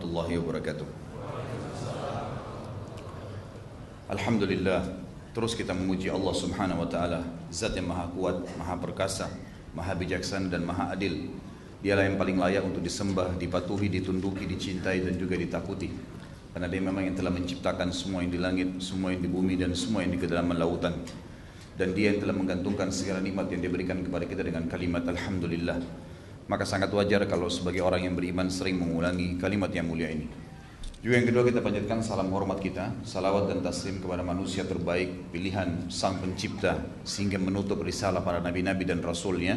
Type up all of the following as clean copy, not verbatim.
warahmatullahi wabarakatuh. Alhamdulillah, terus kita memuji Allah subhanahu wa ta'ala, Zat yang maha kuat, maha perkasa, maha bijaksana dan maha adil. Dialah yang paling layak untuk disembah, dipatuhi, ditunduki, dicintai dan juga ditakuti. Karena dia memang yang telah menciptakan semua yang di langit, semua yang di bumi dan semua yang di kedalaman lautan. Dan dia yang telah menggantungkan segala nikmat yang dia berikan kepada kita dengan kalimat Alhamdulillah. Maka sangat wajar kalau sebagai orang yang beriman sering mengulangi kalimat yang mulia ini. Juga yang kedua, kita panjatkan salam hormat kita, salawat dan taslim kepada manusia terbaik, pilihan sang pencipta sehingga menutup risalah para nabi-nabi dan rasulnya,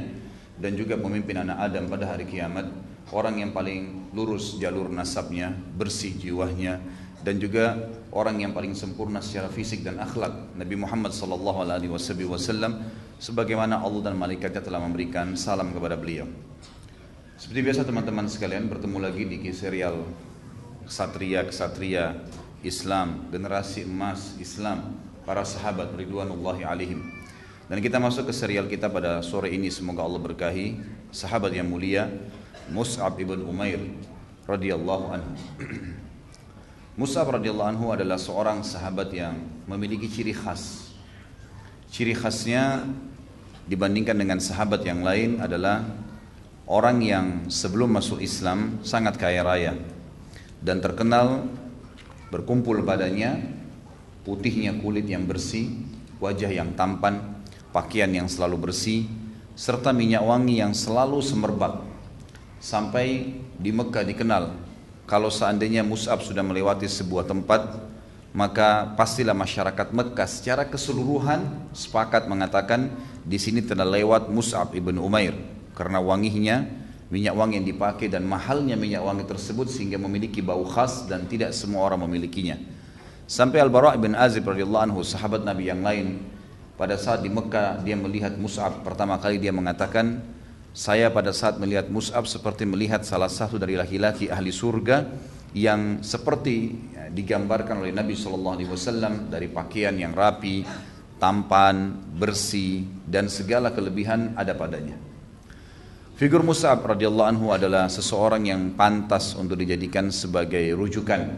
dan juga pemimpin anak Adam pada hari kiamat, orang yang paling lurus jalur nasabnya, bersih jiwanya, dan juga orang yang paling sempurna secara fisik dan akhlak, Nabi Muhammad SAW, sebagaimana Allah dan malaikatnya telah memberikan salam kepada beliau. Seperti biasa teman-teman sekalian, bertemu lagi di serial Kesatria Islam, generasi emas Islam, para sahabat ridwanullahi alaihim. Dan kita masuk ke serial kita pada sore ini, semoga Allah berkahi sahabat yang mulia Mus'ab ibn Umair radhiyallahu anhu. Mus'ab radhiyallahu anhu adalah seorang sahabat yang memiliki ciri khas. Ciri khasnya dibandingkan dengan sahabat yang lain adalah orang yang sebelum masuk Islam sangat kaya raya dan terkenal berkumpul padanya putihnya kulit yang bersih, wajah yang tampan, pakaian yang selalu bersih, serta minyak wangi yang selalu semerbak. Sampai di Mekah dikenal, kalau seandainya Mus'ab sudah melewati sebuah tempat, maka pastilah masyarakat Mekah secara keseluruhan sepakat mengatakan di sini telah lewat Mus'ab ibn Umair, karena wanginya, minyak wangi yang dipakai dan mahalnya minyak wangi tersebut sehingga memiliki bau khas dan tidak semua orang memilikinya. Sampai Al-Bara' bin Azib radhiyallahu anhu, sahabat Nabi yang lain, pada saat di Mekah dia melihat Mus'ab pertama kali, dia mengatakan, saya pada saat melihat Mus'ab seperti melihat salah satu dari laki-laki ahli surga yang seperti digambarkan oleh Nabi SAW, dari pakaian yang rapi, tampan, bersih, dan segala kelebihan ada padanya. Figur Mus'ab radhiyallahu anhu adalah seseorang yang pantas untuk dijadikan sebagai rujukan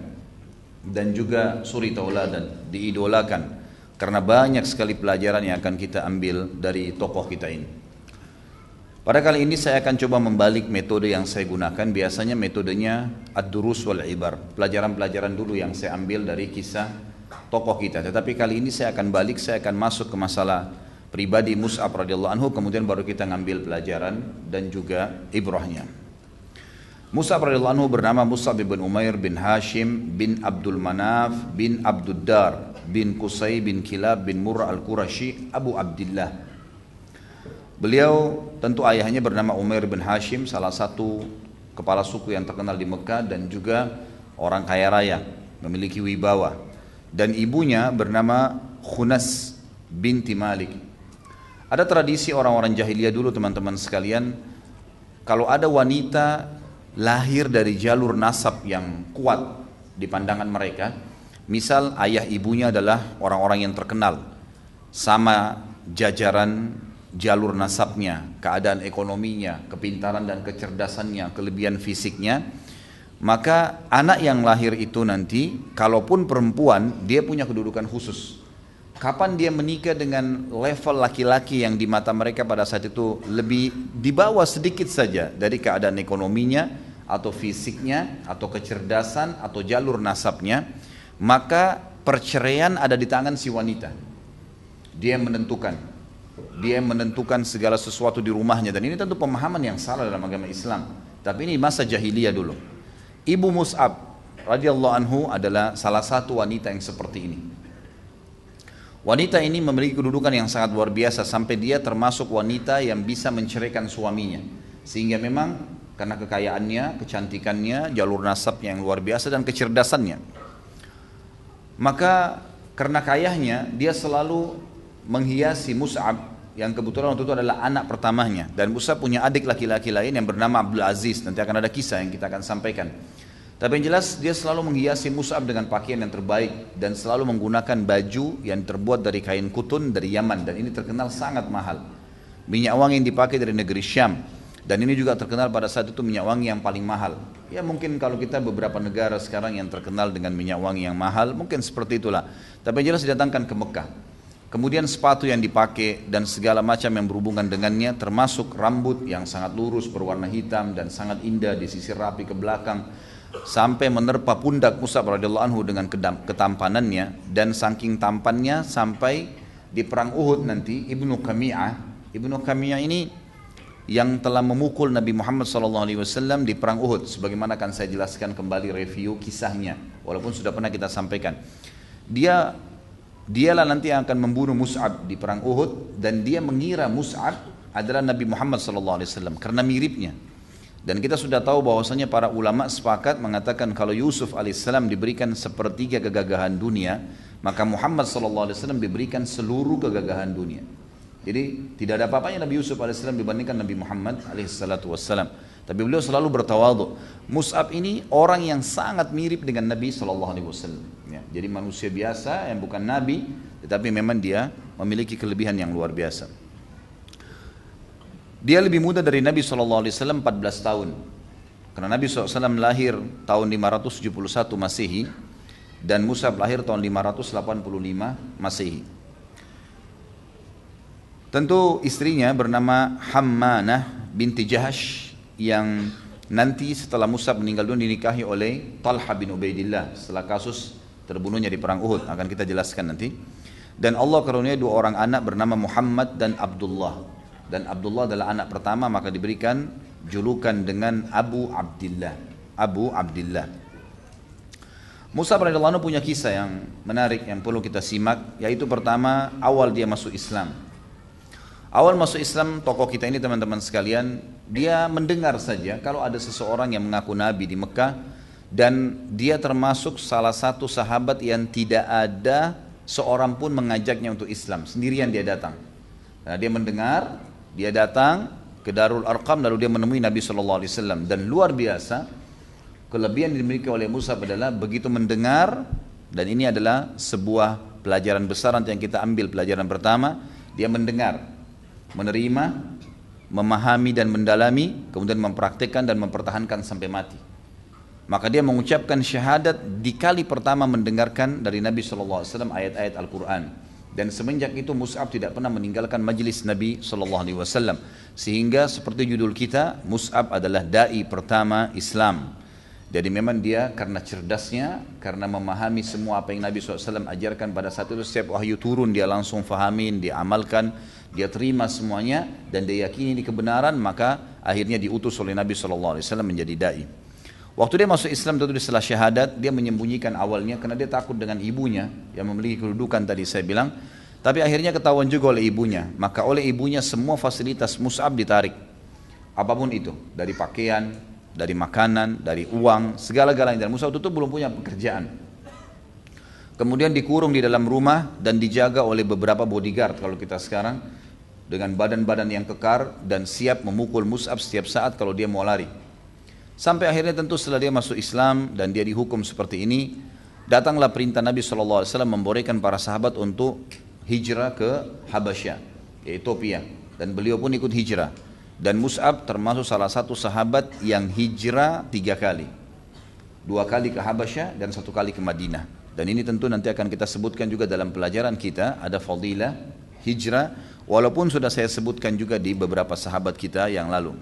dan juga suri tauladan, diidolakan, karena banyak sekali pelajaran yang akan kita ambil dari tokoh kita ini. Pada kali ini saya akan coba membalik metode yang saya gunakan. Biasanya metodenya ad-durus wal ibar, pelajaran-pelajaran dulu yang saya ambil dari kisah tokoh kita. Tetapi kali ini saya akan balik, saya akan masuk ke masalah pribadi Mus'ab radhiyallahu anhu, kemudian baru kita ngambil pelajaran dan juga ibrahnya. Mus'ab radhiyallahu anhu bernama Mus'ab bin Umair bin Hashim bin Abdul Manaf bin Abduddar bin Qusay bin Kilab bin Murrah al-Qurashi Abu Abdillah. Beliau tentu ayahnya bernama Umair bin Hashim, salah satu kepala suku yang terkenal di Mekah dan juga orang kaya raya, memiliki wibawa. Dan ibunya bernama Khunas binti Malik. Ada tradisi orang-orang jahiliyah dulu teman-teman sekalian, kalau ada wanita lahir dari jalur nasab yang kuat di pandangan mereka, misal ayah ibunya adalah orang-orang yang terkenal, sama jajaran jalur nasabnya, keadaan ekonominya, kepintaran dan kecerdasannya, kelebihan fisiknya, maka anak yang lahir itu nanti, kalaupun perempuan, dia punya kedudukan khusus. Kapan dia menikah dengan level laki-laki yang di mata mereka pada saat itu lebih di bawah sedikit saja dari keadaan ekonominya atau fisiknya atau kecerdasan atau jalur nasabnya, maka perceraian ada di tangan si wanita. Dia yang menentukan segala sesuatu di rumahnya, dan ini tentu pemahaman yang salah dalam agama Islam. Tapi ini masa jahiliyah dulu. Ibu Mus'ab radhiyallahu anhu adalah salah satu wanita yang seperti ini. Wanita ini memiliki kedudukan yang sangat luar biasa, sampai dia termasuk wanita yang bisa menceraikan suaminya. Sehingga memang karena kekayaannya, kecantikannya, jalur nasabnya yang luar biasa dan kecerdasannya, maka karena kayahnya dia selalu menghiasi Mus'ab yang kebetulan waktu itu adalah anak pertamanya. Dan Mus'ab punya adik laki-laki lain yang bernama Abdul Aziz, nanti akan ada kisah yang kita akan sampaikan. Tapi yang jelas dia selalu menghiasi Mus'ab dengan pakaian yang terbaik dan selalu menggunakan baju yang terbuat dari kain kutun dari Yaman, dan ini terkenal sangat mahal. Minyak wangi yang dipakai dari negeri Syam, Dan ini juga terkenal pada saat itu minyak wangi yang paling mahal. Ya mungkin kalau kita beberapa negara sekarang yang terkenal dengan minyak wangi yang mahal, mungkin seperti itulah. Tapi jelas didatangkan ke Mekah. Kemudian sepatu yang dipakai dan segala macam yang berhubungan dengannya, termasuk rambut yang sangat lurus berwarna hitam dan sangat indah disisir rapi ke belakang, sampai menerpa pundak Mus'ab radhiyallahu anhu dengan ketampanannya, dan saking tampannya sampai di perang Uhud nanti Ibnu Qami'ah ini yang telah memukul Nabi Muhammad SAW di perang Uhud, sebagaimana akan saya jelaskan kembali review kisahnya, walaupun sudah pernah kita sampaikan. Dialah nanti yang akan membunuh Mus'ab di perang Uhud, dan dia mengira Mus'ab adalah Nabi Muhammad SAW karena miripnya. Dan kita sudah tahu bahwasanya para ulama sepakat mengatakan kalau Yusuf alaihissalam diberikan sepertiga kegagahan dunia, maka Muhammad SAW diberikan seluruh kegagahan dunia. Jadi tidak ada apa-apanya Nabi Yusuf AS dibandingkan Nabi Muhammad AS. Tapi beliau selalu bertawadhu. Mus'ab ini orang yang sangat mirip dengan Nabi SAW. Ya, jadi manusia biasa yang bukan Nabi, tetapi memang dia memiliki kelebihan yang luar biasa. Dia lebih muda dari Nabi SAW 14 tahun. Karena Nabi SAW lahir tahun 571 Masehi dan Mus'ab lahir tahun 585 Masehi. Tentu istrinya bernama Hammanah binti Jahash yang nanti setelah Mus'ab meninggal dunia dinikahi oleh Talha bin Ubaidillah setelah kasus terbunuhnya di perang Uhud, akan kita jelaskan nanti. Dan Allah karuniai dua orang anak bernama Muhammad dan Abdullah. Dan Abdullah adalah anak pertama, maka diberikan julukan dengan Abu Abdillah. Abu Abdillah. Mus'ab radhiyallahu anhu punya kisah yang menarik yang perlu kita simak, yaitu pertama awal dia masuk Islam. Awal masuk Islam tokoh kita ini teman-teman sekalian, dia mendengar saja kalau ada seseorang yang mengaku Nabi di Mekah, dan dia termasuk salah satu sahabat yang tidak ada seorang pun mengajaknya untuk Islam, sendirian dia datang. Nah, dia mendengar, dia datang ke Darul Arqam, lalu dia menemui Nabi SAW. Dan luar biasa, kelebihan yang dimiliki oleh Mus'ab adalah begitu mendengar, dan ini adalah sebuah pelajaran besar nanti yang kita ambil. Pelajaran pertama, dia mendengar, menerima, memahami dan mendalami, kemudian mempraktikkan dan mempertahankan sampai mati. Maka dia mengucapkan syahadat di kali pertama mendengarkan dari Nabi SAW ayat-ayat Al-Quran. Dan semenjak itu Mus'ab tidak pernah meninggalkan majlis Nabi SAW. Sehingga seperti judul kita, Mus'ab adalah da'i pertama Islam. Jadi memang dia karena cerdasnya, karena memahami semua apa yang Nabi SAW ajarkan pada saat itu, setiap wahyu turun dia langsung fahamin, dia amalkan, dia terima semuanya, dan dia yakini di kebenaran, maka akhirnya diutus oleh Nabi SAW menjadi da'i. Waktu dia masuk Islam tentu setelah syahadat, dia menyembunyikan awalnya karena dia takut dengan ibunya yang memiliki kedudukan tadi saya bilang. Tapi akhirnya ketahuan juga oleh ibunya, maka oleh ibunya semua fasilitas Mus'ab ditarik. Apapun itu, dari pakaian, dari makanan, dari uang, segala-galanya. Dan Mus'ab itu belum punya pekerjaan. Kemudian dikurung di dalam rumah dan dijaga oleh beberapa bodyguard kalau kita sekarang, dengan badan-badan yang kekar dan siap memukul Mus'ab setiap saat kalau dia mau lari. Sampai akhirnya tentu setelah dia masuk Islam dan dia dihukum seperti ini, datanglah perintah Nabi SAW membolehkan para sahabat untuk hijrah ke Habasyah, Ethiopia, dan beliau pun ikut hijrah. Dan Mus'ab termasuk salah satu sahabat yang hijrah 3 kali. 2 kali ke Habasyah dan 1 kali ke Madinah. Dan ini tentu nanti akan kita sebutkan juga dalam pelajaran kita, ada fadilah hijrah, walaupun sudah saya sebutkan juga di beberapa sahabat kita yang lalu.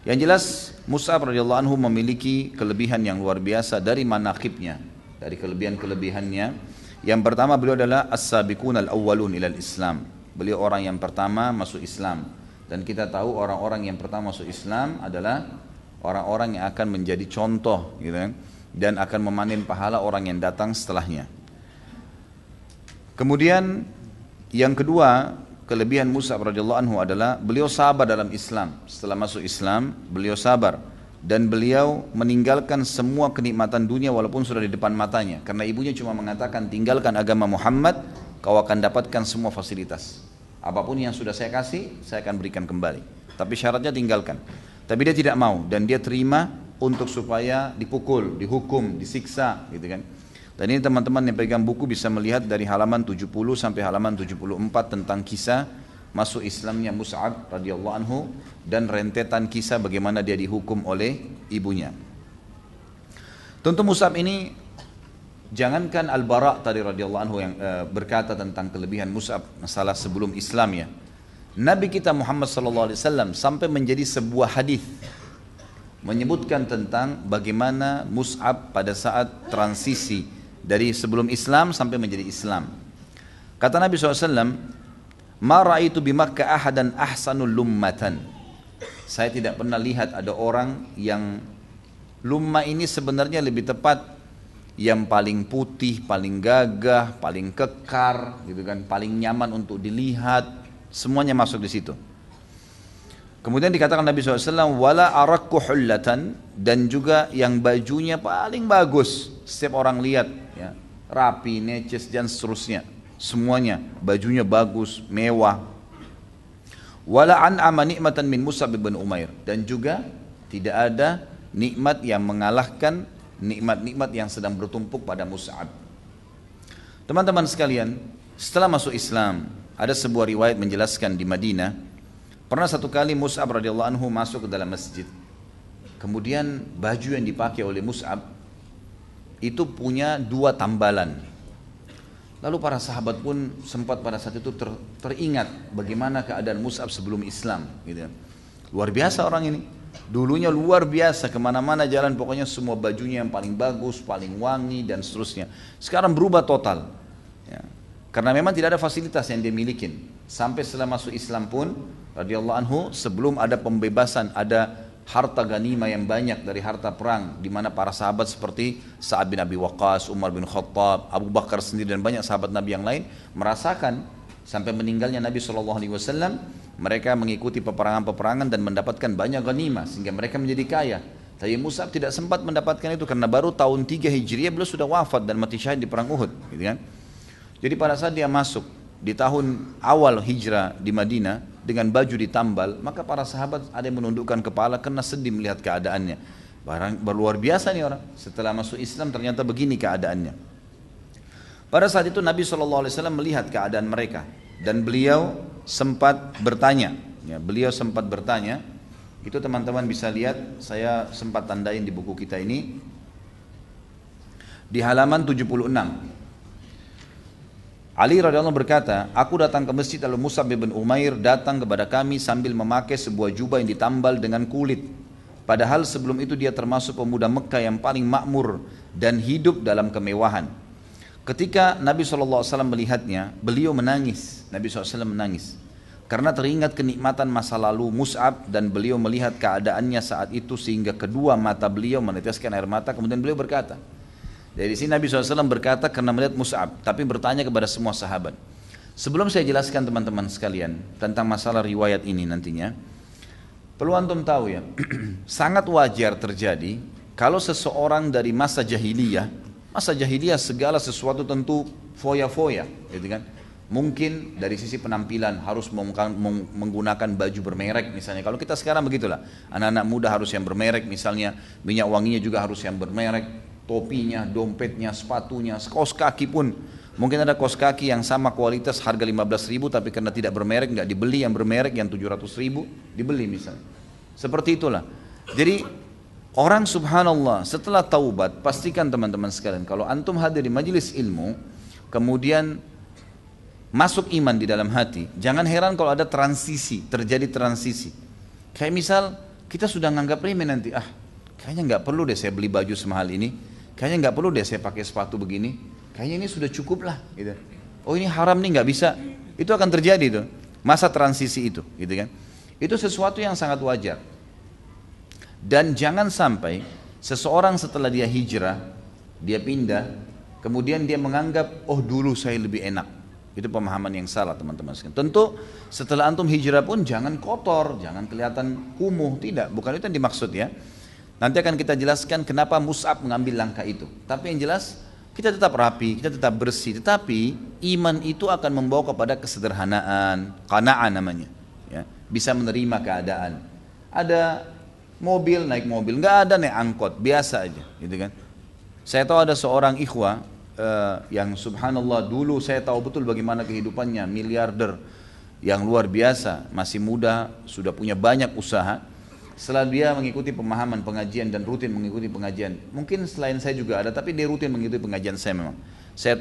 Yang jelas Mus'ab radhiyallahu anhu memiliki kelebihan yang luar biasa dari manaqibnya, dari kelebihan-kelebihannya. Yang pertama, beliau adalah as-sabiqun al-awwalun ilal Islam. Beliau orang yang pertama masuk Islam. Dan kita tahu orang-orang yang pertama masuk Islam adalah orang-orang yang akan menjadi contoh gitu kan, dan akan memanen pahala orang yang datang setelahnya. Kemudian yang kedua, kelebihan Mus'ab radhiyallahu anhu adalah beliau sabar dalam Islam. Setelah masuk Islam, beliau sabar dan beliau meninggalkan semua kenikmatan dunia walaupun sudah di depan matanya. Karena ibunya cuma mengatakan, tinggalkan agama Muhammad, kau akan dapatkan semua fasilitas. Apapun yang sudah saya kasih, saya akan berikan kembali. Tapi syaratnya tinggalkan. Tapi dia tidak mau dan dia terima untuk supaya dipukul, dihukum, disiksa, gitu kan. Dan ini teman-teman yang pegang buku bisa melihat dari halaman 70 sampai halaman 74 tentang kisah masuk Islamnya Mus'ab radhiyallahu anhu dan rentetan kisah bagaimana dia dihukum oleh ibunya. Tentu Mus'ab ini, jangankan Al-Bara' tadi radhiyallahu anhu yang berkata tentang kelebihan Mus'ab masalah sebelum Islam ya. Nabi kita Muhammad sallallahu alaihi wasallam sampai menjadi sebuah hadis menyebutkan tentang bagaimana Mus'ab pada saat transisi dari sebelum Islam sampai menjadi Islam. Kata Nabi SAW, "Ma ra'aitu bi Makkah ahadan ahsanul lummatan." Saya tidak pernah lihat ada orang yang lumma ini sebenarnya lebih tepat yang paling putih, paling gagah, paling kekar, gitu kan, paling nyaman untuk dilihat, semuanya masuk di situ. Kemudian dikatakan Nabi SAW, "Wala arakku hullatan," dan juga yang bajunya paling bagus, setiap orang lihat, ya, rapi, neces dan seterusnya. Semuanya bajunya bagus, mewah. Wala an'ama nikmatan min Mus'ab bin Umair, dan juga tidak ada nikmat yang mengalahkan nikmat-nikmat yang sedang bertumpuk pada Mus'ab. Teman-teman sekalian, setelah masuk Islam, ada sebuah riwayat menjelaskan di Madinah, pernah satu kali Mus'ab radhiyallahu anhu masuk ke dalam masjid. Kemudian baju yang dipakai oleh Mus'ab itu punya 2 tambalan. Lalu para sahabat pun sempat pada saat itu teringat bagaimana keadaan Mus'ab sebelum Islam, gitu. Luar biasa orang ini. Dulunya luar biasa, kemana-mana jalan pokoknya semua bajunya yang paling bagus, paling wangi dan seterusnya. Sekarang berubah total, ya. Karena memang tidak ada fasilitas yang dia milikin. Sampai setelah masuk Islam pun, radhiyallahu anhu, sebelum ada pembebasan, ada harta ganima yang banyak dari harta perang, di mana para sahabat seperti Sa'ad bin Abi Waqqas, Umar bin Khattab, Abu Bakar sendiri dan banyak sahabat Nabi yang lain merasakan sampai meninggalnya Nabi SAW, mereka mengikuti peperangan-peperangan dan mendapatkan banyak ganima sehingga mereka menjadi kaya. Tapi Mus'ab tidak sempat mendapatkan itu karena baru tahun 3 Hijriah beliau sudah wafat dan mati syahid di perang Uhud, gitu kan. Jadi pada saat dia masuk di tahun awal hijrah di Madinah dengan baju ditambal, maka para sahabat ada yang menundukkan kepala karena sedih melihat keadaannya. Luar biasa nih orang, setelah masuk Islam ternyata begini keadaannya. Pada saat itu Nabi SAW melihat keadaan mereka dan beliau sempat bertanya, ya, itu teman-teman bisa lihat, saya sempat tandain di buku kita ini di halaman 76. Ali radhiyallahu berkata, "Aku datang ke masjid lalu Mus'ab bin Umair datang kepada kami sambil memakai sebuah jubah yang ditambal dengan kulit. Padahal sebelum itu dia termasuk pemuda Mekah yang paling makmur dan hidup dalam kemewahan. Ketika Nabi SAW melihatnya, beliau menangis. Nabi SAW menangis karena teringat kenikmatan masa lalu Mus'ab dan beliau melihat keadaannya saat itu sehingga kedua mata beliau meneteskan air mata. Kemudian beliau berkata, dari sini Nabi SAW berkata karena melihat Mus'ab, tapi bertanya kepada semua sahabat. Sebelum saya jelaskan teman-teman sekalian tentang masalah riwayat ini nantinya, perlu antum tahu ya, sangat wajar terjadi kalau seseorang dari masa jahiliyah segala sesuatu tentu foya-foya, gitu kan. Mungkin dari sisi penampilan harus menggunakan baju bermerek misalnya. Kalau kita sekarang begitulah, anak-anak muda harus yang bermerek misalnya, minyak wanginya juga harus yang bermerek. Topinya, dompetnya, sepatunya, kaos kaki pun mungkin ada kaos kaki yang sama kualitas harga 15.000 tapi karena tidak bermerek nggak dibeli, yang bermerek yang 700.000 dibeli misalnya. Seperti itulah. Jadi orang subhanallah setelah taubat, pastikan teman-teman sekalian kalau antum hadir di majelis ilmu kemudian masuk iman di dalam hati, jangan heran kalau ada terjadi transisi. Kayak misal kita sudah nganggap remeh nanti, kayaknya nggak perlu deh saya beli baju semahal ini. Kayaknya nggak perlu deh saya pakai sepatu begini. Kayaknya ini sudah cukup lah, gitu. Oh ini haram nih nggak bisa. Itu akan terjadi tuh masa transisi itu, gitu kan. Itu sesuatu yang sangat wajar. Dan jangan sampai seseorang setelah dia hijrah, dia pindah, kemudian dia menganggap oh dulu saya lebih enak. Itu pemahaman yang salah teman-teman sekalian. Tentu setelah antum hijrah pun jangan kotor, jangan kelihatan kumuh, tidak. Bukan itu yang dimaksud ya. Nanti akan kita jelaskan kenapa Mus'ab mengambil langkah itu. Tapi yang jelas kita tetap rapi, kita tetap bersih. Tetapi iman itu akan membawa kepada kesederhanaan, qana'ah namanya. Ya, bisa menerima keadaan. Ada mobil, naik mobil, nggak ada naik angkot, biasa aja, gitu kan. Saya tahu ada seorang ikhwah yang subhanallah dulu saya tahu betul bagaimana kehidupannya, miliarder. yang luar biasa, masih muda, sudah punya banyak usaha. Setelah dia mengikuti pemahaman pengajian dan rutin mengikuti pengajian, mungkin selain saya juga ada, tapi dia rutin mengikuti pengajian saya memang. Saya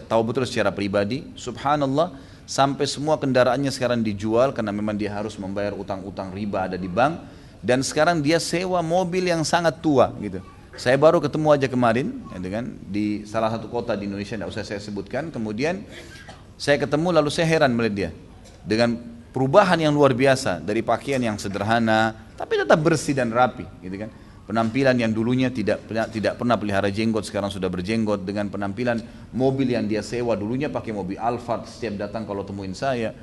tahu betul secara pribadi, subhanallah, sampai semua kendaraannya sekarang dijual karena memang dia harus membayar utang-utang riba ada di bank, dan sekarang dia sewa mobil yang sangat tua gitu. Saya baru ketemu aja kemarin gitu kan, di salah satu kota di Indonesia, tidak usah saya sebutkan. Kemudian saya ketemu, lalu saya heran melihat dia dengan perubahan yang luar biasa, dari pakaian yang sederhana tapi tetap bersih dan rapi gitu kan. Penampilan yang dulunya tidak pernah pelihara jenggot, sekarang sudah berjenggot. Dengan penampilan mobil yang dia sewa, dulunya pakai mobil Alphard, setiap datang kalau temuin saya,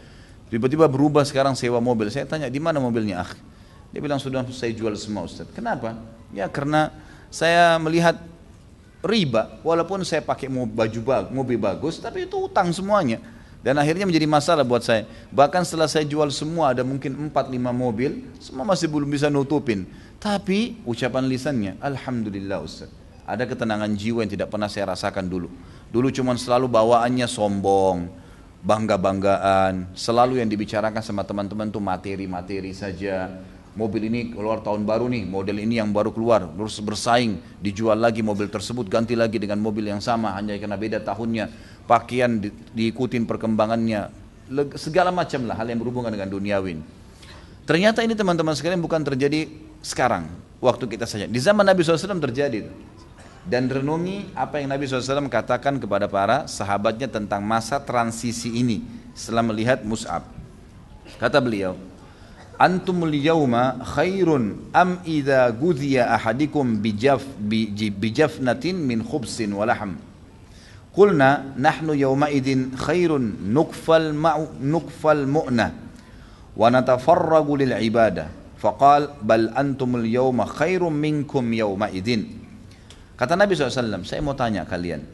tiba-tiba berubah sekarang sewa mobil. Saya tanya, di mana mobilnya akh? Dia bilang, sudah saya jual semua Ustaz. Kenapa? Ya karena saya melihat riba, walaupun saya pakai mobil bagus, tapi itu utang semuanya. Dan akhirnya menjadi masalah buat saya. Bahkan setelah saya jual semua, ada mungkin 4-5 mobil, semua masih belum bisa nutupin. Tapi ucapan lisannya, alhamdulillah Ustaz, ada ketenangan jiwa yang tidak pernah saya rasakan dulu. Dulu cuma selalu bawaannya sombong, bangga-banggaan, selalu yang dibicarakan sama teman-teman tuh materi-materi saja. Mobil ini keluar tahun baru nih, model ini yang baru keluar, terus bersaing, dijual lagi mobil tersebut, ganti lagi dengan mobil yang sama, hanya karena beda tahunnya. Pakaian diikutin perkembangannya, segala macam lah hal yang berhubungan dengan duniawi. Ternyata ini teman-teman sekalian bukan terjadi sekarang, waktu kita saja. Di zaman Nabi SAW terjadi. Dan renungi apa yang Nabi SAW katakan kepada para sahabatnya tentang masa transisi ini setelah melihat Mus'ab. Kata beliau, antumul yawma khairun am idha gudhiya ahadikum bijafnatin min khubsin walaham. Qulna nahnu yawma'idin khairun nukfal mu'na wa natafarragu lil ibadah. Faqal bal antumul yawma khairum minkum yawma'idin. Kata Nabi SAW, saya mau tanya kalian,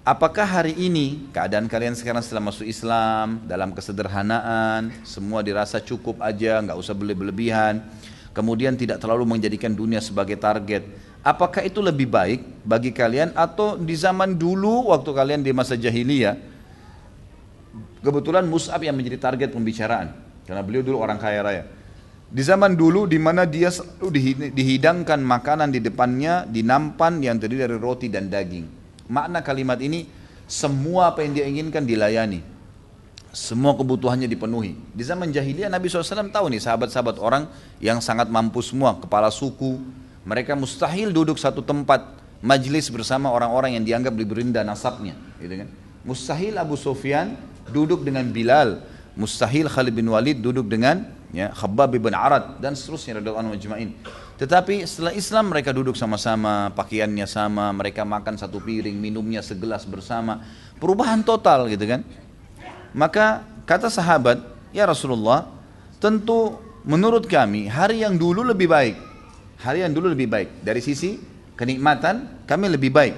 apakah hari ini keadaan kalian sekarang setelah masuk Islam dalam kesederhanaan, semua dirasa cukup aja, nggak usah berlebihan, kemudian tidak terlalu menjadikan dunia sebagai target. Apakah itu lebih baik bagi kalian atau di zaman dulu waktu kalian di masa jahiliyah? Kebetulan Mus'ab yang menjadi target pembicaraan karena beliau dulu orang kaya raya. Di zaman dulu di mana dia selalu dihidangkan makanan di depannya di nampan yang terdiri dari roti dan daging. Makna kalimat ini, semua apa yang dia inginkan dilayani, semua kebutuhannya dipenuhi. Di zaman jahiliyah Nabi SAW tahu nih sahabat-sahabat orang yang sangat mampu semua, kepala suku. Mereka mustahil duduk satu tempat majlis bersama orang-orang yang dianggap lebih rendah nasabnya, gitu kan? Mustahil Abu Sufyan duduk dengan Bilal, mustahil Khalid bin Walid duduk dengan Khabbab bin Arad dan seterusnya radhiyallahu anhum ajma'in. Tetapi setelah Islam mereka duduk sama-sama, pakaiannya sama, mereka makan satu piring, minumnya segelas bersama. Perubahan total gitu kan. Maka kata sahabat, ya Rasulullah, tentu menurut kami hari yang dulu lebih baik. Hari yang dulu lebih baik. Dari sisi kenikmatan kami lebih baik.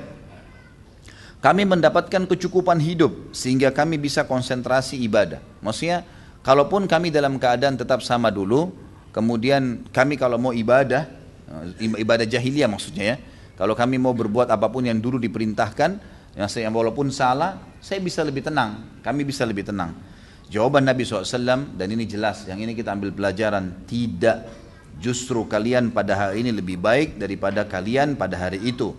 Kami mendapatkan kecukupan hidup sehingga kami bisa konsentrasi ibadah. Maksudnya kalaupun kami dalam keadaan tetap sama dulu, kemudian kami kalau mau ibadah jahiliyah maksudnya ya, kalau kami mau berbuat apapun yang dulu diperintahkan, yang walaupun salah, saya bisa lebih tenang, kami bisa lebih tenang. Jawaban Nabi SAW, dan ini jelas, yang ini kita ambil pelajaran, tidak. Justru kalian pada hari ini lebih baik daripada kalian pada hari itu.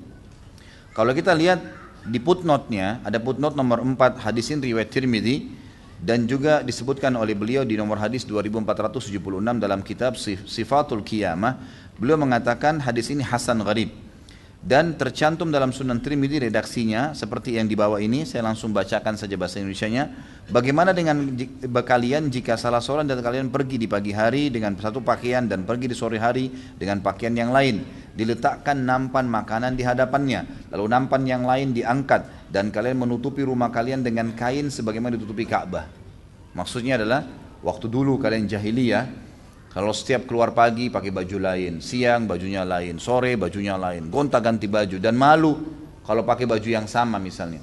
Kalau kita lihat di footnote-nya, ada footnote nomor 4, hadis ini riwayat Tirmidzi, dan juga disebutkan oleh beliau di nomor hadis 2476 dalam kitab Sifatul Qiyamah. Beliau mengatakan hadis ini hasan gharib, dan tercantum dalam Sunan Tirmidzi redaksinya seperti yang di bawah ini. Saya langsung bacakan saja bahasa Indonesianya. Bagaimana dengan kalian jika salah seorang dari kalian pergi di pagi hari dengan satu pakaian dan pergi di sore hari dengan pakaian yang lain, diletakkan nampan makanan di hadapannya, lalu nampan yang lain diangkat, dan kalian menutupi rumah kalian dengan kain sebagaimana ditutupi Ka'bah. Maksudnya adalah waktu dulu kalian jahiliyah, kalau setiap keluar pagi pakai baju lain, siang bajunya lain, sore bajunya lain, gonta-ganti baju, dan malu kalau pakai baju yang sama misalnya.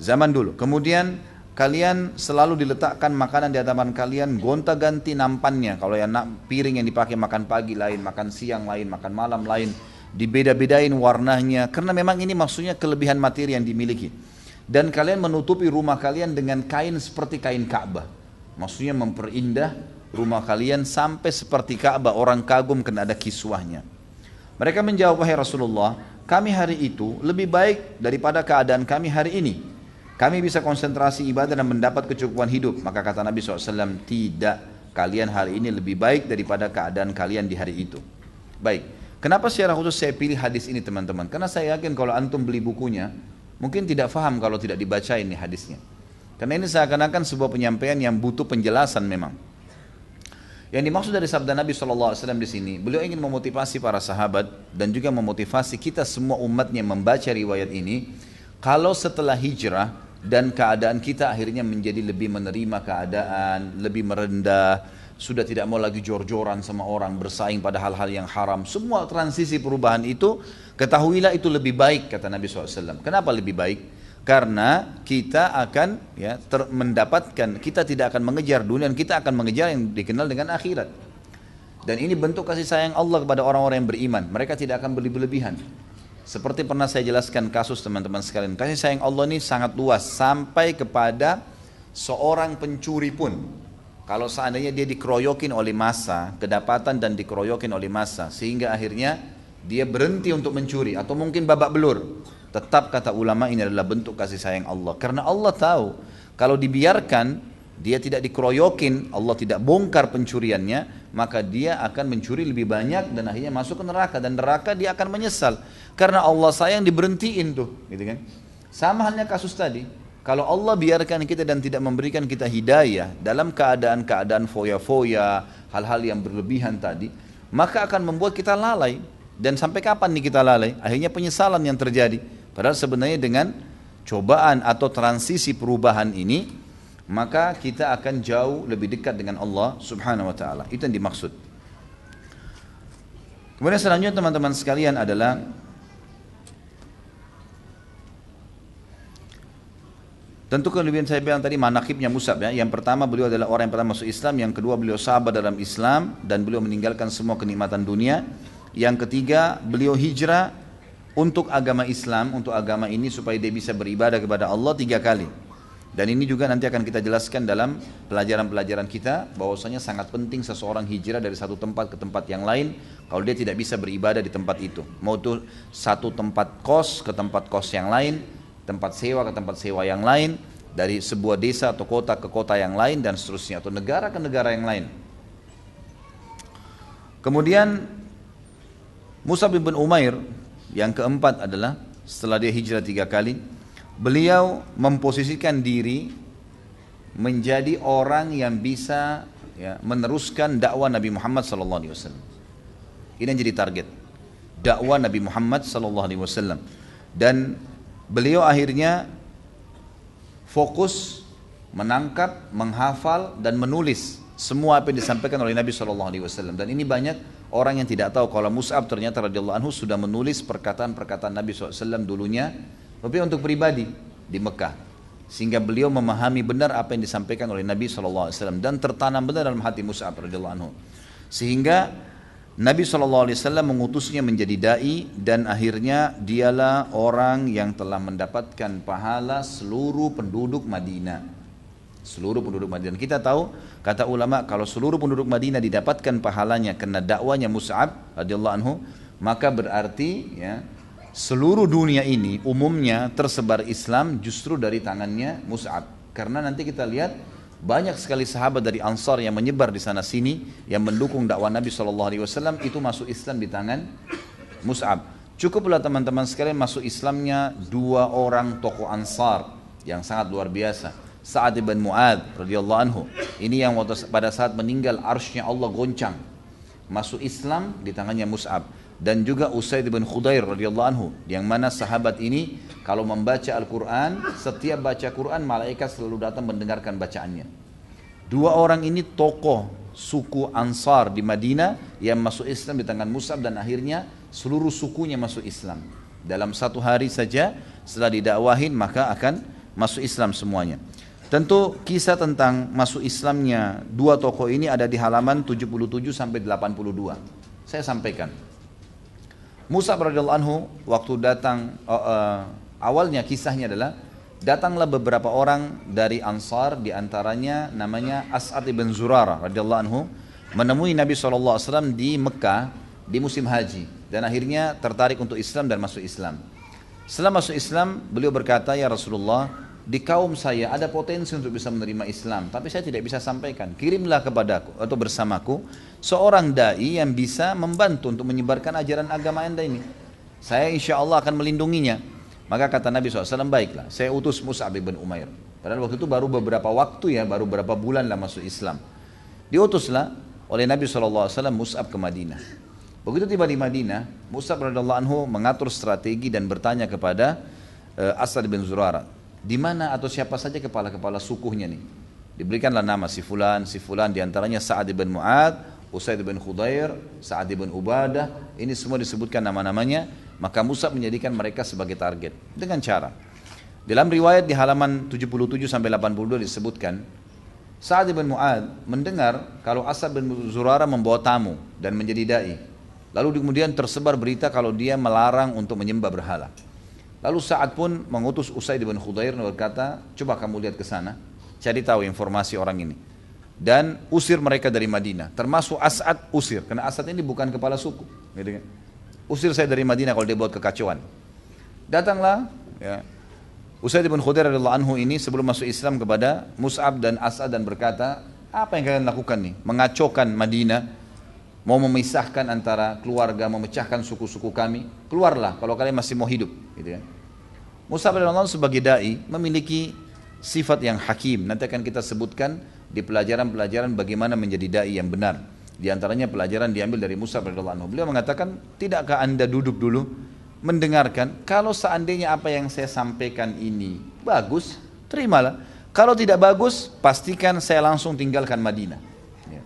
Zaman dulu. Kemudian kalian selalu diletakkan makanan di hadapan kalian, gonta-ganti nampannya. Kalau yang piring yang dipakai makan pagi lain, makan siang lain, makan malam lain, dibeda-bedain warnanya, karena memang ini maksudnya kelebihan materi yang dimiliki. Dan kalian menutupi rumah kalian dengan kain seperti kain Ka'bah. Maksudnya memperindah rumah kalian sampai seperti Ka'bah, orang kagum karena ada kiswahnya. Mereka menjawab, wahai Rasulullah, kami hari itu lebih baik daripada keadaan kami hari ini. Kami bisa konsentrasi ibadah dan mendapat kecukupan hidup. Maka kata Nabi SAW, tidak, kalian hari ini lebih baik daripada keadaan kalian di hari itu. Baik, kenapa secara khusus saya pilih hadis ini teman-teman? Karena saya yakin kalau antum beli bukunya, mungkin tidak faham kalau tidak dibaca ini hadisnya. Karena ini seakan-akan sebuah penyampaian yang butuh penjelasan memang. Yang dimaksud dari sabda Nabi SAW di sini, beliau ingin memotivasi para sahabat dan juga memotivasi kita semua umatnya membaca riwayat ini. Kalau setelah hijrah dan keadaan kita akhirnya menjadi lebih menerima keadaan, lebih merendah, sudah tidak mau lagi jor-joran sama orang, bersaing pada hal-hal yang haram. Semua transisi perubahan itu, ketahuilah itu lebih baik, kata Nabi SAW. Kenapa lebih baik? Karena kita akan mendapatkan, kita tidak akan mengejar dunia, dan kita akan mengejar yang dikenal dengan akhirat. Dan ini bentuk kasih sayang Allah kepada orang-orang yang beriman. Mereka tidak akan berlebihan. Seperti pernah saya jelaskan kasus teman-teman sekalian, kasih sayang Allah ini sangat luas, sampai kepada seorang pencuri pun, kalau seandainya dia dikeroyokin oleh massa, kedapatan dan dikeroyokin oleh massa, sehingga akhirnya dia berhenti untuk mencuri, atau mungkin babak belur, tetap kata ulama ini adalah bentuk kasih sayang Allah. Karena Allah tahu, kalau dibiarkan, dia tidak dikeroyokin, Allah tidak bongkar pencuriannya, maka dia akan mencuri lebih banyak dan akhirnya masuk ke neraka. Dan neraka dia akan menyesal. Karena Allah sayang diberhentiin tuh, gitu kan. Sama halnya kasus tadi. Kalau Allah biarkan kita dan tidak memberikan kita hidayah dalam keadaan-keadaan foya-foya, hal-hal yang berlebihan tadi, maka akan membuat kita lalai. Dan sampai kapan nih kita lalai? Akhirnya penyesalan yang terjadi. Padahal sebenarnya dengan cobaan atau transisi perubahan ini, maka kita akan jauh lebih dekat dengan Allah Subhanahu wa taala. Itu yang dimaksud. Kemudian selanjutnya teman-teman sekalian adalah tentu kelebihan saya bilang tadi manaqibnya Mus'ab ya. Yang pertama beliau adalah orang yang pertama masuk Islam, yang kedua beliau sahabat dalam Islam dan beliau meninggalkan semua kenikmatan dunia. Yang ketiga beliau hijrah untuk agama Islam, untuk agama ini supaya dia bisa beribadah kepada Allah 3 kali. Dan ini juga nanti akan kita jelaskan dalam pelajaran-pelajaran kita, bahwasanya sangat penting seseorang hijrah dari satu tempat ke tempat yang lain kalau dia tidak bisa beribadah di tempat itu. Mau itu satu tempat kos ke tempat kos yang lain, tempat sewa ke tempat sewa yang lain, dari sebuah desa atau kota ke kota yang lain dan seterusnya, atau negara ke negara yang lain. Kemudian Mus'ab bin Umair yang keempat adalah setelah dia hijrah 3 kali, beliau memposisikan diri menjadi orang yang bisa meneruskan dakwah Nabi Muhammad SAW. Ini yang jadi target dakwah Nabi Muhammad SAW. Dan beliau akhirnya fokus menangkap, menghafal dan menulis semua apa yang disampaikan oleh Nabi SAW. Dan ini banyak orang yang tidak tahu kalau Mus'ab ternyata radhiyallahu anhu sudah menulis perkataan-perkataan Nabi SAW dulunya, tapi untuk pribadi di Mekah, sehingga beliau memahami benar apa yang disampaikan oleh Nabi SAW dan tertanam benar dalam hati Mus'ab radhiyallahu anhu, sehingga Nabi SAW mengutusnya menjadi dai, dan akhirnya dialah orang yang telah mendapatkan pahala seluruh penduduk Madinah. Seluruh penduduk Madinah. Kita tahu, kata ulama, kalau seluruh penduduk Madinah didapatkan pahalanya karena dakwanya Mus'ab radhiyallahu anhu, maka berarti seluruh dunia ini umumnya tersebar Islam justru dari tangannya Mus'ab. Karena nanti kita lihat banyak sekali sahabat dari Ansar yang menyebar di sana sini yang mendukung dakwah Nabi SAW, itu masuk Islam di tangan Mus'ab. Cukuplah teman-teman sekalian masuk Islamnya 2 orang tokoh Ansar yang sangat luar biasa. Sa'ad bin Mu'adz radhiyallahu anhu, ini yang pada saat meninggal arsy-Nya Allah goncang, masuk Islam di tangannya Mus'ab. Dan juga Usaid bin Khudair radhiyallahu anhu, yang mana sahabat ini kalau membaca Al-Quran, setiap baca Quran malaikat selalu datang mendengarkan bacaannya. 2 orang ini tokoh suku Ansar di Madinah yang masuk Islam di tangan Mus'ab, dan akhirnya seluruh sukunya masuk Islam. Dalam 1 hari saja setelah didakwahin maka akan masuk Islam semuanya. Tentu kisah tentang masuk Islamnya 2 tokoh ini ada di halaman 77 sampai 82. Saya sampaikan. Mus'ab radhiyallahu anhu waktu datang awalnya kisahnya adalah Datanglah beberapa orang dari Ansar, diantaranya namanya As'ad ibn Zurarah radhiyallahu anhu, menemui Nabi SAW di Mekah di musim haji, dan akhirnya tertarik untuk Islam dan masuk Islam. Setelah masuk Islam, beliau berkata, ya Rasulullah, di kaum saya ada potensi untuk bisa menerima Islam, tapi saya tidak bisa sampaikan. Kirimlah kepadaku atau bersamaku seorang dai yang bisa membantu untuk menyebarkan ajaran agama Anda ini. Saya insya Allah akan melindunginya. Maka kata Nabi SAW, baiklah, saya utus Mus'ab bin Umair. Padahal waktu itu baru beberapa waktu ya, baru beberapa bulan lah masuk Islam. Diutuslah oleh Nabi SAW Mus'ab ke Madinah. Begitu tiba di Madinah, Mus'ab radhiyallahu anhu mengatur strategi dan bertanya kepada As'ad bin Zurarah, di mana atau siapa saja kepala-kepala sukunya nih. Diberikanlah nama si fulan, diantaranya Sa'ad bin Mu'ad, Usaid bin Khudair, Sa'ad bin Ubadah, ini semua disebutkan nama-namanya. Maka Mus'ab menjadikan mereka sebagai target dengan cara. Dalam riwayat di halaman 77 sampai 82 disebutkan, Sa'ad bin Mu'ad mendengar kalau As'ad bin Zurarah membawa tamu dan menjadi dai. Lalu kemudian tersebar berita kalau dia melarang untuk menyembah berhala. Lalu Sa'ad pun mengutus Usaid bin Khudair dan berkata, coba kamu lihat ke sana, cari tahu informasi orang ini. Dan usir mereka dari Madinah, termasuk As'ad usir, karena As'ad ini bukan kepala suku, gitu kan? Usir saya dari Madinah kalau dia buat kekacauan. Datanglah ya, Usaid bin Khudair radhiyallahu anhu ini sebelum masuk Islam kepada Mus'ab dan As'ad dan berkata, apa yang kalian lakukan nih? Mengacaukan Madinah, mau memisahkan antara keluarga, memecahkan suku-suku kami. Keluarlah kalau kalian masih mau hidup, gitu ya. Mus'ab radhiyallahu anhu sebagai dai memiliki sifat yang hakim. Nanti akan kita sebutkan di pelajaran-pelajaran bagaimana menjadi dai yang benar. Di antaranya pelajaran diambil dari Mus'ab radhiyallahu anhu. Beliau mengatakan, tidakkah anda duduk dulu mendengarkan, kalau seandainya apa yang saya sampaikan ini bagus, terimalah. Kalau tidak bagus, pastikan saya langsung tinggalkan Madinah. Ya.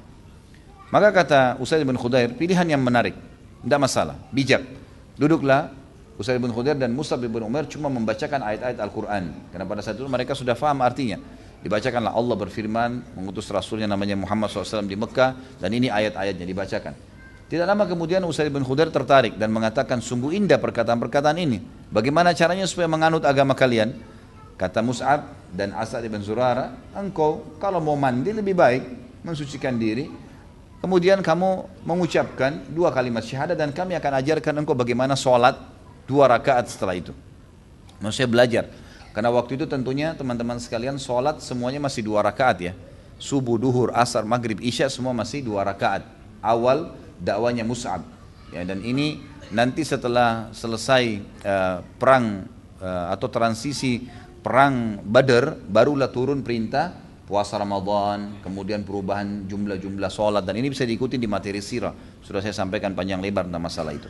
Maka kata Usaid bin Khudair, pilihan yang menarik, tidak masalah, bijak. Duduklah Usaid bin Khudair dan Mus'ab bin Umair cuma membacakan ayat-ayat Al-Quran. Karena pada saat itu mereka sudah faham artinya. Dibacakanlah Allah berfirman, mengutus Rasulnya namanya Muhammad SAW di Mekah, dan ini ayat-ayatnya dibacakan. Tidak lama kemudian Usaid bin Khudair tertarik dan mengatakan, sungguh indah perkataan-perkataan ini. Bagaimana caranya supaya menganut agama kalian? Kata Mus'ab dan As'ad bin Zurarah, engkau kalau mau mandi lebih baik mensucikan diri, kemudian kamu mengucapkan 2 kalimat syahadat dan kami akan ajarkan engkau bagaimana sholat 2 rakaat setelah itu. Maksudnya belajar. Karena waktu itu tentunya teman-teman sekalian sholat semuanya masih 2 rakaat ya. Subuh, duhur, asar, maghrib, isya semua masih 2 rakaat. Awal dakwanya Mus'ab. Ya, dan ini nanti setelah selesai perang atau transisi perang Badar, barulah turun perintah puasa Ramadan, kemudian perubahan jumlah-jumlah sholat, dan ini bisa diikuti di materi sirah. Sudah saya sampaikan panjang lebar tentang masalah itu.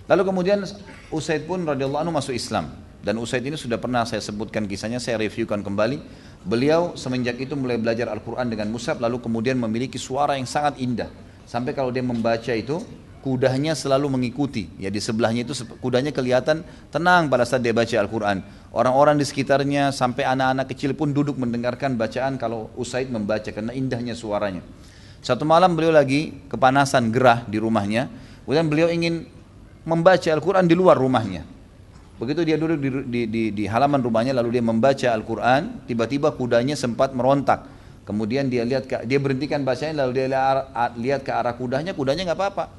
Lalu kemudian Usaid pun radhiyallahu anhu masuk Islam. Dan Usaid ini sudah pernah saya sebutkan kisahnya, saya reviewkan kembali. Beliau semenjak itu mulai belajar Al-Quran dengan Mus'ab, lalu kemudian memiliki suara yang sangat indah. Sampai kalau dia membaca itu, kudanya selalu mengikuti. Ya, di sebelahnya itu kudanya kelihatan tenang pada saat dia baca Al-Quran. Orang-orang di sekitarnya sampai anak-anak kecil pun duduk mendengarkan bacaan kalau Usaid membaca karena indahnya suaranya. Satu malam beliau lagi kepanasan gerah di rumahnya, kemudian beliau ingin membaca Al-Quran di luar rumahnya. Begitu dia duduk di halaman rumahnya lalu dia membaca Al-Quran, tiba-tiba kudanya sempat merontak. Kemudian dia berhentikan bacanya, lalu dia lihat ke arah kudanya nggak apa-apa,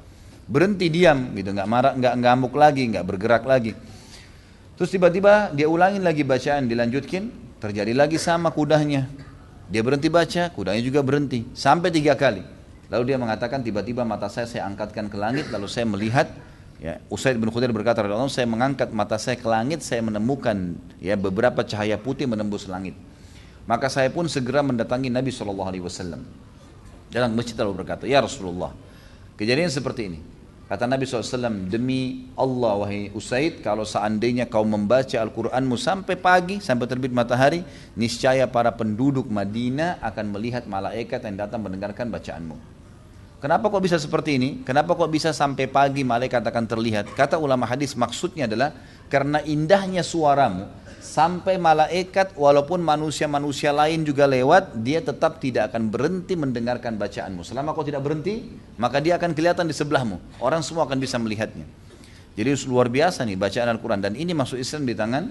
berhenti diam gitu, nggak marah, nggak ngamuk lagi, nggak bergerak lagi. Terus tiba-tiba dia ulangin lagi bacaan, dilanjutkan, terjadi lagi sama kudanya. Dia berhenti baca, kudanya juga berhenti, sampai 3 kali. Lalu dia mengatakan, tiba-tiba mata saya angkatkan ke langit, lalu saya melihat. Ya, Usaid bin Khudair berkata, saya mengangkat mata saya ke langit, saya menemukan ya beberapa cahaya putih menembus langit. Maka saya pun segera mendatangi Nabi SAW. Dalam masjid lalu berkata, ya Rasulullah, kejadian seperti ini. Kata Nabi SAW, demi Allah wahai Usaid, kalau seandainya kau membaca Al-Quranmu sampai pagi, sampai terbit matahari, niscaya para penduduk Madinah akan melihat malaikat yang datang mendengarkan bacaanmu. Kenapa kok bisa seperti ini? Kenapa kok bisa sampai pagi malaikat akan terlihat? Kata ulama hadis, maksudnya adalah karena indahnya suaramu, sampai malaikat walaupun manusia-manusia lain juga lewat, dia tetap tidak akan berhenti mendengarkan bacaanmu. Selama kau tidak berhenti, maka dia akan kelihatan di sebelahmu. Orang semua akan bisa melihatnya. Jadi luar biasa nih bacaan Al-Quran. Dan ini masuk Islam di tangan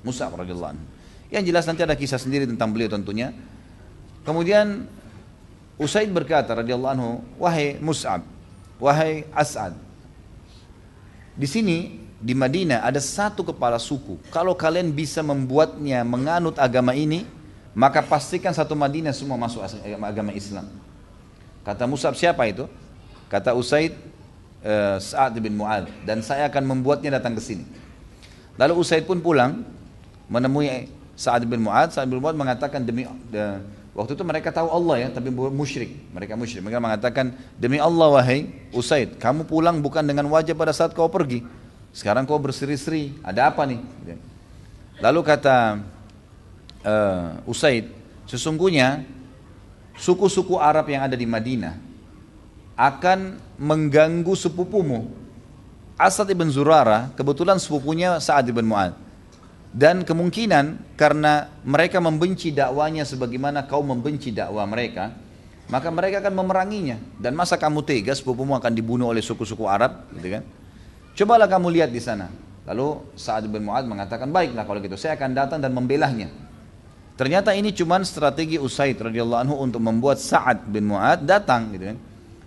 Mus'ab radhiyallahu anhu. Yang jelas nanti ada kisah sendiri tentang beliau tentunya. Kemudian Usaid berkata radhiyallahu anhu, wahai Mus'ab, wahai As'ad, di sini di Madinah ada satu kepala suku. Kalau kalian bisa membuatnya menganut agama ini, maka pastikan satu Madinah semua masuk agama Islam. Kata Mus'ab, siapa itu? Kata Usaid, Sa'ad bin Mu'adz, dan saya akan membuatnya datang ke sini. Lalu Usaid pun pulang menemui Sa'ad bin Mu'adz. Sa'ad bin Mu'adz mengatakan waktu itu mereka tahu Allah ya, tapi musyrik. Mereka musyrik. Mereka mengatakan, demi Allah wahai Usaid, kamu pulang bukan dengan wajah pada saat kau pergi. Sekarang kau berseri-seri. Ada apa nih? Lalu kata Usaid, sesungguhnya suku-suku Arab yang ada di Madinah akan mengganggu sepupumu. Asad ibn Zurarah kebetulan sepupunya Sa'ad ibn Mu'adz. Dan kemungkinan karena mereka membenci dakwanya sebagaimana kau membenci dakwah mereka, maka mereka akan memeranginya. Dan masa kamu tega sepupumu akan dibunuh oleh suku-suku Arab, gitu kan? Cobalah kamu lihat di sana. Lalu Sa'ad bin Mu'adz mengatakan, baiklah kalau gitu, saya akan datang dan membelahnya. Ternyata ini cuma strategi Usaid radhiyallahu anhu untuk membuat Sa'ad bin Mu'adz datang, gitu kan?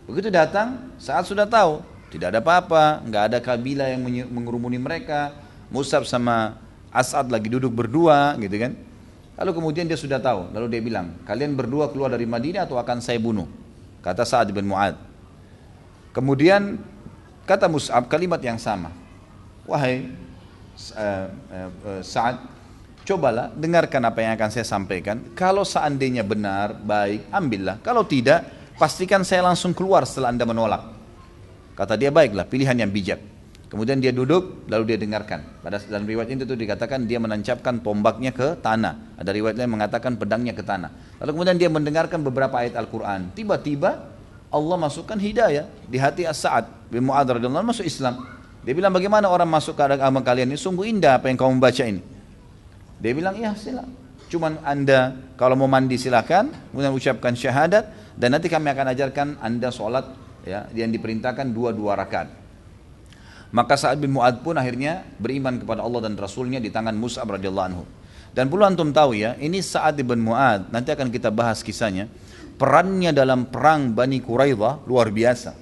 Begitu datang, Sa'ad sudah tahu, tidak ada apa-apa, nggak ada kabilah yang mengerumuni mereka. Mus'ab sama As'ad lagi duduk berdua, gitu kan. Lalu kemudian dia sudah tahu, lalu dia bilang, kalian berdua keluar dari Madinah atau akan saya bunuh, kata Sa'ad bin Mu'adz. Kemudian kata Mus'ab kalimat yang sama, wahai Sa'ad, cobalah dengarkan apa yang akan saya sampaikan. Kalau seandainya benar, baik, ambillah. Kalau tidak, pastikan saya langsung keluar setelah anda menolak. Kata dia, baiklah, pilihan yang bijak. Kemudian dia duduk, lalu dia dengarkan. Dalam riwayat itu dikatakan dia menancapkan tombaknya ke tanah. Ada riwayat lain mengatakan pedangnya ke tanah. Lalu kemudian dia mendengarkan beberapa ayat Al-Quran. Tiba-tiba Allah masukkan hidayah di hati Sa'ad bin Mu'adz radhiyallahu anhu, masuk Islam. Dia bilang, bagaimana orang masuk ke agama kalian ini? Sungguh indah apa yang kamu membaca ini. Dia bilang, ya silakan. Cuman anda kalau mau mandi silakan, kemudian ucapkan syahadat, dan nanti kami akan ajarkan anda sholat ya, yang diperintahkan 2 rakaat. Maka Sa'ad bin Mu'adz pun akhirnya beriman kepada Allah dan Rasulnya di tangan Mus'ab radhiyallahu anhu. Dan perlu antum tahu ya, ini Sa'ad bin Mu'adz, nanti akan kita bahas kisahnya. Perannya dalam perang Bani Quraidah luar biasa.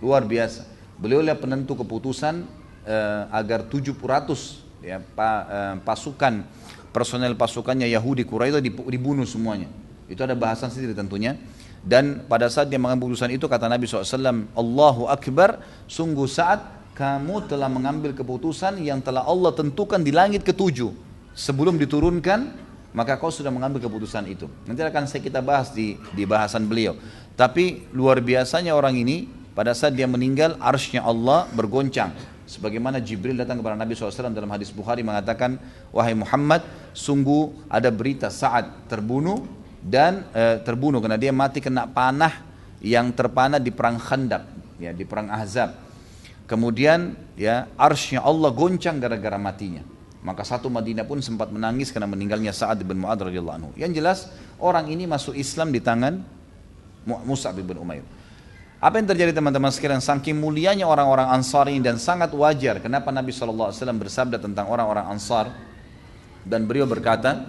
Luar biasa. Beliau adalah penentu keputusan agar 700 ya, pasukan, personel pasukannya Yahudi Quraidah dibunuh semuanya. Itu ada bahasan sendiri tentunya. Dan pada saat dia mengambil keputusan itu, kata Nabi SAW, Allahu Akbar, sungguh Sa'ad, kamu telah mengambil keputusan yang telah Allah tentukan di langit ke-7 sebelum diturunkan, maka kau sudah mengambil keputusan itu. Nanti akan kita bahas di bahasan beliau. Tapi luar biasanya orang ini, pada saat dia meninggal, arsy-nya Allah bergoncang. Sebagaimana Jibril datang kepada Nabi SAW dalam hadis Bukhari mengatakan, wahai Muhammad, sungguh ada berita Sa'ad terbunuh, dan terbunuh karena dia mati kena panah yang terpanah di perang Khandaq, ya, di perang Ahzab. Kemudian ya arsy-nya Allah goncang gara-gara matinya. Maka satu Madinah pun sempat menangis karena meninggalnya Sa'ad bin Mu'adz radhiyallahu anhu. Yang jelas orang ini masuk Islam di tangan Mus'ab bin Umair. Apa yang terjadi teman-teman sekalian? Saking mulianya orang-orang Ansar ini, dan sangat wajar kenapa Nabi SAW bersabda tentang orang-orang Ansar, dan beliau berkata,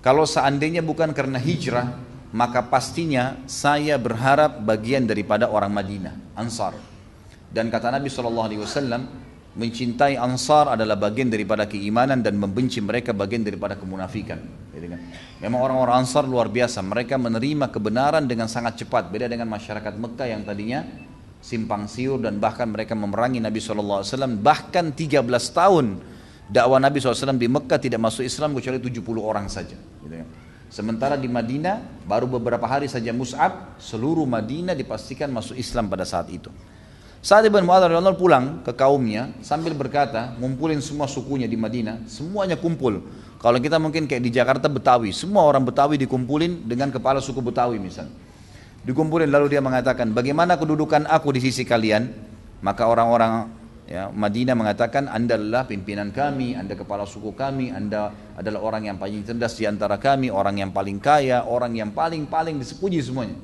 kalau seandainya bukan karena hijrah, maka pastinya saya berharap bagian daripada orang Madinah, Ansar. Dan kata Nabi SAW, mencintai Ansar adalah bagian daripada keimanan, dan membenci mereka bagian daripada kemunafikan. Memang orang-orang Ansar luar biasa, mereka menerima kebenaran dengan sangat cepat. Beda dengan masyarakat Mekah yang tadinya simpang siur, dan bahkan mereka memerangi Nabi SAW. Bahkan 13 tahun dakwah Nabi SAW di Mekah tidak masuk Islam kecuali 70 orang saja. Sementara di Madinah baru beberapa hari saja Mus'ab, seluruh Madinah dipastikan masuk Islam pada saat itu. Sa'ad bin Mu'adz radhiyallahu anhu pulang ke kaumnya sambil berkata, ngumpulin semua sukunya di Madinah, semuanya kumpul. Kalau kita mungkin kayak di Jakarta Betawi, semua orang Betawi dikumpulin dengan kepala suku Betawi misalnya. Dikumpulin, lalu dia mengatakan, bagaimana kedudukan aku di sisi kalian? Maka orang-orang ya, Madinah mengatakan, anda adalah pimpinan kami, anda kepala suku kami, anda adalah orang yang paling cerdas di antara kami, orang yang paling kaya, orang yang paling dipuji semuanya.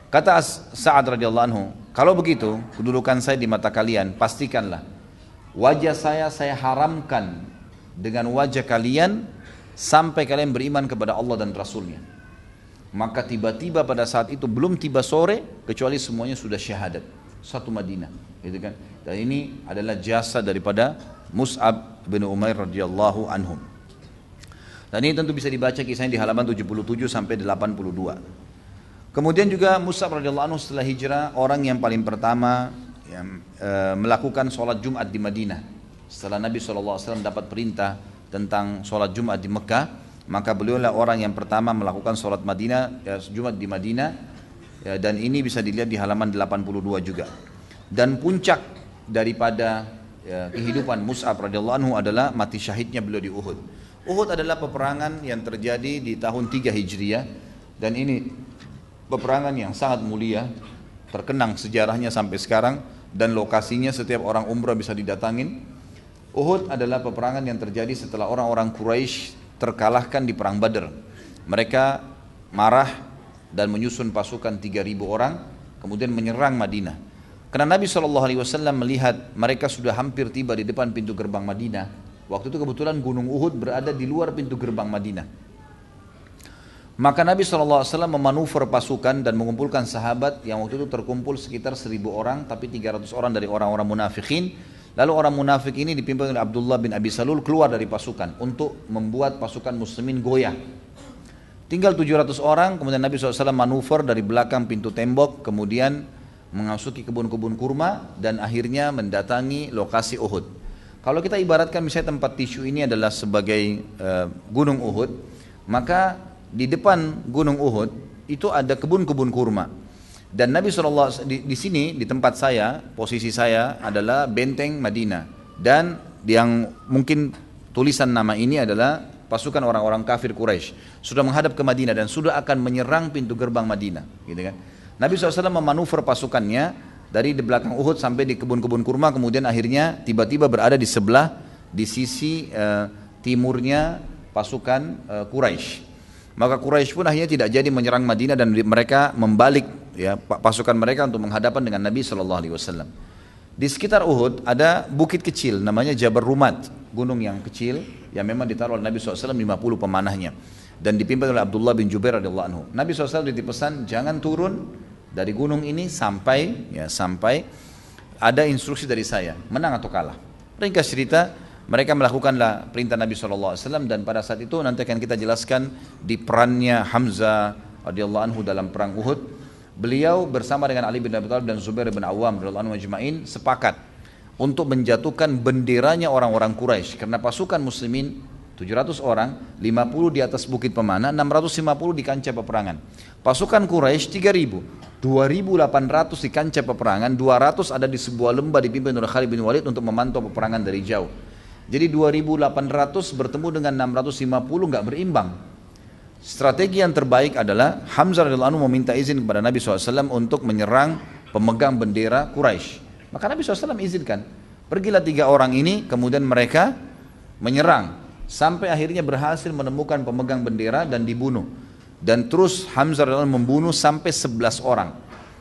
Kata Sa'ad radhiyallahu anhu, kalau begitu kedudukan saya di mata kalian, pastikanlah wajah saya haramkan dengan wajah kalian sampai kalian beriman kepada Allah dan Rasulnya. Maka tiba-tiba pada saat itu belum tiba sore kecuali semuanya sudah syahadat. Satu Madinah, gitu kan? Dan ini adalah jasa daripada Mus'ab bin Umair radhiyallahu anhum. Dan ini tentu bisa dibaca kisahnya di halaman 77 sampai 82. Kemudian juga Mus'ab radhiyallahu anhu setelah hijrah orang yang paling pertama yang melakukan sholat Jumat di Madinah. Setelah Nabi SAW dapat perintah tentang sholat Jumat di Mekah, maka beliaulah orang yang pertama melakukan sholat Jumat di Madinah, dan ini bisa dilihat di halaman 82 juga. Dan puncak daripada kehidupan Mus'ab radhiyallahu anhu adalah mati syahidnya beliau di Uhud. Uhud adalah peperangan yang terjadi di tahun 3 Hijriah, dan ini peperangan yang sangat mulia, terkenang sejarahnya sampai sekarang, dan lokasinya setiap orang umrah bisa didatangin. Uhud adalah peperangan yang terjadi setelah orang-orang Quraisy terkalahkan di perang Badr. Mereka marah dan menyusun pasukan 3.000 orang, kemudian menyerang Madinah. Karena Nabi SAW melihat mereka sudah hampir tiba di depan pintu gerbang Madinah. Waktu itu kebetulan Gunung Uhud berada di luar pintu gerbang Madinah. Maka Nabi SAW memanuver pasukan dan mengumpulkan sahabat yang waktu itu terkumpul sekitar 1.000 orang, tapi 300 orang dari orang-orang munafikin. Lalu orang munafik ini dipimpin oleh Abdullah bin Abi Salul keluar dari pasukan untuk membuat pasukan muslimin goyah. Tinggal 700 orang, kemudian Nabi SAW manuver dari belakang pintu tembok, kemudian memasuki kebun-kebun kurma dan akhirnya mendatangi lokasi Uhud. Kalau kita ibaratkan misalnya tempat tisu ini adalah sebagai gunung Uhud, maka di depan gunung Uhud itu ada kebun-kebun kurma. Dan Nabi SAW di sini, di tempat saya, posisi saya adalah benteng Madinah. Dan yang mungkin tulisan nama ini adalah pasukan orang-orang kafir Quraisy sudah menghadap ke Madinah dan sudah akan menyerang pintu gerbang Madinah, gitu kan? Nabi SAW memanuver pasukannya dari di belakang Uhud sampai di kebun-kebun kurma, kemudian akhirnya tiba-tiba berada di sebelah, di sisi timurnya pasukan Quraisy. Maka Quraisy pun akhirnya tidak jadi menyerang Madinah dan mereka membalik ya pasukan mereka untuk menghadapan dengan Nabi SAW. Di sekitar Uhud ada bukit kecil namanya Jabal Rumat, gunung yang kecil yang memang ditaruh oleh Nabi SAW 50 pemanahnya dan dipimpin oleh Abdullah bin Jubair radhiyallahu anhu. Nabi SAW dipesan jangan turun dari gunung ini sampai ada instruksi dari saya, menang atau kalah. Ringkas cerita, mereka melakukanlah perintah Nabi SAW dan pada saat itu nanti akan kita jelaskan di perannya Hamzah radhiyallahu anhu dalam perang Uhud. Beliau bersama dengan Ali bin Abi Thalib dan Zubair bin Awam radhiyallahu anhu majma'in sepakat untuk menjatuhkan benderanya orang-orang Quraisy karena pasukan muslimin 700 orang, 50 di atas bukit pemanah, 650 di kancah peperangan. Pasukan Quraisy 3.000, 2.800 di kancah peperangan, 200 ada di sebuah lembah dipimpin oleh Khalid bin Walid untuk memantau peperangan dari jauh. Jadi 2.800 bertemu dengan 650 nggak berimbang. Strategi yang terbaik adalah Hamzah radhiyallahu anhu meminta izin kepada Nabi SAW untuk menyerang pemegang bendera Quraisy. Maka Nabi SAW izinkan. Pergilah 3 orang ini, kemudian mereka menyerang. Sampai akhirnya berhasil menemukan pemegang bendera dan dibunuh. Dan terus Hamzah radhiyallahu anhu membunuh sampai 11 orang.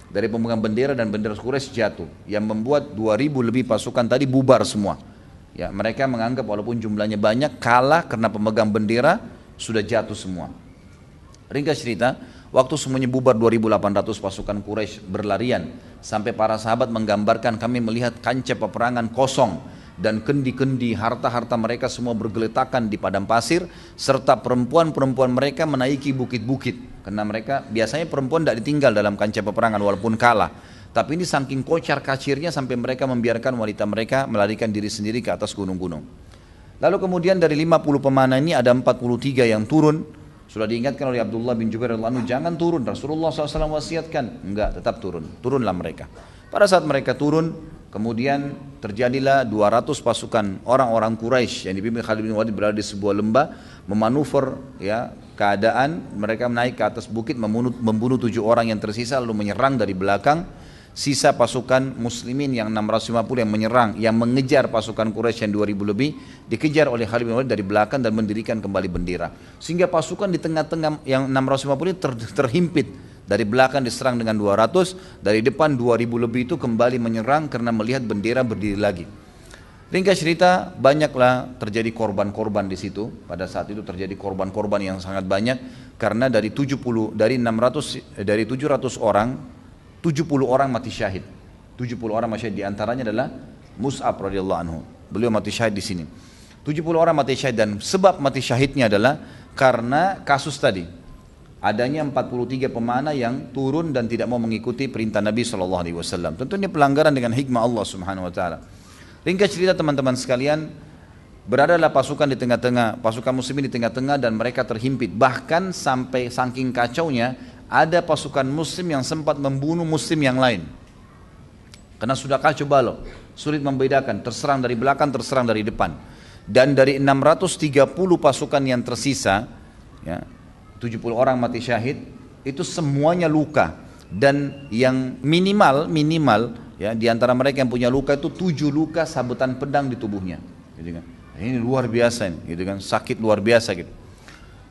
Dari pemegang bendera dan bendera Quraisy jatuh. Yang membuat 2.000 lebih pasukan tadi bubar semua. Ya, mereka menganggap walaupun jumlahnya banyak kalah karena pemegang bendera sudah jatuh semua. Ringkas cerita, waktu semuanya bubar 2.800 pasukan Quraisy berlarian sampai para sahabat menggambarkan kami melihat kancah peperangan kosong dan kendi-kendi harta-harta mereka semua bergeletakan di padang pasir serta perempuan-perempuan mereka menaiki bukit-bukit karena mereka biasanya perempuan tidak ditinggal dalam kancah peperangan walaupun kalah. Tapi ini saking kocar kacirnya sampai mereka membiarkan wanita mereka melarikan diri sendiri ke atas gunung-gunung. Lalu kemudian dari 50 pemanah ini ada 43 yang turun. Sudah diingatkan oleh Abdullah bin Jubair radhiyallahu anhu jangan turun. Rasulullah SAW wasiatkan. Enggak, tetap turun. Turunlah mereka. Pada saat mereka turun, kemudian terjadilah 200 pasukan orang-orang Quraisy yang dipimpin Khalid bin Walid berada di sebuah lembah memanuver ya keadaan mereka naik ke atas bukit membunuh 7 orang yang tersisa lalu menyerang dari belakang. Sisa pasukan muslimin yang 650 yang menyerang, yang mengejar pasukan Quraisy yang 2000 lebih, dikejar oleh Khalid bin Walid dari belakang dan mendirikan kembali bendera. Sehingga pasukan di tengah-tengah yang 650 ini terhimpit. Dari belakang diserang dengan 200, dari depan 2000 lebih itu kembali menyerang karena melihat bendera berdiri lagi. Ringkas cerita, banyaklah terjadi korban-korban di situ. Pada saat itu terjadi korban-korban yang sangat banyak karena dari 70 dari 600 dari 700 orang 70 orang mati syahid. 70 orang mati syahid, di antaranya adalah Mus'ab radhiyallahu anhu. Beliau mati syahid di sini. 70 orang mati syahid, dan sebab mati syahidnya adalah karena kasus tadi. Adanya 43 pemanah yang turun dan tidak mau mengikuti perintah Nabi SAW. Tentu ini pelanggaran dengan hikmah Allah Subhanahu Wa Taala. Ringkas cerita teman-teman sekalian, beradalah pasukan di tengah-tengah, pasukan muslimin di tengah-tengah, dan mereka terhimpit. Bahkan sampai saking kacaunya, ada pasukan muslim yang sempat membunuh muslim yang lain. Karena sudah kacau balau, sulit membedakan, terserang dari belakang, terserang dari depan. Dan dari 630 pasukan yang tersisa, ya, 70 orang mati syahid, itu semuanya luka. Dan yang minimal ya, di antara mereka yang punya luka itu 7 luka sabetan pedang di tubuhnya, gitu kan. Ini luar biasa ini, gitu kan, sakit luar biasa gitu.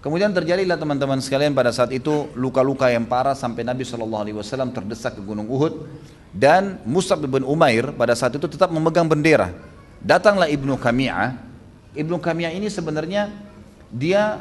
Kemudian terjadilah teman-teman sekalian pada saat itu luka-luka yang parah sampai Nabi SAW terdesak ke Gunung Uhud, dan Mus'ab bin Umair pada saat itu tetap memegang bendera. Datanglah Ibnu Qami'ah. Ibnu Qami'ah ini sebenarnya dia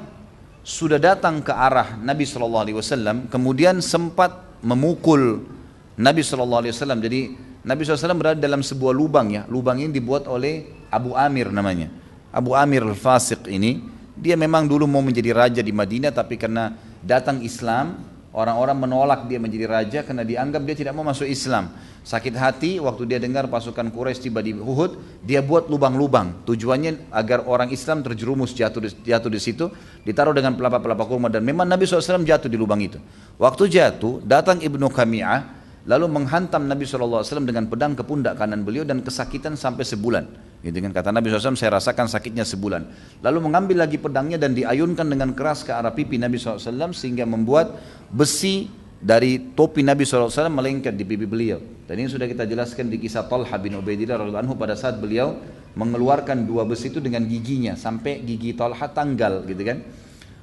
sudah datang ke arah Nabi SAW, kemudian sempat memukul Nabi SAW. Jadi Nabi SAW berada dalam sebuah lubang, ya. Lubang ini dibuat oleh Abu Amir namanya. Abu Amir al-Fasiq ini, dia memang dulu mau menjadi raja di Madinah, tapi karena datang Islam, orang-orang menolak dia menjadi raja karena dianggap dia tidak mau masuk Islam. Sakit hati waktu dia dengar pasukan Quraisy tiba di Uhud, dia buat lubang-lubang. Tujuannya agar orang Islam terjerumus jatuh di situ, ditaruh dengan pelapa-pelapa kurma, dan memang Nabi SAW jatuh di lubang itu. Waktu jatuh, datang Ibnu Qami'ah, lalu menghantam Nabi SAW dengan pedang ke pundak kanan beliau dan kesakitan sampai sebulan. Gitu kan, kata Nabi SAW, saya rasakan sakitnya sebulan. Lalu mengambil lagi pedangnya dan diayunkan dengan keras ke arah pipi Nabi SAW, sehingga membuat besi dari topi Nabi SAW melengket di pipi beliau. Dan ini sudah kita jelaskan di kisah Talha bin Ubaidillah radhiyallahu anhu pada saat beliau mengeluarkan 2 besi itu dengan giginya sampai gigi Talha tanggal, gitu kan.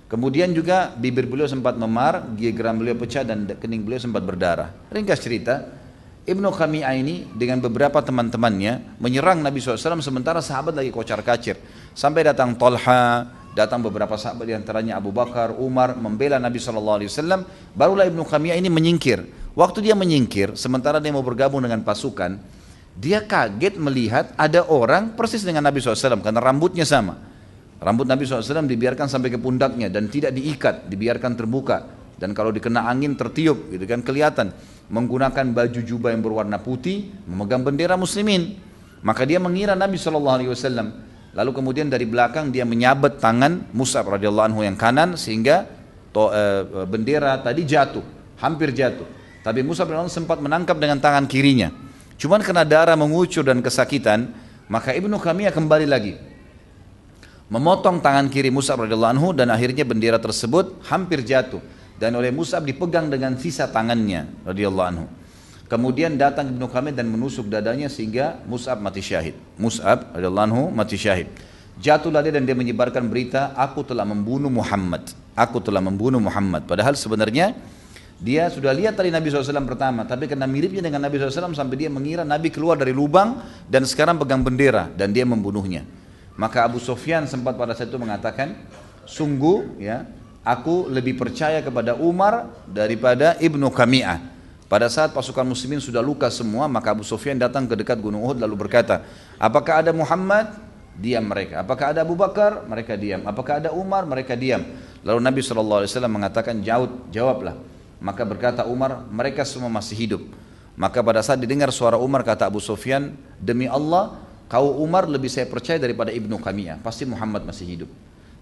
Kemudian juga bibir beliau sempat memar, geram beliau pecah, dan kening beliau sempat berdarah. Ringkas cerita, Ibnu Qami'ah ini dengan beberapa teman-temannya menyerang Nabi SAW sementara sahabat lagi kocar-kacir. Sampai datang Talha, datang beberapa sahabat diantaranya Abu Bakar, Umar, membela Nabi SAW. Barulah Ibnu Qami'ah ini menyingkir. Waktu dia menyingkir, sementara dia mau bergabung dengan pasukan, dia kaget melihat ada orang persis dengan Nabi SAW karena rambutnya sama. Rambut Nabi SAW dibiarkan sampai ke pundaknya dan tidak diikat, dibiarkan terbuka. Dan kalau dikena angin tertiup, gitu kan, kelihatan. Menggunakan baju jubah yang berwarna putih, memegang bendera muslimin. Maka dia mengira Nabi SAW. Lalu kemudian dari belakang dia menyabet tangan Mus'ab radhiyallahu anhu yang kanan, sehingga bendera tadi jatuh, hampir jatuh. Tapi Mus'ab radhiyallahu anhu sempat menangkap dengan tangan kirinya. Cuman karena darah mengucur dan kesakitan, maka Ibnu Qami'ah kembali lagi memotong tangan kiri Mus'ab radhiyallahu anhu, dan akhirnya bendera tersebut hampir jatuh, dan oleh Mus'ab dipegang dengan sisa tangannya radhiyallahu anhu. Kemudian datang Ibnu Qami'ah dan menusuk dadanya sehingga Mus'ab mati syahid. Mus'ab radhiyallahu anhu mati syahid. Jatuhlah dia dan dia menyebarkan berita, aku telah membunuh Muhammad. Aku telah membunuh Muhammad. Padahal sebenarnya dia sudah lihat tadi Nabi SAW pertama, tapi karena miripnya dengan Nabi SAW sampai dia mengira Nabi keluar dari lubang dan sekarang pegang bendera, dan dia membunuhnya. Maka Abu Sufyan sempat pada saat itu mengatakan, sungguh ya, aku lebih percaya kepada Umar daripada Ibnu Qami'ah. Pada saat pasukan muslimin sudah luka semua, maka Abu Sufyan datang ke dekat Gunung Uhud lalu berkata, apakah ada Muhammad? Diam mereka. Apakah ada Abu Bakar? Mereka diam. Apakah ada Umar? Mereka diam. Lalu Nabi SAW mengatakan, jawablah. Maka berkata Umar, mereka semua masih hidup. Maka pada saat didengar suara Umar, kata Abu Sufyan, demi Allah, kau Umar lebih saya percaya daripada Ibnu Qami'ah, pasti Muhammad masih hidup.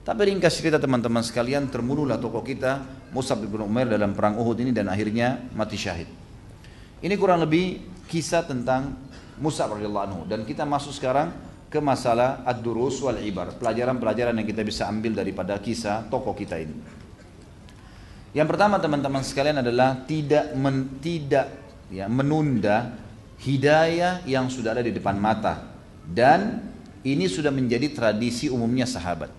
Tapi ringkas cerita teman-teman sekalian, terbunuhlah tokoh kita Mus'ab bin Umair dalam perang Uhud ini, dan akhirnya mati syahid. Ini kurang lebih kisah tentang Mus'ab radhiyallahu anhu, dan kita masuk sekarang ke masalah ad-durus wal ibar, pelajaran-pelajaran yang kita bisa ambil daripada kisah tokoh kita ini. Yang pertama teman-teman sekalian adalah tidak menunda hidayah yang sudah ada di depan mata. Dan ini sudah menjadi tradisi umumnya sahabat.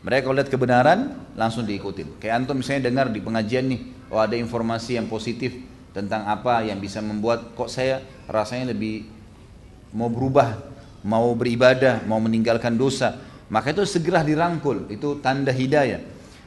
Mereka kalau lihat kebenaran langsung diikutin. Kayak antum misalnya dengar di pengajian nih, oh ada informasi yang positif tentang apa yang bisa membuat kok saya rasanya lebih mau berubah mau beribadah, mau meninggalkan dosa, maka itu segera dirangkul, itu tanda hidayah.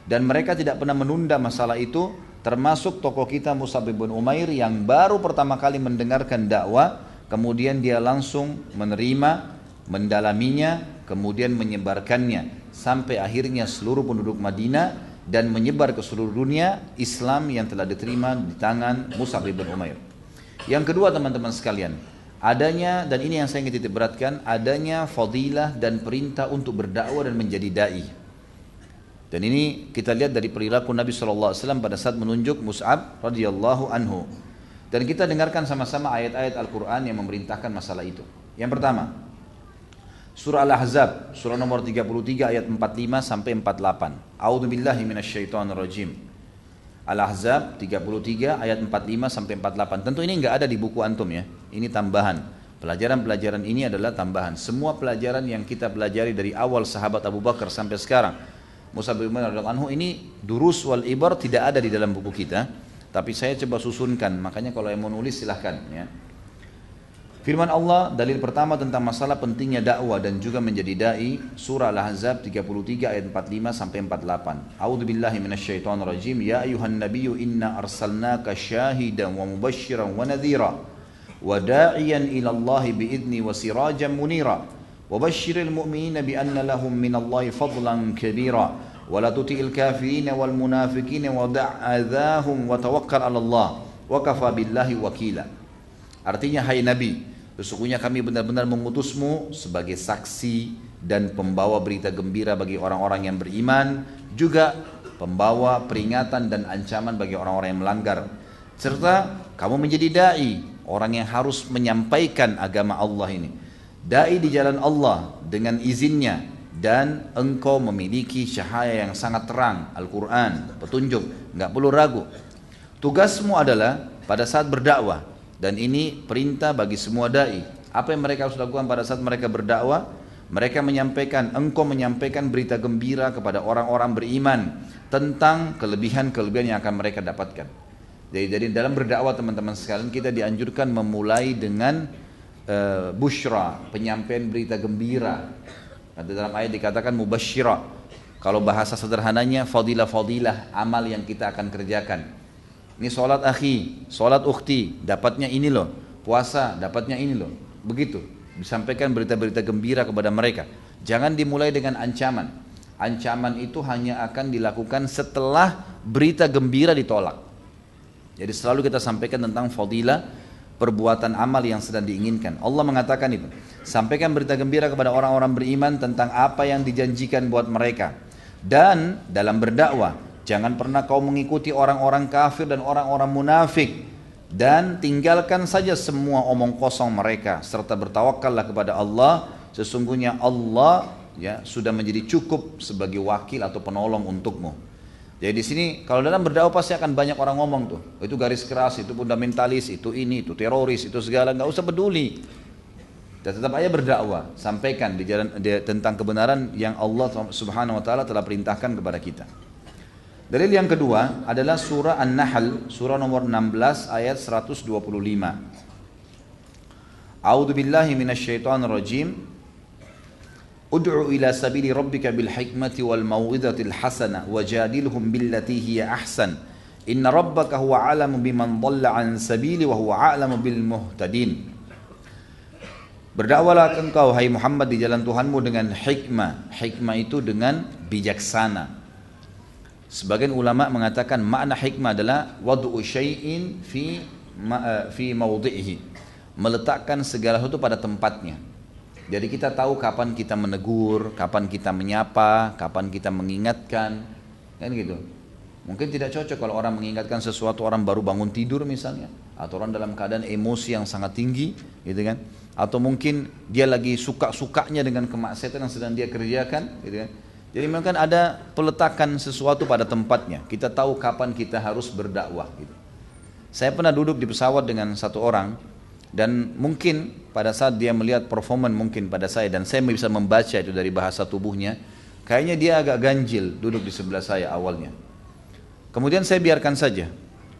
Dan mereka tidak pernah menunda masalah itu, termasuk tokoh kita Mus'ab bin Umair yang baru pertama kali mendengarkan dakwah, kemudian dia langsung menerima, mendalaminya, kemudian menyebarkannya, sampai akhirnya seluruh penduduk Madinah dan menyebar ke seluruh dunia Islam yang telah diterima di tangan Mus'ab bin Umair. Yang kedua teman-teman sekalian, adanya, dan ini yang saya ingin titik beratkan, adanya fadilah dan perintah untuk berdakwah dan menjadi da'i. Dan ini kita lihat dari perilaku Nabi SAW pada saat menunjuk Mus'ab radhiyallahu anhu. Dan kita dengarkan sama-sama ayat-ayat Al-Quran yang memerintahkan masalah itu. Yang pertama, surah Al-Ahzab, surah nomor 33 ayat 45 sampai 48. A'udzubillahi minasyaitonirrajim. Al-Ahzab 33 ayat 45 sampai 48. Tentu ini enggak ada di buku antum ya. Ini tambahan. Pelajaran-pelajaran ini adalah tambahan. Semua pelajaran yang kita pelajari dari awal sahabat Abu Bakar sampai sekarang, Mus'ab bin Umair radhiyallahu anhu, ini durus wal ibar tidak ada di dalam buku kita. Tapi saya coba susunkan. Makanya kalau yang mau nulis silahkan ya. Firman Allah, dalil pertama tentang masalah pentingnya dakwah dan juga menjadi dai, surah Al-Ahzab 33 ayat 45 sampai 48. A'udzubillahi minasyaitonirrajim. Ya ayuhan nabiyyu inna arsalnaka syahidan wa mubasysyiran wa nadhira wa da'iyan ila Allah biidzni wa sirajan munira wa basyiril mu'minina bi anna lahum minallahi fadlan kabira wa la tuti'il kafirin wal munafiqin wa da'adzahum wa tawakkal 'ala Allah wa kafa billahi wakila. Artinya, hai Nabi, sesungguhnya kami benar-benar mengutusmu sebagai saksi dan pembawa berita gembira bagi orang-orang yang beriman, juga pembawa peringatan dan ancaman bagi orang-orang yang melanggar. Serta kamu menjadi da'i, orang yang harus menyampaikan agama Allah ini. Da'i di jalan Allah dengan izinnya, dan engkau memiliki cahaya yang sangat terang, Al-Quran, petunjuk, nggak perlu ragu. Tugasmu adalah pada saat berdakwah, dan ini perintah bagi semua da'i. Apa yang mereka harus lakukan pada saat mereka berdakwah? Mereka menyampaikan, engkau menyampaikan berita gembira kepada orang-orang beriman tentang kelebihan-kelebihan yang akan mereka dapatkan. Jadi dalam berdakwah teman-teman sekalian, kita dianjurkan memulai dengan busyra, penyampaian berita gembira. Dalam ayat dikatakan mubassyira. Kalau bahasa sederhananya, fadilah-fadilah amal yang kita akan kerjakan. Ini sholat akhi, sholat ukhti, dapatnya ini loh. Puasa, dapatnya ini loh. Begitu, disampaikan berita-berita gembira kepada mereka. Jangan dimulai dengan ancaman. Ancaman itu hanya akan dilakukan setelah berita gembira ditolak. Jadi selalu kita sampaikan tentang fadilah perbuatan amal yang sedang diinginkan. Allah mengatakan itu. Sampaikan berita gembira kepada orang-orang beriman tentang apa yang dijanjikan buat mereka. Dan dalam berdakwah, jangan pernah kau mengikuti orang-orang kafir dan orang-orang munafik, dan tinggalkan saja semua omong kosong mereka, serta bertawakallah kepada Allah. Sesungguhnya Allah ya sudah menjadi cukup sebagai wakil atau penolong untukmu. Jadi di sini kalau dalam berdakwah pasti akan banyak orang ngomong tuh, itu garis keras, itu fundamentalis, itu ini, itu teroris, itu segala, nggak usah peduli. Dan tetap aja berdakwah, sampaikan tentang kebenaran yang Allah Subhanahu wa taala telah perintahkan kepada kita. Dalil yang kedua adalah surah An-Nahl, surah nomor 16 ayat 125. A'udzu billahi minasyaitonir rajim. Ud'u ila sabili rabbika bil hikmati wal mau'izatil hasanah wajadilhum billati hiya ahsan. Inna rabbaka huwa a'lamu biman dhalla 'an sabili wa huwa a'lamu bil muhtadin. Berdakwalah engkau hai Muhammad di jalan Tuhanmu dengan hikmah. Hikmah itu dengan bijaksana. Sebagian ulama mengatakan makna hikmah adalah wad'u syai'in fi mawdi'ihi, meletakkan segala sesuatu pada tempatnya. Jadi kita tahu kapan kita menegur, kapan kita menyapa, kapan kita mengingatkan, kan gitu. Mungkin tidak cocok kalau orang mengingatkan sesuatu, orang baru bangun tidur misalnya, atau orang dalam keadaan emosi yang sangat tinggi, gitu kan. Atau mungkin dia lagi suka-sukanya dengan kemaksiatan yang sedang dia kerjakan, gitu kan. Jadi memang ada peletakan sesuatu pada tempatnya. Kita tahu kapan kita harus berdakwah gitu. Saya pernah duduk di pesawat dengan satu orang, dan mungkin pada saat dia melihat performan mungkin pada saya, dan saya bisa membaca itu dari bahasa tubuhnya, kayaknya dia agak ganjil duduk di sebelah saya awalnya. Kemudian saya biarkan saja.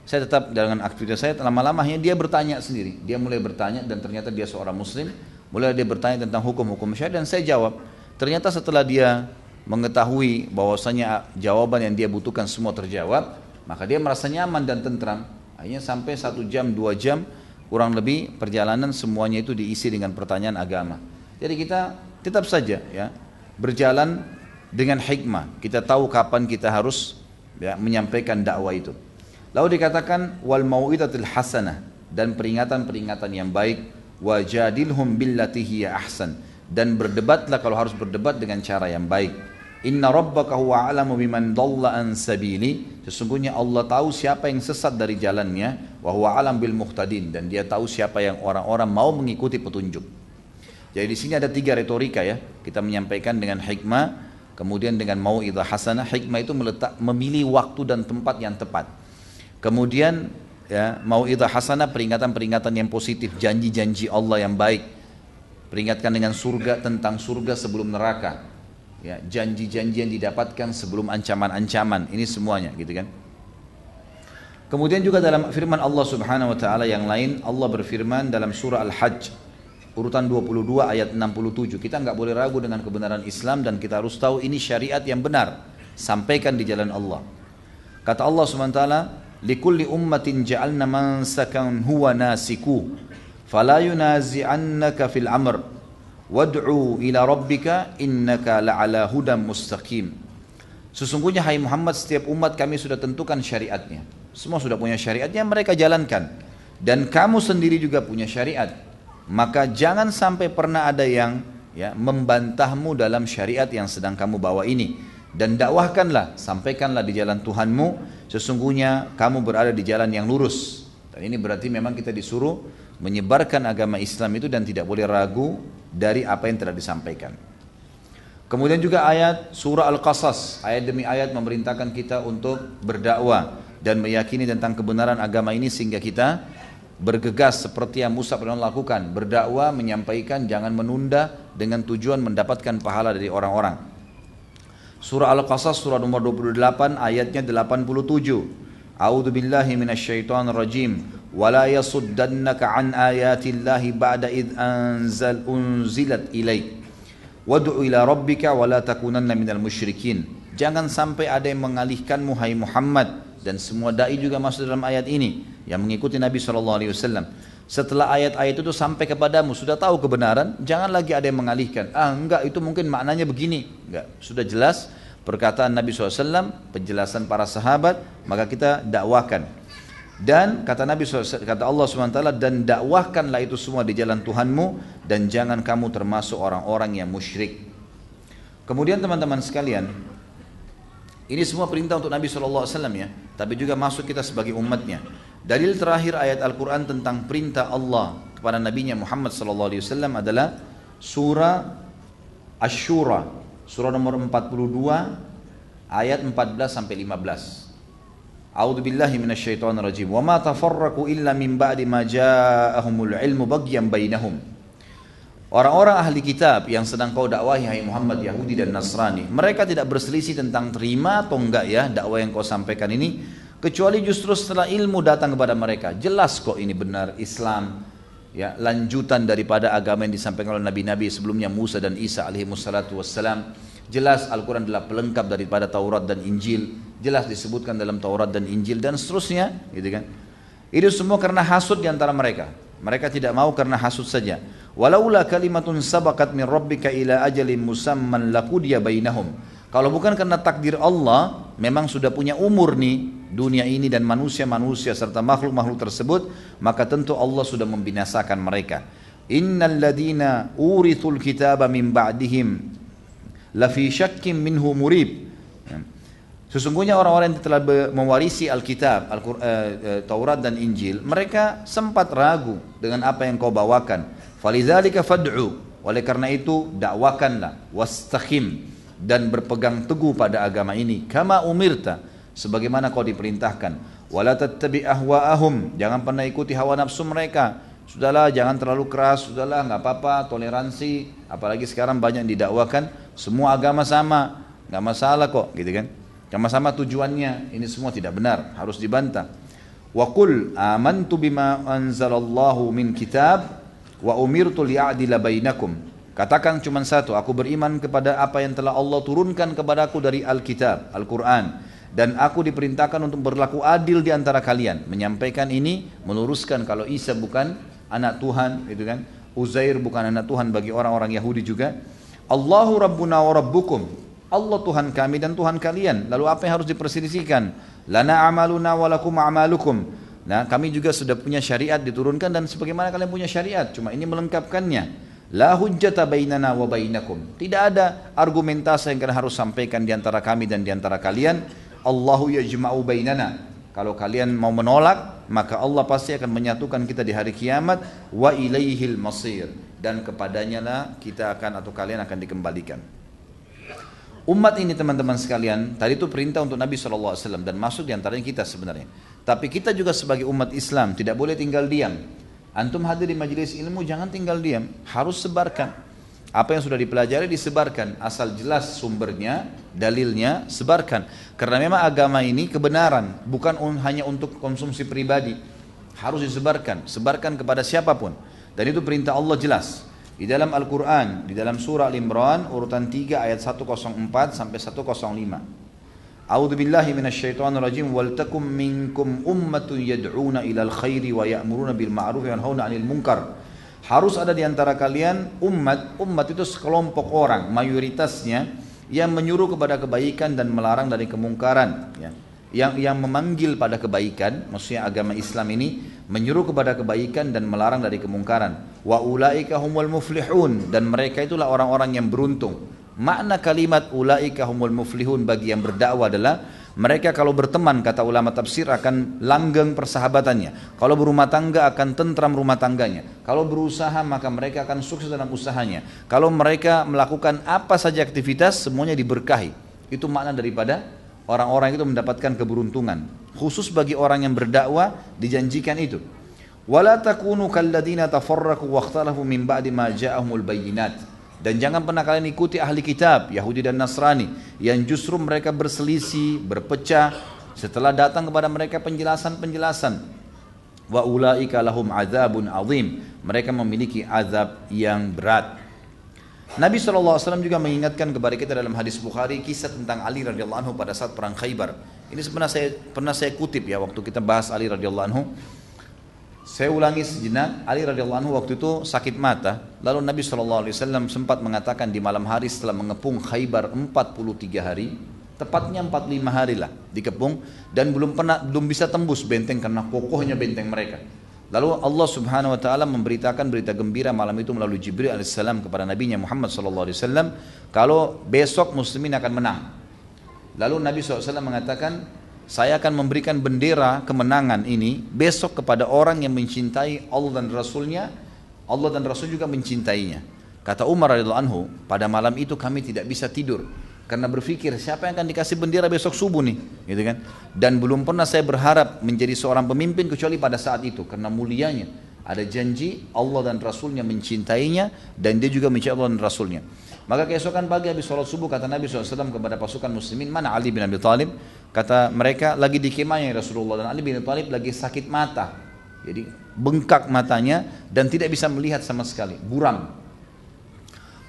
Saya tetap dengan aktivitas saya, lama-lamanya dia bertanya sendiri. Dia mulai bertanya, dan ternyata dia seorang muslim. Mulai dia bertanya tentang hukum-hukum syariat dan saya jawab. Ternyata setelah dia mengetahui bahwasanya jawaban yang dia butuhkan semua terjawab, maka dia merasa nyaman dan tentram. Akhirnya sampai 1 jam, 2 jam kurang lebih perjalanan semuanya itu diisi dengan pertanyaan agama. Jadi kita tetap saja ya berjalan dengan hikmah. Kita tahu kapan kita harus ya, menyampaikan dakwah itu. Lalu dikatakan wal mau'izatil hasanah, dan peringatan-peringatan yang baik, wajadilhum billati hiya ahsan, dan berdebatlah kalau harus berdebat dengan cara yang baik. Inna rabbaka huwa a'lamu biman dhalla an sabili, sesungguhnya Allah tahu siapa yang sesat dari jalannya, wa huwa a'lam bil muhtadin, dan dia tahu siapa yang orang-orang mau mengikuti petunjuk. Jadi di sini ada 3 retorika ya, kita menyampaikan dengan hikmah, kemudian dengan mau'izah hasanah. Hikmah itu memilih waktu dan tempat yang tepat. Kemudian ya, mau'izah hasanah, peringatan-peringatan yang positif, janji-janji Allah yang baik. Peringatkan dengan surga, tentang surga sebelum neraka. Ya, janji-janji yang didapatkan sebelum ancaman-ancaman. Ini semuanya gitu kan. Kemudian juga dalam firman Allah Subhanahu wa taala yang lain, Allah berfirman dalam surah Al-Hajj urutan 22 ayat 67. Kita enggak boleh ragu dengan kebenaran Islam dan kita harus tahu ini syariat yang benar. Sampaikan di jalan Allah. Kata Allah Subhanahu wa taala, likulli ummatin ja'alna mansakan huwa nasiku fala yunazi'annaka fil amr wad'u ila rabbika innaka la'ala hudam mustaqim. Sesungguhnya hai Muhammad, setiap umat kami sudah tentukan syariatnya. Semua sudah punya syariatnya, mereka jalankan. Dan kamu sendiri juga punya syariat. Maka jangan sampai pernah ada yang ya, membantahmu dalam syariat yang sedang kamu bawa ini. Dan dakwahkanlah, sampaikanlah di jalan Tuhanmu, sesungguhnya kamu berada di jalan yang lurus. Dan ini berarti memang kita disuruh menyebarkan agama Islam itu dan tidak boleh ragu dari apa yang telah disampaikan. Kemudian juga ayat surah Al-Qasas, ayat demi ayat memerintahkan kita untuk berdakwah dan meyakini tentang kebenaran agama ini sehingga kita bergegas seperti yang Musa pernah lakukan, berdakwah, menyampaikan, jangan menunda dengan tujuan mendapatkan pahala dari orang-orang. Surah Al-Qasas surah nomor 28 ayatnya 87. A'udzu billahi minasyaitonir rajim. Wala yasuddannaka an ayatillahi ba'da id unzilat ilaik. Wad'u ila rabbika wala takunanna minal musyrikin. Jangan sampai ada yang mengalihkanmu hai Muhammad, dan semua dai juga masuk dalam ayat ini yang mengikuti Nabi SAW. Setelah ayat-ayat itu sampai kepadamu, sudah tahu kebenaran, jangan lagi ada yang mengalihkan. Enggak, itu mungkin maknanya begini. Enggak, sudah jelas perkataan Nabi SAW, penjelasan para sahabat, maka kita dakwakan. Dan kata Nabi SAW, kata Allah SWT, dan dakwahkanlah itu semua di jalan Tuhanmu, dan jangan kamu termasuk orang-orang yang musyrik. Kemudian teman-teman sekalian, ini semua perintah untuk Nabi SAW ya, tapi juga masuk kita sebagai umatnya. Dalil terakhir ayat Al-Quran tentang perintah Allah kepada Nabinya Muhammad SAW adalah surah Asy-Syura, surah nomor 42 ayat 14-15. A'udzu billahi minasyaitonir rajim. Wa ma tafarraqu illa min ba'di ma ja'ahumul ilmu baghyan bainahum. Orang-orang ahli kitab yang sedang kau dakwahi hai Muhammad, Yahudi dan Nasrani, mereka tidak berselisih tentang terima atau enggak ya dakwah yang kau sampaikan ini, kecuali justru setelah ilmu datang kepada mereka. Jelas kok ini benar Islam ya, lanjutan daripada agama yang disampaikan oleh nabi-nabi sebelumnya, Musa dan Isa alaihi wassalatu wassalam. Jelas Al-Quran adalah pelengkap daripada Taurat dan Injil, jelas disebutkan dalam Taurat dan Injil dan seterusnya gitu kan. Itu semua karena hasud di antara mereka. Mereka tidak mau karena hasud saja. Walaula kalimatun sabaqat min rabbika ila ajalin musamman laqudiya bainahum. Kalau bukan karena takdir Allah, memang sudah punya umur nih dunia ini dan manusia-manusia serta makhluk-makhluk tersebut, maka tentu Allah sudah membinasakan mereka. Innal ladina urithul kitaba min ba'dihim lafi syakkim minhu murib. Sesungguhnya orang-orang yang telah mewarisi Alkitab, Taurat dan Injil, mereka sempat ragu dengan apa yang kau bawakan. Falidzalika fad'u, oleh karena itu dakwakanlah, wastaqim, dan berpegang teguh pada agama ini, kama umirta, sebagaimana kau diperintahkan. Wala tattabi' ahwa'ahum, jangan pernah ikuti hawa nafsu mereka. Sudahlah, jangan terlalu keras, sudahlah, nggak apa-apa, toleransi. Apalagi sekarang banyak yang didakwakan, semua agama sama, nggak masalah kok, gitu kan? Sama-sama tujuannya, ini semua tidak benar, harus dibantah. Wa qul amantu bima anzalallahu min kitab Wa umirtu li'adila bainakum. Katakan cuma satu, aku beriman kepada apa yang telah Allah turunkan kepadaku dari Alkitab, Al-Quran. Dan aku diperintahkan untuk berlaku adil di antara kalian. Menyampaikan ini, meluruskan kalau Isa bukan anak Tuhan, gitu kan. Uzair bukan anak Tuhan bagi orang-orang Yahudi juga. Allahu Rabbuna wa Rabbukum. Allah Tuhan kami dan Tuhan kalian. Lalu apa yang harus diperselisihkan? Lana amaluna walakum amalukum. Nah, kami juga sudah punya syariat diturunkan dan sebagaimana kalian punya syariat, cuma ini melengkapkannya. La hujjata bainana wa bainakum. Tidak ada argumentasi yang kalian harus sampaikan di antara kami dan di antara kalian. Allahu yajma'u bainana. Kalau kalian mau menolak, maka Allah pasti akan menyatukan kita di hari kiamat. Wa ilaihil masir. Dan kepadanya lah kita akan atau kalian akan dikembalikan. Umat ini teman-teman sekalian, tadi itu perintah untuk Nabi SAW dan masuk diantaranya kita sebenarnya. Tapi kita juga sebagai umat Islam tidak boleh tinggal diam. Antum hadir di majelis ilmu jangan tinggal diam, harus sebarkan. Apa yang sudah dipelajari disebarkan, asal jelas sumbernya, dalilnya, sebarkan. Karena memang agama ini kebenaran, bukan hanya untuk konsumsi pribadi. Harus disebarkan, sebarkan kepada siapapun. Dan itu perintah Allah jelas. Di dalam Al-Quran, di dalam surah Al-Imran, urutan 3 ayat 104 sampai 105. A'udzu billahi minasyaitonir rajim. Wal takum minkum ummatun yad'una ilal khairi wa ya'muruna bil ma'ruf wa yanhauna 'anil munkar. Harus ada di antara kalian umat itu sekelompok orang, mayoritasnya yang menyuruh kepada kebaikan dan melarang dari kemungkaran, ya. Yang memanggil pada kebaikan, maksudnya agama Islam ini menyuruh kepada kebaikan dan melarang dari kemungkaran. Wa ulaika humul muflihun, dan mereka itulah orang-orang yang beruntung. Makna kalimat ulaika humul muflihun bagi yang berdakwah adalah mereka kalau berteman, kata ulama tafsir, akan langgeng persahabatannya. Kalau berumah tangga akan tentram rumah tangganya. Kalau berusaha maka mereka akan sukses dalam usahanya. Kalau mereka melakukan apa saja aktivitas semuanya diberkahi. Itu makna daripada orang-orang itu mendapatkan keberuntungan. Khusus bagi orang yang berdakwah dijanjikan itu. Wala takunu kalladina tafarraqu wakhtalafu min ba'di ma ja'ahumul bayyinat. Dan jangan pernah kalian ikuti ahli kitab Yahudi dan Nasrani yang justru mereka berselisih, berpecah setelah datang kepada mereka penjelasan-penjelasan. Wa ulaika lahum adzabun azim. Mereka memiliki azab yang berat. Nabi SAW juga mengingatkan kepada kita dalam hadis Bukhari kisah tentang Ali radhiyallahu anhu pada saat perang Khaybar. Ini sebenarnya pernah saya kutip ya waktu kita bahas Ali radhiyallahu anhu. Saya ulangi sejenak, Ali radhiyallahu anhu waktu itu sakit mata. Lalu Nabi SAW sempat mengatakan di malam hari setelah mengepung Khaybar 43 hari, tepatnya 45 hari lah dikepung, dan belum bisa tembus benteng karena kokohnya benteng mereka. Lalu Allah Subhanahu wa taala memberitakan berita gembira malam itu melalui Jibril alaihissalam kepada Nabinya Muhammad sallallahu alaihi wasallam kalau besok muslimin akan menang. Lalu Nabi SAW mengatakan, saya akan memberikan bendera kemenangan ini besok kepada orang yang mencintai Allah dan Rasulnya. Allah dan Rasul juga mencintainya. Kata Umar radhiyallahu anhu, pada malam itu kami tidak bisa tidur karena berpikir siapa yang akan dikasih bendera besok subuh nih, gitu kan? Dan belum pernah saya berharap menjadi seorang pemimpin kecuali pada saat itu karena mulianya. Ada janji Allah dan Rasulnya mencintainya dan dia juga mencintai Allah dan Rasulnya. Maka keesokan pagi habis sholat subuh kata Nabi SAW kepada pasukan muslimin, mana Ali bin Abi Thalib? Kata mereka lagi di kemahnya Rasulullah, dan Ali bin Abi Thalib lagi sakit mata. Jadi bengkak matanya dan tidak bisa melihat sama sekali, buram.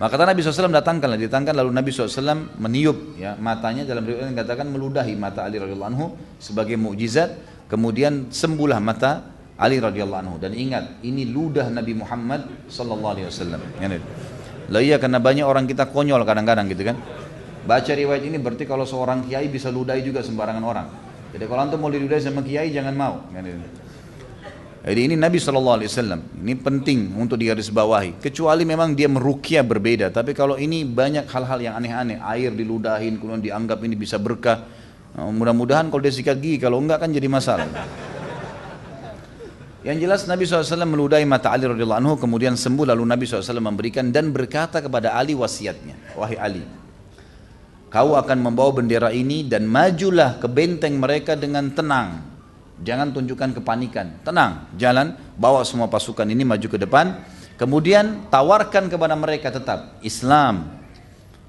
Maka kata Nabi SAW datangkan lalu Nabi SAW meniup ya, matanya, dalam riwayat yang katakan meludahi mata Ali radhiyallahu anhu sebagai mukjizat, kemudian sembuhlah mata Ali radhiyallahu anhu. Dan ingat, ini ludah Nabi Muhammad sallallahu alaihi wasallam. Lah iya, karena banyak orang kita konyol kadang-kadang gitu kan. Baca riwayat ini berarti kalau seorang kiai bisa ludahi juga sembarangan orang. Jadi kalau antum mau diludahi sama kiai jangan mau. Jadi ini Nabi SAW, ini penting untuk digarisbawahi. Kecuali memang dia meruqyah berbeda. Tapi kalau ini banyak hal-hal yang aneh-aneh, air diludahin, kemudian dianggap ini bisa berkah. Mudah-mudahan kalau dia sikat gigi, kalau enggak kan jadi masalah. Yang jelas Nabi SAW meludahi mata Ali radhiyallahu anhu, kemudian sembuh. Lalu Nabi SAW memberikan dan berkata kepada Ali wasiatnya, wahai Ali, kau akan membawa bendera ini dan majulah ke benteng mereka dengan tenang. Jangan tunjukkan kepanikan, tenang, jalan, bawa semua pasukan ini maju ke depan. Kemudian tawarkan kepada mereka tetap Islam.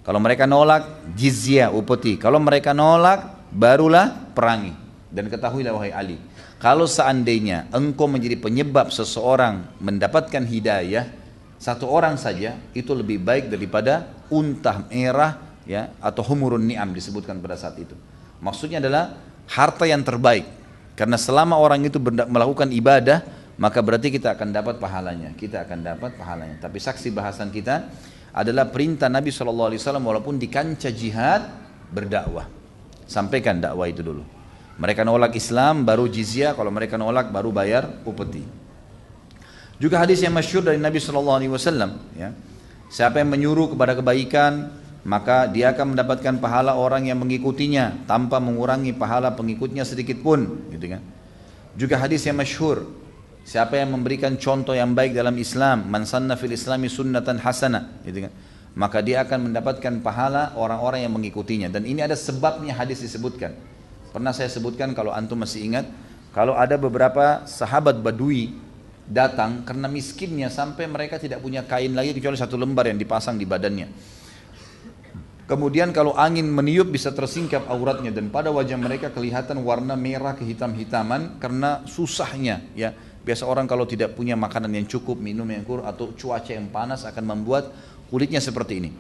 Kalau mereka nolak, jizyah, upeti. Kalau mereka nolak, barulah perangi. Dan ketahuilah wahai Ali, Kalau seandainya engkau menjadi penyebab seseorang mendapatkan hidayah, satu orang saja itu lebih baik daripada unta merah ya, atau humurun ni'am disebutkan pada saat itu. Maksudnya adalah harta yang terbaik. Karena selama orang itu melakukan ibadah, maka berarti kita akan dapat pahalanya. Kita akan dapat pahalanya. Tapi saksi bahasan kita adalah perintah Nabi SAW walaupun di kancah jihad berdakwah. Sampaikan dakwah itu dulu. Mereka nolak Islam baru jizyah, kalau mereka nolak baru bayar upeti. Juga hadis yang masyhur dari Nabi SAW, ya, siapa yang menyuruh kepada kebaikan, maka dia akan mendapatkan pahala orang yang mengikutinya tanpa mengurangi pahala pengikutnya sedikit pun, gitu kan. Juga hadis yang masyhur, siapa yang memberikan contoh yang baik dalam Islam, man sanna fil islami sunnatan hasanah, gitu kan, maka dia akan mendapatkan pahala orang-orang yang mengikutinya. Dan ini ada sebabnya hadis disebutkan. Pernah saya sebutkan, kalau antum masih ingat, kalau ada beberapa sahabat Badui datang karena miskinnya sampai mereka tidak punya kain lagi kecuali satu lembar yang dipasang di badannya. Kemudian kalau angin meniup bisa tersingkap auratnya, dan pada wajah mereka kelihatan warna merah kehitam-hitaman karena susahnya, ya. Biasa orang kalau tidak punya makanan yang cukup, minum yang kurang, atau cuaca yang panas akan membuat kulitnya seperti ini.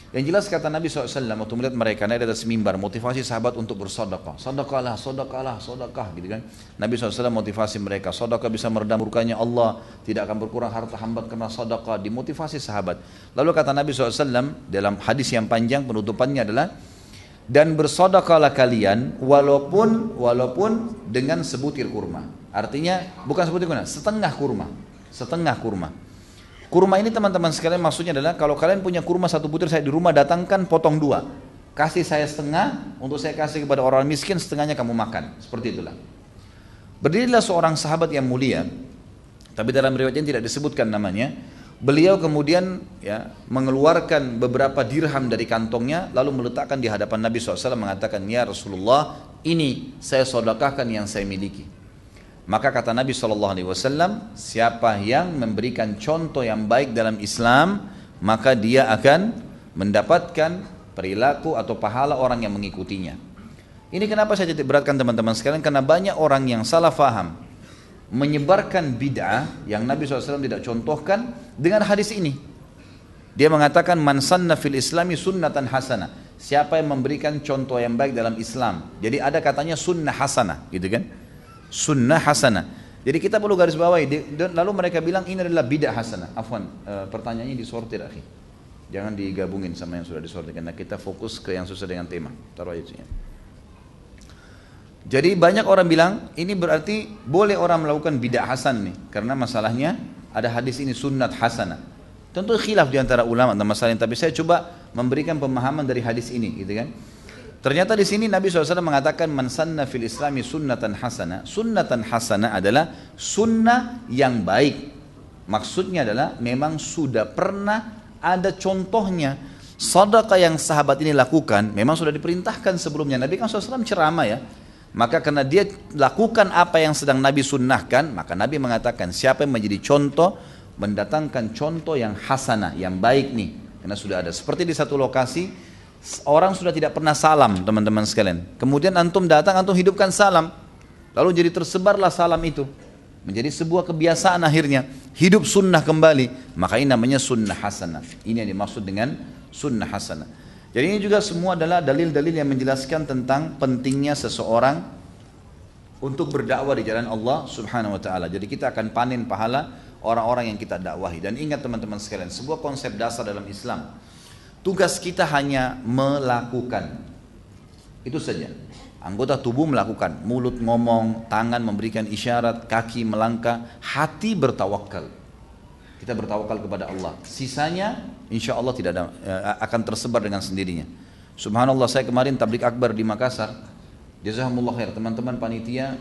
Yang jelas kata Nabi SAW waktu melihat mereka naik di atas mimbar, motivasi sahabat untuk bersedekah. Sedekahlah, sedekahlah, sedekah, gitu kan. Nabi SAW motivasi mereka, sedekah bisa meredam murkanya Allah, tidak akan berkurang harta hamba karena sedekah, dimotivasi sahabat. Lalu kata Nabi SAW dalam hadis yang panjang, penutupannya adalah, dan bersedekahlah kalian walaupun dengan sebutir kurma. Artinya bukan sebutir kurma, setengah kurma, setengah kurma. Kurma ini teman-teman sekalian maksudnya adalah kalau kalian punya kurma satu butir, saya di rumah datangkan potong dua, kasih saya setengah untuk saya kasih kepada orang miskin, setengahnya kamu makan, seperti itulah. Berdirilah seorang sahabat yang mulia, tapi dalam riwayatnya tidak disebutkan namanya. Beliau kemudian ya mengeluarkan beberapa dirham dari kantongnya lalu meletakkan di hadapan Nabi SAW, mengatakan, ya Rasulullah, ini saya sedekahkan yang saya miliki. Maka kata Nabi SAW, siapa yang memberikan contoh yang baik dalam Islam, maka dia akan mendapatkan perilaku atau pahala orang yang mengikutinya. Ini kenapa saya titik beratkan teman-teman sekalian, karena banyak orang yang salah faham, menyebarkan bid'ah yang Nabi SAW tidak contohkan dengan hadis ini. Dia mengatakan, man sanna fil islami sunnatan hasanah, siapa yang memberikan contoh yang baik dalam Islam. Jadi ada katanya sunnah hasanah, gitu kan. Sunnah hasanah. Jadi kita perlu garis bawahi. Lalu mereka bilang ini adalah bid'ah hasanah. Afwan, pertanyaannya disortir akhi. Jangan digabungin sama yang sudah disortir, karena kita fokus ke yang sesuai dengan tema. Taruh aja sini. Jadi banyak orang bilang ini berarti boleh orang melakukan bid'ah hasan nih, karena masalahnya ada hadis ini sunnat hasanah. Tentu khilaf di antara ulama tentang masalah ini, tapi saya coba memberikan pemahaman dari hadis ini, gitu kan. Ternyata di sini Nabi SAW mengatakan, man sanna fil islami sunnatan hasanah. Sunnatan hasanah adalah sunnah yang baik. Maksudnya adalah memang sudah pernah ada contohnya. Sedekah yang sahabat ini lakukan memang sudah diperintahkan sebelumnya. Nabi kan SAW ceramah ya. Maka karena dia lakukan apa yang sedang Nabi sunnahkan, maka Nabi mengatakan siapa yang menjadi contoh, mendatangkan contoh yang hasanah, yang baik nih. Karena sudah ada. Seperti di satu lokasi, orang sudah tidak pernah salam teman-teman sekalian. Kemudian antum datang, antum hidupkan salam. Lalu jadi tersebarlah salam itu. Menjadi sebuah kebiasaan akhirnya. Hidup sunnah kembali. Maka ini namanya sunnah hasanah. Ini yang dimaksud dengan sunnah hasanah. Jadi ini juga semua adalah dalil-dalil yang menjelaskan tentang pentingnya seseorang untuk berdakwah di jalan Allah Subhanahu wa taala. Jadi kita akan panen pahala orang-orang yang kita dakwahi. Dan ingat teman-teman sekalian, sebuah konsep dasar dalam Islam. Tugas kita hanya melakukan. Itu saja. Anggota tubuh melakukan, mulut ngomong, tangan memberikan isyarat, kaki melangkah, hati bertawakal. Kita bertawakal kepada Allah. Sisanya insya Allah tidak ada, akan tersebar dengan sendirinya. Subhanallah, saya kemarin tablik akbar di Makassar. Jazakumullah khair, teman-teman panitia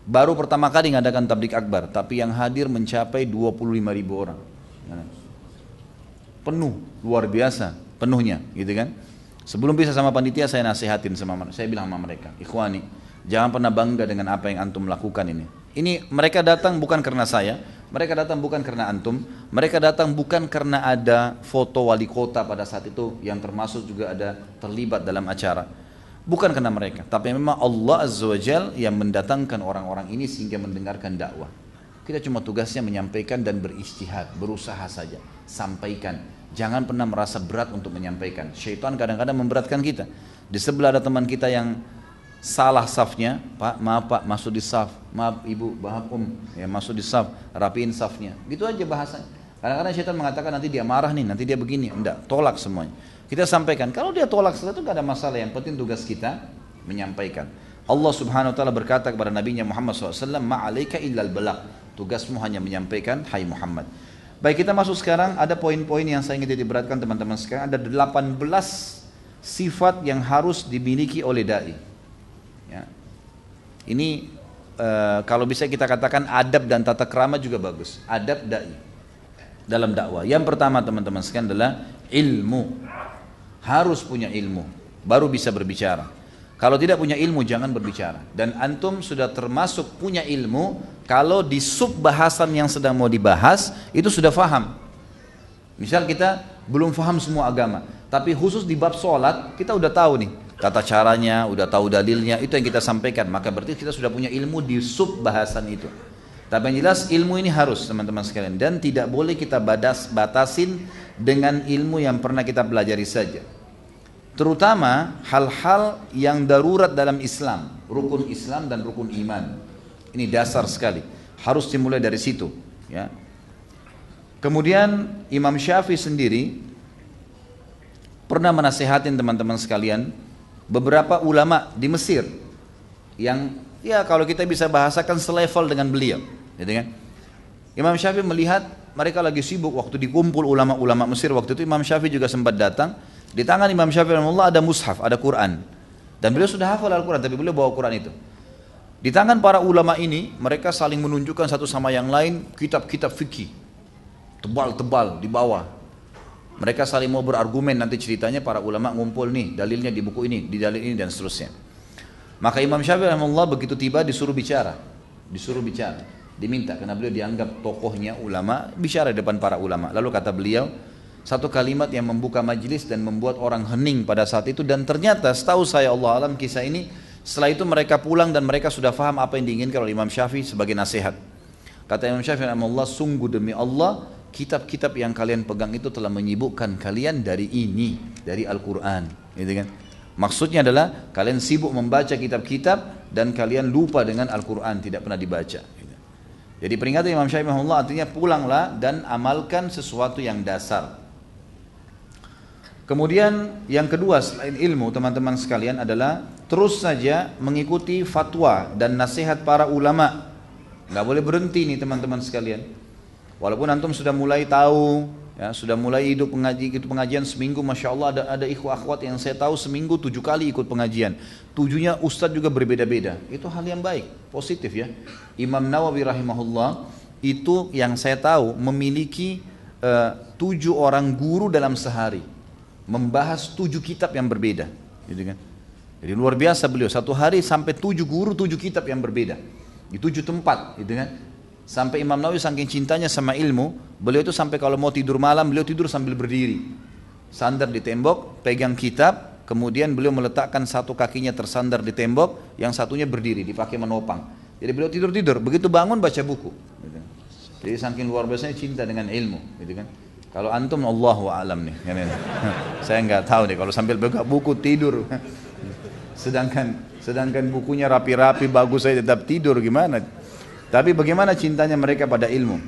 baru pertama kali ngadakan tablik akbar, tapi yang hadir mencapai 25.000 orang. Penuh, luar biasa penuhnya, gitu kan. Sebelum bisa sama panitia saya nasihatin saya bilang sama mereka, ikhwani, jangan pernah bangga dengan apa yang antum lakukan ini. Ini mereka datang bukan karena saya, mereka datang bukan karena antum, mereka datang bukan karena ada foto wali kota pada saat itu yang termasuk juga ada terlibat dalam acara. Bukan karena mereka, tapi memang Allah Azza wa Jal yang mendatangkan orang-orang ini sehingga mendengarkan dakwah. Kita cuma tugasnya menyampaikan dan berijtihad, berusaha saja. Sampaikan, jangan pernah merasa berat untuk menyampaikan. Syaitan kadang-kadang memberatkan kita. Di sebelah ada teman kita yang salah safnya, Pak, maaf Pak, masuk di saf. Maaf Ibu, maaf ya masuk di saf, rapiin safnya. Gitu aja bahasanya. Kadang-kadang syaitan mengatakan nanti dia marah nih, nanti dia begini. Enggak, tolak semuanya. Kita sampaikan, kalau dia tolak setelah itu gak ada masalah, yang penting tugas kita menyampaikan. Allah Subhanahu wa taala berkata kepada Nabi-Nya Muhammad SAW, ma'alaika illal balagh, tugasmu hanya menyampaikan, hai Muhammad. Baik, kita masuk sekarang, ada poin-poin yang saya ingin diberatkan teman-teman sekarang. Ada 18 sifat yang harus dimiliki oleh da'i ya. Ini kalau bisa kita katakan adab dan tata krama juga bagus. Adab da'i dalam dakwah. Yang pertama teman-teman sekalian adalah ilmu. Harus punya ilmu, baru bisa berbicara. Kalau tidak punya ilmu jangan berbicara. Dan antum sudah termasuk punya ilmu kalau di sub bahasan yang sedang mau dibahas itu sudah faham. Misal kita belum faham semua agama, tapi khusus di bab sholat kita udah tahu nih tata caranya, udah tahu dalilnya, itu yang kita sampaikan. Maka berarti kita sudah punya ilmu di sub bahasan itu. Tapi yang jelas ilmu ini harus teman-teman sekalian, dan tidak boleh kita batasin dengan ilmu yang pernah kita pelajari saja. Terutama hal-hal yang darurat dalam Islam, rukun Islam dan rukun iman. Ini dasar sekali, harus dimulai dari situ ya. Kemudian Imam Syafi'i sendiri pernah menasehatin teman-teman sekalian beberapa ulama di Mesir yang ya kalau kita bisa bahasakan selevel dengan beliau gitu kan. Imam Syafi'i melihat mereka lagi sibuk waktu dikumpul ulama-ulama Mesir. Waktu itu Imam Syafi'i juga sempat datang. Di tangan Imam Syafi'i rahimahullah ada mushaf, ada Quran. Dan beliau sudah hafal Al-Quran, tapi beliau bawa Quran itu. Di tangan para ulama ini, mereka saling menunjukkan satu sama yang lain kitab-kitab fikih. Tebal-tebal di bawah. Mereka saling mau berargumen, nanti ceritanya para ulama ngumpul nih, dalilnya di buku ini, di dalil ini dan seterusnya. Maka Imam Syafi'i rahimahullah begitu tiba disuruh bicara. Diminta, karena beliau dianggap tokohnya ulama, bicara di depan para ulama. Lalu kata beliau, satu kalimat yang membuka majelis dan membuat orang hening pada saat itu. Dan ternyata setahu saya Allah alam kisah ini, setelah itu mereka pulang dan mereka sudah faham apa yang diinginkan oleh Imam Syafi'i sebagai nasihat. Kata Imam Syafi'i rahimahullah, sungguh demi Allah kitab-kitab yang kalian pegang itu telah menyibukkan kalian dari ini, dari Al-Quran gitu kan. Maksudnya adalah kalian sibuk membaca kitab-kitab dan kalian lupa dengan Al-Quran, tidak pernah dibaca gitu. Jadi peringatan Imam Syafi'i rahimahullah artinya pulanglah dan amalkan sesuatu yang dasar. Kemudian yang kedua selain ilmu teman-teman sekalian adalah terus saja mengikuti fatwa dan nasihat para ulama. Nggak boleh berhenti nih teman-teman sekalian. Walaupun antum sudah mulai tahu, ya, sudah mulai ikut pengajian seminggu, masya Allah ada ikhwah akhwat yang saya tahu seminggu 7 kali ikut pengajian. 7-nya ustadz juga berbeda-beda. Itu hal yang baik, positif ya. Imam Nawawi rahimahullah itu yang saya tahu memiliki 7 orang guru dalam sehari. Membahas 7 kitab yang berbeda, gitu kan? Jadi luar biasa beliau, satu hari sampai 7 guru, 7 kitab yang berbeda di 7 tempat, gitu kan? Sampai Imam Nawawi saking cintanya sama ilmu, beliau itu sampai kalau mau tidur malam, beliau tidur sambil berdiri, sandar di tembok, pegang kitab, kemudian beliau meletakkan satu kakinya tersandar di tembok, yang satunya berdiri, dipakai menopang. Jadi beliau tidur, begitu bangun baca buku, gitu. Jadi saking luar biasanya cinta dengan ilmu, gitu kan? Kalau antum Allahu a'lam nih, saya nggak tahu nih kalau sambil buka buku tidur, sedangkan bukunya rapi-rapi bagus saya tetap tidur gimana? Tapi bagaimana cintanya mereka pada ilmu?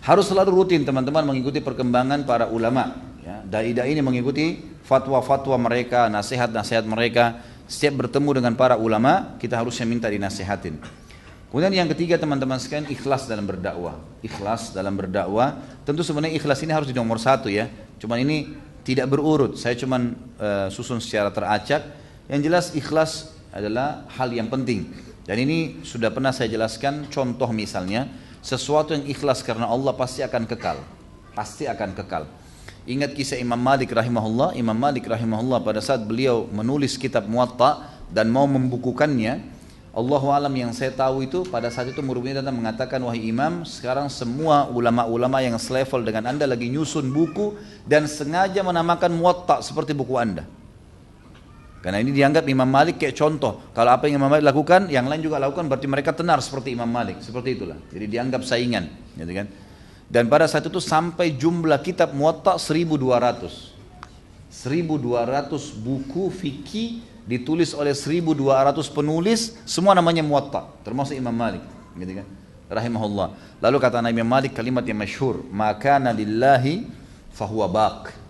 Harus selalu rutin teman-teman mengikuti perkembangan para ulama. Ya, dai-dai ini mengikuti fatwa-fatwa mereka, nasihat-nasihat mereka. Setiap bertemu dengan para ulama kita harusnya minta dinasihatin. Kemudian yang ketiga teman-teman sekalian, ikhlas dalam berdakwah. Ikhlas dalam berdakwah, tentu sebenarnya ikhlas ini harus di nomor 1 ya. Cuman ini tidak berurut, saya cuman susun secara teracak. Yang jelas ikhlas adalah hal yang penting. Dan ini sudah pernah saya jelaskan, contoh misalnya, sesuatu yang ikhlas karena Allah pasti akan kekal. Pasti akan kekal. Ingat kisah Imam Malik rahimahullah. Imam Malik rahimahullah pada saat beliau menulis kitab Muwatta dan mau membukukannya, Allahu alam yang saya tahu itu pada saat itu murid-murid datang mengatakan, wahai imam, sekarang semua ulama-ulama yang selevel dengan anda lagi nyusun buku dan sengaja menamakan Muwatta seperti buku anda. Karena ini dianggap Imam Malik kayak contoh. Kalau apa yang Imam Malik lakukan, yang lain juga lakukan, berarti mereka tenar seperti Imam Malik. Seperti itulah. Jadi dianggap saingan, gitu kan? Dan pada saat itu sampai jumlah kitab Muwatta 1200. 1200 buku fikih ditulis oleh 1200 penulis, semua namanya Muwatta, termasuk Imam Malik, gitu kan? Rahimahullah. Lalu kata Nabi Malik kalimat yang masyhur, "Maka lillahi fahuwa baq."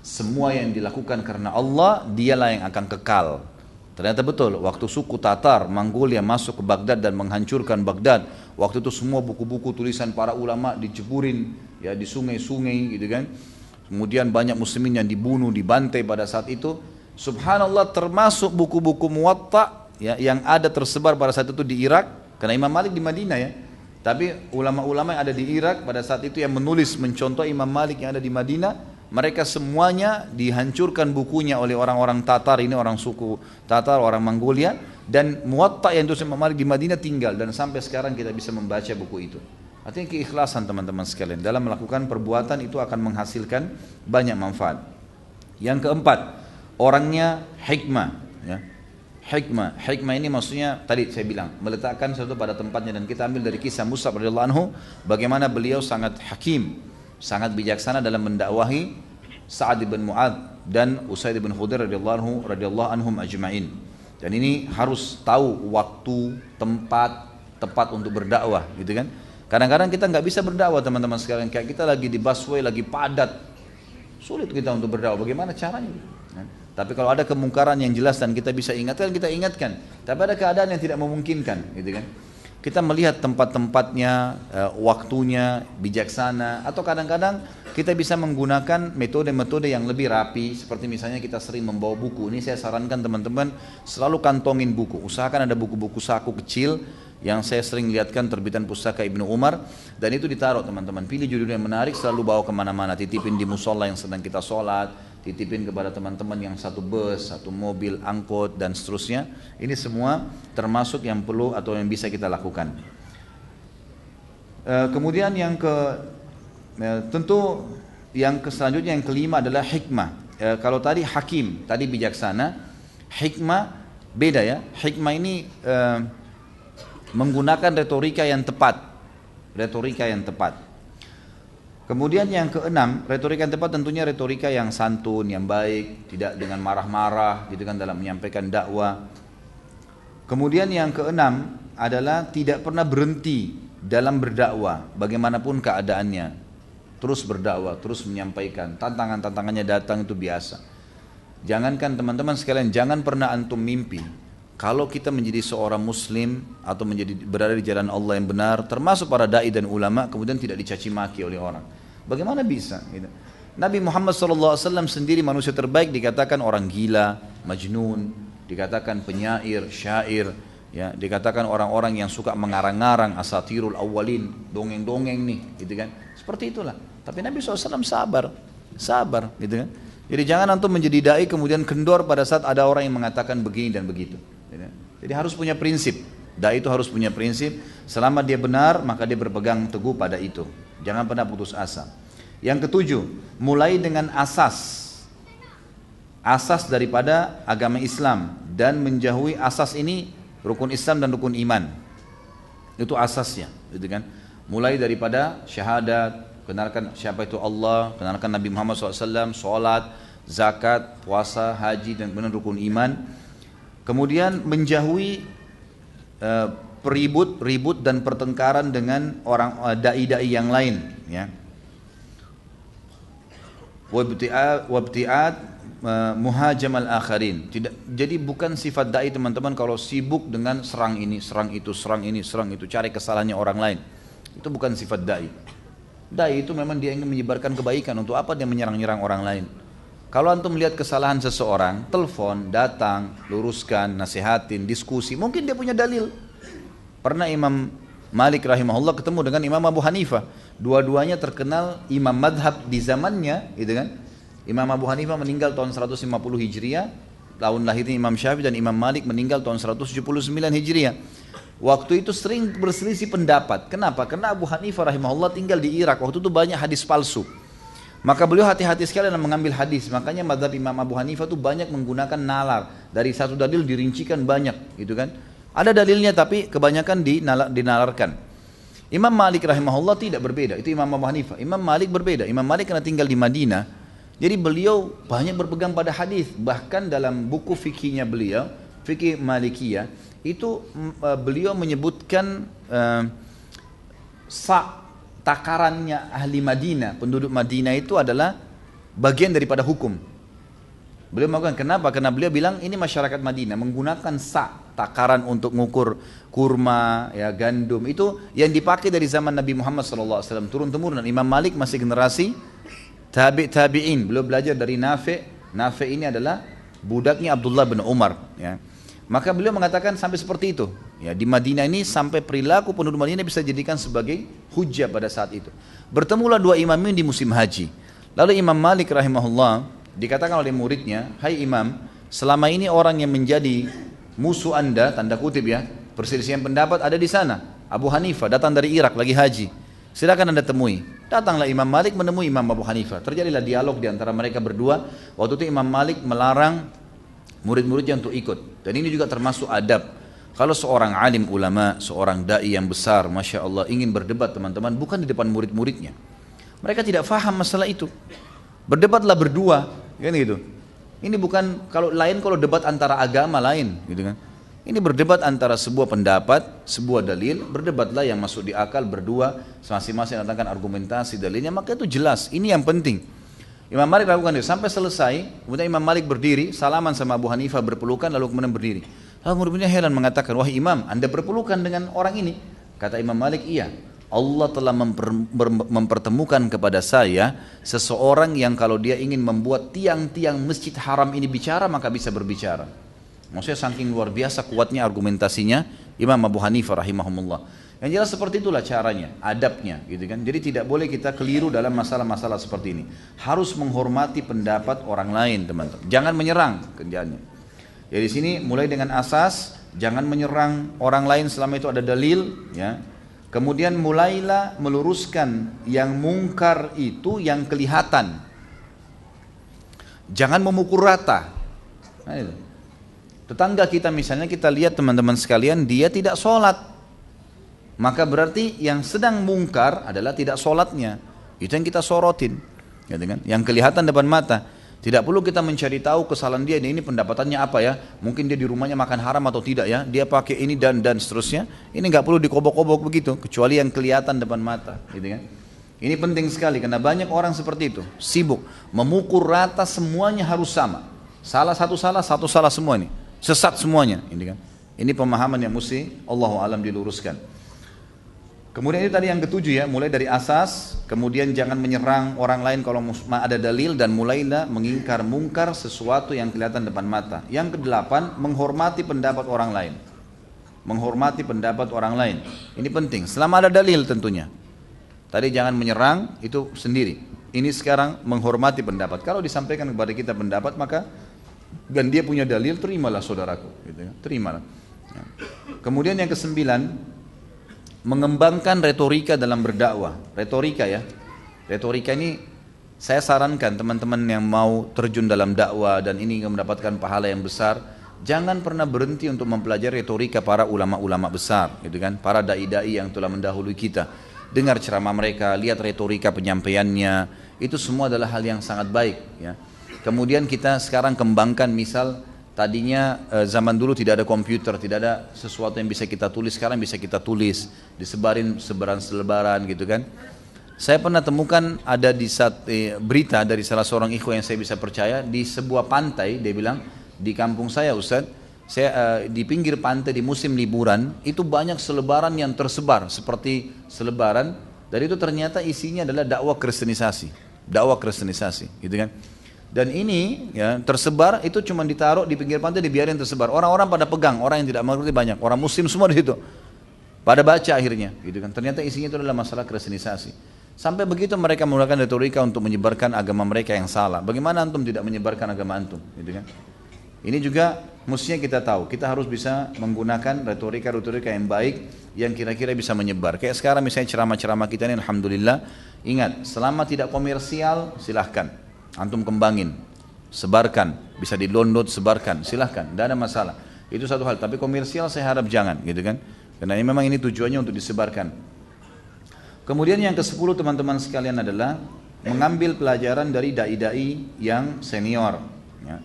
Semua yang dilakukan karena Allah, dialah yang akan kekal. Ternyata betul, waktu suku Tatar, Mongolia masuk ke Baghdad dan menghancurkan Baghdad, waktu itu semua buku-buku tulisan para ulama diceburin ya di sungai-sungai, gitu kan. Kemudian banyak muslimin yang dibunuh, dibantai pada saat itu. Subhanallah, termasuk buku-buku Muwatta ya, yang ada tersebar pada saat itu di Irak, karena Imam Malik di Madinah ya. Tapi ulama-ulama yang ada di Irak pada saat itu yang menulis mencontoh Imam Malik yang ada di Madinah, mereka semuanya dihancurkan bukunya oleh orang-orang Tatar, ini orang suku Tatar, orang Mongolia, dan Muwatta yang ditulis Imam Malik di Madinah tinggal, dan sampai sekarang kita bisa membaca buku itu. Artinya keikhlasan teman-teman sekalian dalam melakukan perbuatan itu akan menghasilkan banyak manfaat. Yang keempat, orangnya hikmah ya. Hikmah ini maksudnya tadi saya bilang meletakkan sesuatu pada tempatnya, dan kita ambil dari kisah Mus'ab radhiyallahu anhu bagaimana beliau sangat hakim, sangat bijaksana dalam mendakwahi Sa'ad bin Mu'adz dan Usaid bin Khudair radhiyallahu anhum ajma'in. Dan ini harus tahu waktu, tempat tepat untuk berdakwah, gitu kan? Kadang-kadang kita nggak bisa berdakwah teman-teman sekalian, kayak kita lagi di busway lagi padat, sulit kita untuk berdakwah. Bagaimana caranya? Tapi kalau ada kemungkaran yang jelas dan kita bisa ingatkan, kita ingatkan. Tapi ada keadaan yang tidak memungkinkan, gitu kan? Kita melihat tempat-tempatnya, waktunya, bijaksana, atau kadang-kadang kita bisa menggunakan metode-metode yang lebih rapi, seperti misalnya kita sering membawa buku. Ini saya sarankan teman-teman selalu kantongin buku. Usahakan ada buku-buku saku kecil yang saya sering lihatkan terbitan pustaka Ibnu Umar, dan itu ditaruh teman-teman. Pilih judul yang menarik, selalu bawa kemana-mana. Titipin di musola yang sedang kita sholat, titipin kepada teman-teman yang satu bus, satu mobil, angkot, dan seterusnya. Ini semua termasuk yang perlu atau yang bisa kita lakukan. Kemudian yang tentu yang selanjutnya yang kelima adalah hikmah. Kalau tadi hakim, tadi bijaksana, hikmah beda ya. Hikmah ini menggunakan retorika yang tepat. Kemudian yang keenam, retorika yang tepat tentunya retorika yang santun, yang baik, tidak dengan marah-marah gitu kan dalam menyampaikan dakwah. Kemudian yang keenam adalah tidak pernah berhenti dalam berdakwah, bagaimanapun keadaannya. Terus berdakwah, terus menyampaikan, tantangannya datang itu biasa. Jangankan teman-teman sekalian, jangan pernah antum mimpi kalau kita menjadi seorang muslim atau berada di jalan Allah yang benar, termasuk para dai dan ulama, kemudian tidak dicaci maki oleh orang. Bagaimana bisa? Gitu. Nabi Muhammad SAW sendiri manusia terbaik dikatakan orang gila, majnun, dikatakan penyair, syair, ya, dikatakan orang-orang yang suka mengarang-arang asatirul awwalin, dongeng-dongeng nih, gitu kan? Seperti itulah. Tapi Nabi SAW sabar, gitu kan? Jadi jangan antum menjadi dai kemudian kendor pada saat ada orang yang mengatakan begini dan begitu. Jadi harus punya prinsip. Dai itu harus punya prinsip. Selama dia benar maka dia berpegang teguh pada itu. Jangan pernah putus asa. Yang ketujuh, mulai dengan asas daripada agama Islam dan menjauhi asas ini, rukun Islam dan rukun iman. Itu asasnya, gitu kan? Mulai daripada syahadat, kenalkan siapa itu Allah, kenalkan Nabi Muhammad SAW, sholat, zakat, puasa, haji, dan kemudian rukun iman. Kemudian menjauhi ribut dan pertengkaran dengan orang dai-dai yang lain, ya. Wabti'at muhajamal akharin. Jadi bukan sifat dai teman-teman kalau sibuk dengan serang ini, serang itu, cari kesalahannya orang lain. Itu bukan sifat dai. Dai itu memang dia ingin menyebarkan kebaikan. Untuk apa dia menyerang-nyerang orang lain? Kalau antum melihat kesalahan seseorang, telepon, datang, luruskan, nasihatin, diskusi. Mungkin dia punya dalil. Pernah Imam Malik rahimahullah ketemu dengan Imam Abu Hanifah. Dua-duanya terkenal imam madhab di zamannya, gitu kan? Imam Abu Hanifah meninggal tahun 150 Hijriah, tahun lahirnya Imam Syafi'i, dan Imam Malik meninggal tahun 179 Hijriah. Waktu itu sering berselisih pendapat. Kenapa? Karena Abu Hanifah rahimahullah tinggal di Irak. Waktu itu banyak hadis palsu. Maka beliau hati-hati sekali dalam mengambil hadis. Makanya mazhab Imam Abu Hanifah itu banyak menggunakan nalar. Dari satu dalil dirincikan banyak, gitu kan. Ada dalilnya tapi kebanyakan dinalarkan. Imam Malik rahimahullah tidak berbeda. Itu Imam Abu Hanifah. Imam Malik berbeda. Imam Malik karena tinggal di Madinah, jadi beliau banyak berpegang pada hadis. Bahkan dalam buku fikihnya beliau, fikih Malikiyah, itu beliau menyebutkan takarannya ahli Madinah, penduduk Madinah itu adalah bagian daripada hukum. Beliau mengatakan kenapa? Karena beliau bilang ini masyarakat Madinah menggunakan takaran untuk mengukur kurma, ya, gandum. Itu yang dipakai dari zaman Nabi Muhammad SAW turun-temurun. Imam Malik masih generasi tabi'in. Beliau belajar dari Nafi'. Nafi' ini adalah budaknya Abdullah bin Umar, ya. Maka beliau mengatakan sampai seperti itu. Ya, di Madinah ini sampai perilaku penduduk Madinah bisa dijadikan sebagai hujjah pada saat itu. Bertemulah dua imam ini di musim haji. Lalu Imam Malik rahimahullah dikatakan oleh muridnya, "Hai Imam, selama ini orang yang menjadi musuh Anda, tanda kutip ya, perselisihan pendapat ada di sana. Abu Hanifah datang dari Irak lagi haji. Silakan Anda temui." Datanglah Imam Malik menemui Imam Abu Hanifah. Terjadilah dialog di antara mereka berdua. Waktu itu Imam Malik melarang murid-muridnya untuk ikut. Dan ini juga termasuk adab. Kalau seorang alim ulama, seorang da'i yang besar, Masya Allah, ingin berdebat teman-teman, bukan di depan murid-muridnya. Mereka tidak faham masalah itu. Berdebatlah berdua, kan gitu. Ini bukan, kalau debat antara agama lain, gitu kan. Ini berdebat antara sebuah pendapat, sebuah dalil, berdebatlah yang masuk di akal berdua, masing-masing datangkan argumentasi dalilnya, maka itu jelas. Ini yang penting. Imam Malik lakukan itu sampai selesai. Kemudian Imam Malik berdiri, salaman sama Abu Hanifah, berpelukan, lalu kemudian berdiri. Lalu murid-muridnya heran mengatakan, "Wahai Imam, Anda berpelukan dengan orang ini?" Kata Imam Malik, "Iya. Allah telah mempertemukan kepada saya seseorang yang kalau dia ingin membuat tiang-tiang masjid haram ini bicara, maka bisa berbicara." Maksudnya saking luar biasa kuatnya argumentasinya Imam Abu Hanifah rahimahumullah. Yang jelas seperti itulah caranya, adabnya, gitu kan. Jadi tidak boleh kita keliru dalam masalah-masalah seperti ini. Harus menghormati pendapat orang lain, teman-teman. Jangan menyerang kerjaannya. Jadi sini mulai dengan asas, jangan menyerang orang lain selama itu ada dalil, ya. Kemudian mulailah meluruskan yang mungkar itu yang kelihatan. Jangan memukul rata. Nah, itu. Tetangga kita misalnya, kita lihat teman-teman sekalian, dia tidak sholat. Maka berarti yang sedang mungkar adalah tidak sholatnya. Itu yang kita sorotin, gitu kan? Yang kelihatan depan mata. Tidak perlu kita mencari tahu kesalahan dia, ini pendapatannya apa ya? Mungkin dia di rumahnya makan haram atau tidak ya? Dia pakai ini dan seterusnya. Ini nggak perlu dikobok-kobok begitu, kecuali yang kelihatan depan mata, gitu kan? Ini penting sekali karena banyak orang seperti itu, sibuk memukul rata semuanya harus sama. Satu salah semua ini, sesat semuanya, ini kan? Ini pemahaman yang mesti Allahu alam diluruskan. Kemudian ini tadi yang ketujuh ya, mulai dari asas, kemudian jangan menyerang orang lain kalau ada dalil, dan mulailah mengingkar mungkar sesuatu yang kelihatan depan mata. Yang kedelapan, menghormati pendapat orang lain. Menghormati pendapat orang lain. Ini penting, selama ada dalil tentunya. Tadi jangan menyerang, itu sendiri. Ini sekarang menghormati pendapat. Kalau disampaikan kepada kita pendapat, maka dan dia punya dalil, terimalah saudaraku, gitu ya. Terimalah. Ya. Kemudian yang kesembilan, mengembangkan retorika dalam berdakwah. Retorika ya. Retorika ini saya sarankan teman-teman yang mau terjun dalam dakwah dan ini mendapatkan pahala yang besar, jangan pernah berhenti untuk mempelajari retorika para ulama-ulama besar, gitu kan? Para dai-dai yang telah mendahului kita. Dengar ceramah mereka, lihat retorika penyampaiannya, itu semua adalah hal yang sangat baik, ya. Kemudian kita sekarang kembangkan, misal tadinya zaman dulu tidak ada komputer, tidak ada sesuatu yang bisa kita tulis, sekarang bisa kita tulis, disebarin selebaran gitu kan. Saya pernah temukan ada di berita dari salah seorang ikhwan yang saya bisa percaya, di sebuah pantai, dia bilang, di kampung saya Ustaz, saya di pinggir pantai di musim liburan, itu banyak selebaran yang tersebar, seperti selebaran, dan itu ternyata isinya adalah dakwah kristenisasi, gitu kan. Dan ini ya tersebar, itu cuma ditaruh di pinggir pantai, dibiarin tersebar. Orang-orang pada pegang, orang yang tidak mengerti banyak, orang muslim semua di situ. Pada baca akhirnya, gitu kan. Ternyata isinya itu adalah masalah kristenisasi. Sampai begitu mereka menggunakan retorika untuk menyebarkan agama mereka yang salah. Bagaimana antum tidak menyebarkan agama antum, gitu kan? Ini juga mestinya kita tahu, kita harus bisa menggunakan retorika-retorika yang baik yang kira-kira bisa menyebar. Kayak sekarang misalnya ceramah-ceramah kita ini, alhamdulillah, ingat, selama tidak komersial silahkan, antum kembangin, sebarkan, bisa di-download, sebarkan, silahkan, tidak ada masalah. Itu satu hal, tapi komersial saya harap jangan, gitu kan? Karena ini memang ini tujuannya untuk disebarkan. Kemudian yang ke-10 teman-teman sekalian adalah mengambil pelajaran dari dai-dai yang senior. Ya.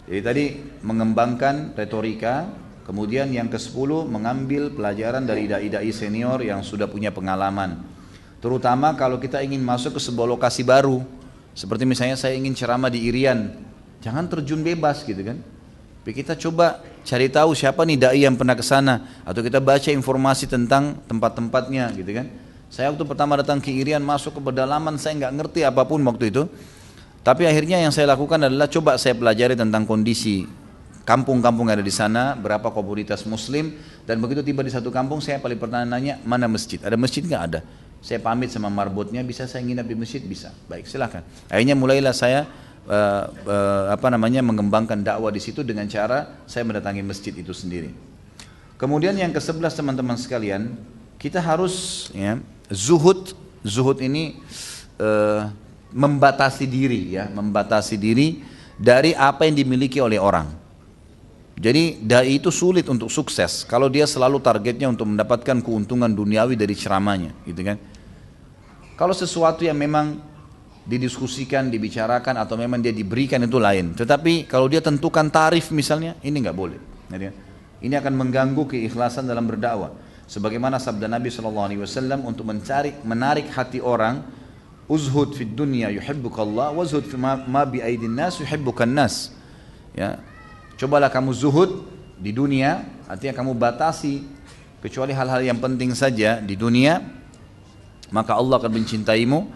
Jadi tadi mengembangkan retorika, kemudian yang ke-10 mengambil pelajaran dari dai-dai senior yang sudah punya pengalaman. Terutama kalau kita ingin masuk ke sebuah lokasi baru, seperti misalnya saya ingin ceramah di Irian, jangan terjun bebas gitu kan. Tapi kita coba cari tahu siapa nih dai yang pernah ke sana, atau kita baca informasi tentang tempat-tempatnya gitu kan. Saya waktu pertama datang ke Irian, masuk ke pedalaman, saya nggak ngerti apapun waktu itu. Tapi akhirnya yang saya lakukan adalah coba saya pelajari tentang kondisi kampung-kampung yang ada di sana, berapa komunitas muslim, dan begitu tiba di satu kampung saya paling pertama nanya, mana masjid? Ada masjid nggak? Ada. Saya pamit sama marbotnya, bisa saya nginap di masjid? Bisa. Baik, silahkan. Akhirnya mulailah saya mengembangkan dakwah di situ dengan cara saya mendatangi masjid itu sendiri. Kemudian yang ke-11 teman-teman sekalian, kita harus ya, zuhud ini membatasi diri dari apa yang dimiliki oleh orang. Jadi dai itu sulit untuk sukses kalau dia selalu targetnya untuk mendapatkan keuntungan duniawi dari ceramahnya, gitu kan? Kalau sesuatu yang memang didiskusikan, dibicarakan atau memang dia diberikan itu lain. Tetapi kalau dia tentukan tarif misalnya, ini nggak boleh. Ini akan mengganggu keikhlasan dalam berdakwah. Sebagaimana sabda Nabi SAW untuk menarik hati orang, uzhud fid dunya yuhibbukallah wazhud fi ma bi aidin nas yuhibbukan nas. Ya. Cobalah kamu zuhud di dunia, artinya kamu batasi kecuali hal-hal yang penting saja di dunia, maka Allah akan mencintaimu.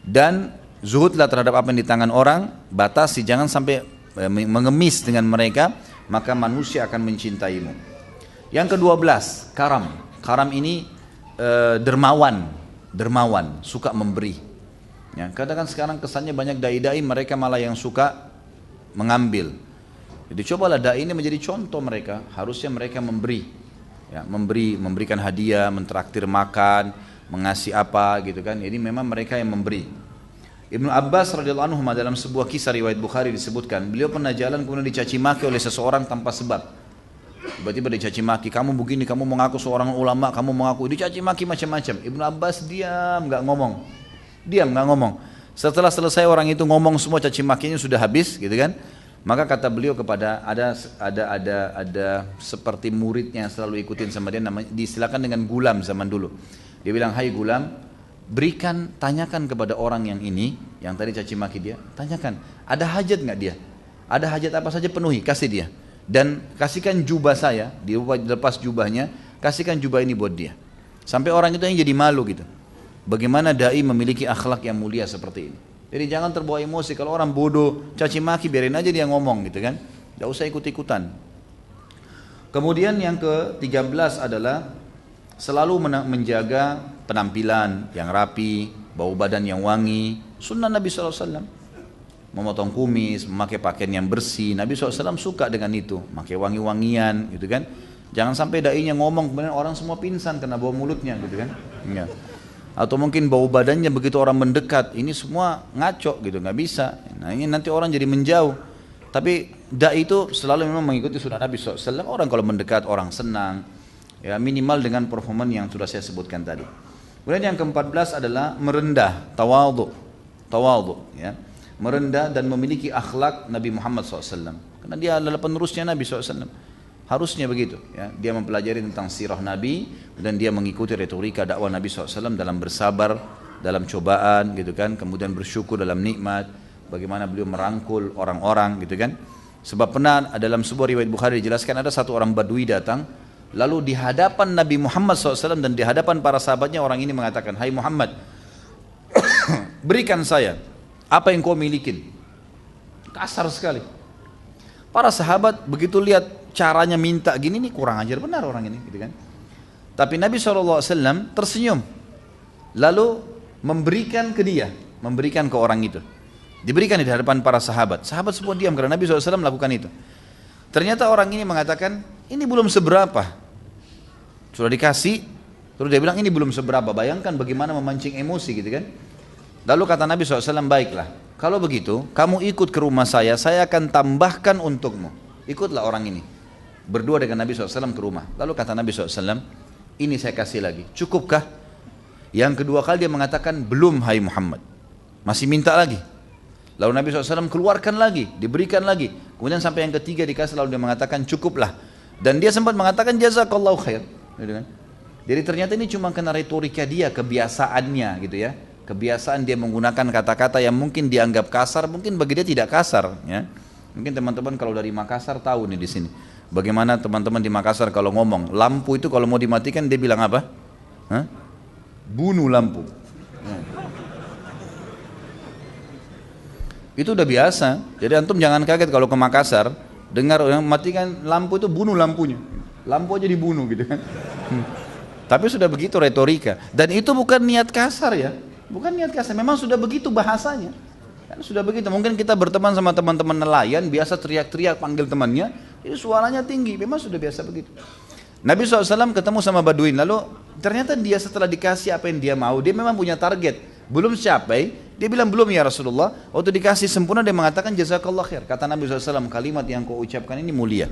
Dan zuhudlah terhadap apa yang di tangan orang, batasi, jangan sampai mengemis dengan mereka, maka manusia akan mencintaimu. Yang ke-12, karam. Karam ini dermawan, suka memberi. Ya, katakan sekarang kesannya banyak dai-dai mereka malah yang suka mengambil. Jadi cobalah dai ini menjadi contoh mereka, harusnya mereka memberi. Ya, memberikan hadiah, mentraktir makan, mengasih apa gitu kan. Jadi memang mereka yang memberi. Ibnu Abbas radhiyallahu anhu dalam sebuah kisah riwayat Bukhari disebutkan, beliau pernah jalan kemudian dicaci maki oleh seseorang tanpa sebab. Tiba-tiba dicaci maki, kamu begini, kamu mengaku seorang ulama, kamu mengaku, dicaci maki macam-macam. Ibnu Abbas diam, nggak ngomong. Setelah selesai orang itu ngomong semua caci makinya sudah habis, gitu kan? Maka kata beliau kepada ada seperti muridnya yang selalu ikutin sama dia, namanya diistilahkan dengan gulam zaman dulu. Dia bilang, hai gulam, tanyakan kepada orang yang ini, yang tadi caci maki dia, tanyakan, ada hajat nggak dia? Ada hajat apa saja penuhi, kasih dia. Dan kasihkan jubah saya, dilepas jubahnya, kasihkan jubah ini buat dia. Sampai orang itu yang jadi malu gitu. Bagaimana dai memiliki akhlak yang mulia seperti ini. Jadi jangan terbawa emosi, kalau orang bodoh, caci maki, biarin aja dia ngomong gitu kan. Tidak usah ikut-ikutan. Kemudian yang ke-13 adalah selalu menjaga penampilan yang rapi, bau badan yang wangi. Sunnah Nabi SAW. Memotong kumis, memakai pakaian yang bersih. Nabi SAW suka dengan itu, pakai wangi-wangian gitu kan. Jangan sampai dai-nya ngomong, kemudian orang semua pingsan karena bau mulutnya gitu kan. Ya. Atau mungkin bau badannya begitu orang mendekat, ini semua ngaco gitu, nggak bisa. Nah ini nanti orang jadi menjauh. Tapi dai itu selalu memang mengikuti sunnah Nabi SAW. Orang kalau mendekat orang senang, ya minimal dengan performan yang sudah saya sebutkan tadi. Kemudian yang ke-14 adalah merendah, tawadhu, ya, merendah dan memiliki akhlak Nabi Muhammad SAW. Karena dia adalah penerusnya Nabi SAW. Harusnya begitu, ya. Dia mempelajari tentang sirah Nabi dan dia mengikuti retorika dakwah Nabi SAW dalam bersabar, dalam cobaan, gitu kan. Kemudian bersyukur dalam nikmat, bagaimana beliau merangkul orang-orang, gitu kan. Sebab pernah dalam sebuah riwayat Bukhari dijelaskan ada satu orang Badui datang, lalu di hadapan Nabi Muhammad SAW dan di hadapan para sahabatnya orang ini mengatakan, hai Muhammad, berikan saya apa yang kau milikin. Kasar sekali. Para sahabat begitu lihat caranya minta gini, nih kurang ajar benar orang ini, gitu kan. Tapi Nabi SAW tersenyum, lalu memberikan ke dia, memberikan ke orang itu. Diberikan di hadapan para sahabat. Sahabat semua diam karena Nabi SAW melakukan itu. Ternyata orang ini mengatakan, ini belum seberapa. Sudah dikasih, terus dia bilang ini belum seberapa. Bayangkan bagaimana memancing emosi gitu kan. Lalu kata Nabi SAW, baiklah, kalau begitu kamu ikut ke rumah saya akan tambahkan untukmu. Ikutlah orang ini. Berdua dengan Nabi SAW ke rumah. Lalu kata Nabi SAW, ini saya kasih lagi, cukupkah? Yang kedua kali dia mengatakan, belum hai Muhammad. Masih minta lagi. Lalu Nabi SAW keluarkan lagi, diberikan lagi. Kemudian sampai yang ketiga dikasih, lalu dia mengatakan cukuplah. Dan dia sempat mengatakan jazakallahu khair. Jadi ternyata ini cuma kena retorika dia, kebiasaannya gitu ya. Kebiasaan dia menggunakan kata-kata yang mungkin dianggap kasar, mungkin bagi dia tidak kasar. Ya. Mungkin teman-teman kalau dari Makassar tahu nih di sini. Bagaimana teman-teman di Makassar kalau ngomong, lampu itu kalau mau dimatikan dia bilang apa? Hah? Bunuh lampu. Itu udah biasa. Jadi antum jangan kaget kalau ke Makassar dengar orang matikan lampu itu bunuh lampunya. Lampu aja dibunuh gitu kan. Tapi sudah begitu retorika. Dan itu bukan niat kasar ya. Bukan niat kasar. Memang sudah begitu bahasanya. Kan sudah begitu. Mungkin kita berteman sama teman-teman nelayan biasa teriak-teriak panggil temannya. Itu suaranya tinggi. Memang sudah biasa begitu. Nabi SAW ketemu sama Baduin. Lalu ternyata dia setelah dikasih apa yang dia mau. Dia memang punya target. Belum capai. Dia bilang belum ya Rasulullah. Waktu dikasih sempurna dia mengatakan jazakallah khair. Kata Nabi SAW, kalimat yang kau ucapkan ini mulia.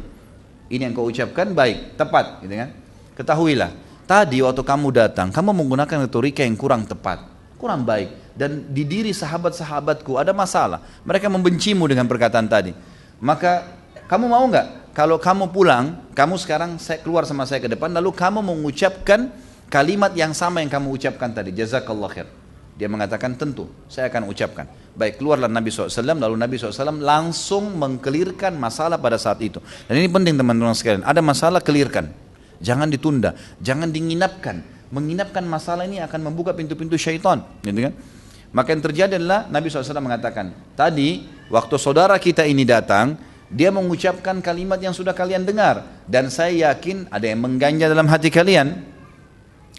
Ini yang kau ucapkan baik, tepat gitu kan. Ketahuilah, tadi waktu kamu datang, kamu menggunakan retorika yang kurang tepat, kurang baik. Dan di diri sahabat-sahabatku ada masalah. Mereka membencimu dengan perkataan tadi. Maka kamu mau nggak? Kalau kamu pulang, kamu sekarang saya keluar sama saya ke depan, lalu kamu mengucapkan kalimat yang sama yang kamu ucapkan tadi, jazakallah khair. Dia mengatakan tentu, saya akan ucapkan. Baik, keluarlah Nabi SAW, lalu Nabi SAW langsung mengkelirkan masalah pada saat itu. Dan ini penting teman-teman sekalian, ada masalah kelirkan. Jangan ditunda, jangan diinapkan. Menginapkan masalah ini akan membuka pintu-pintu syaitan. Gitu kan? Maka yang terjadi adalah Nabi SAW mengatakan, tadi waktu saudara kita ini datang, dia mengucapkan kalimat yang sudah kalian dengar. Dan saya yakin ada yang mengganja dalam hati kalian.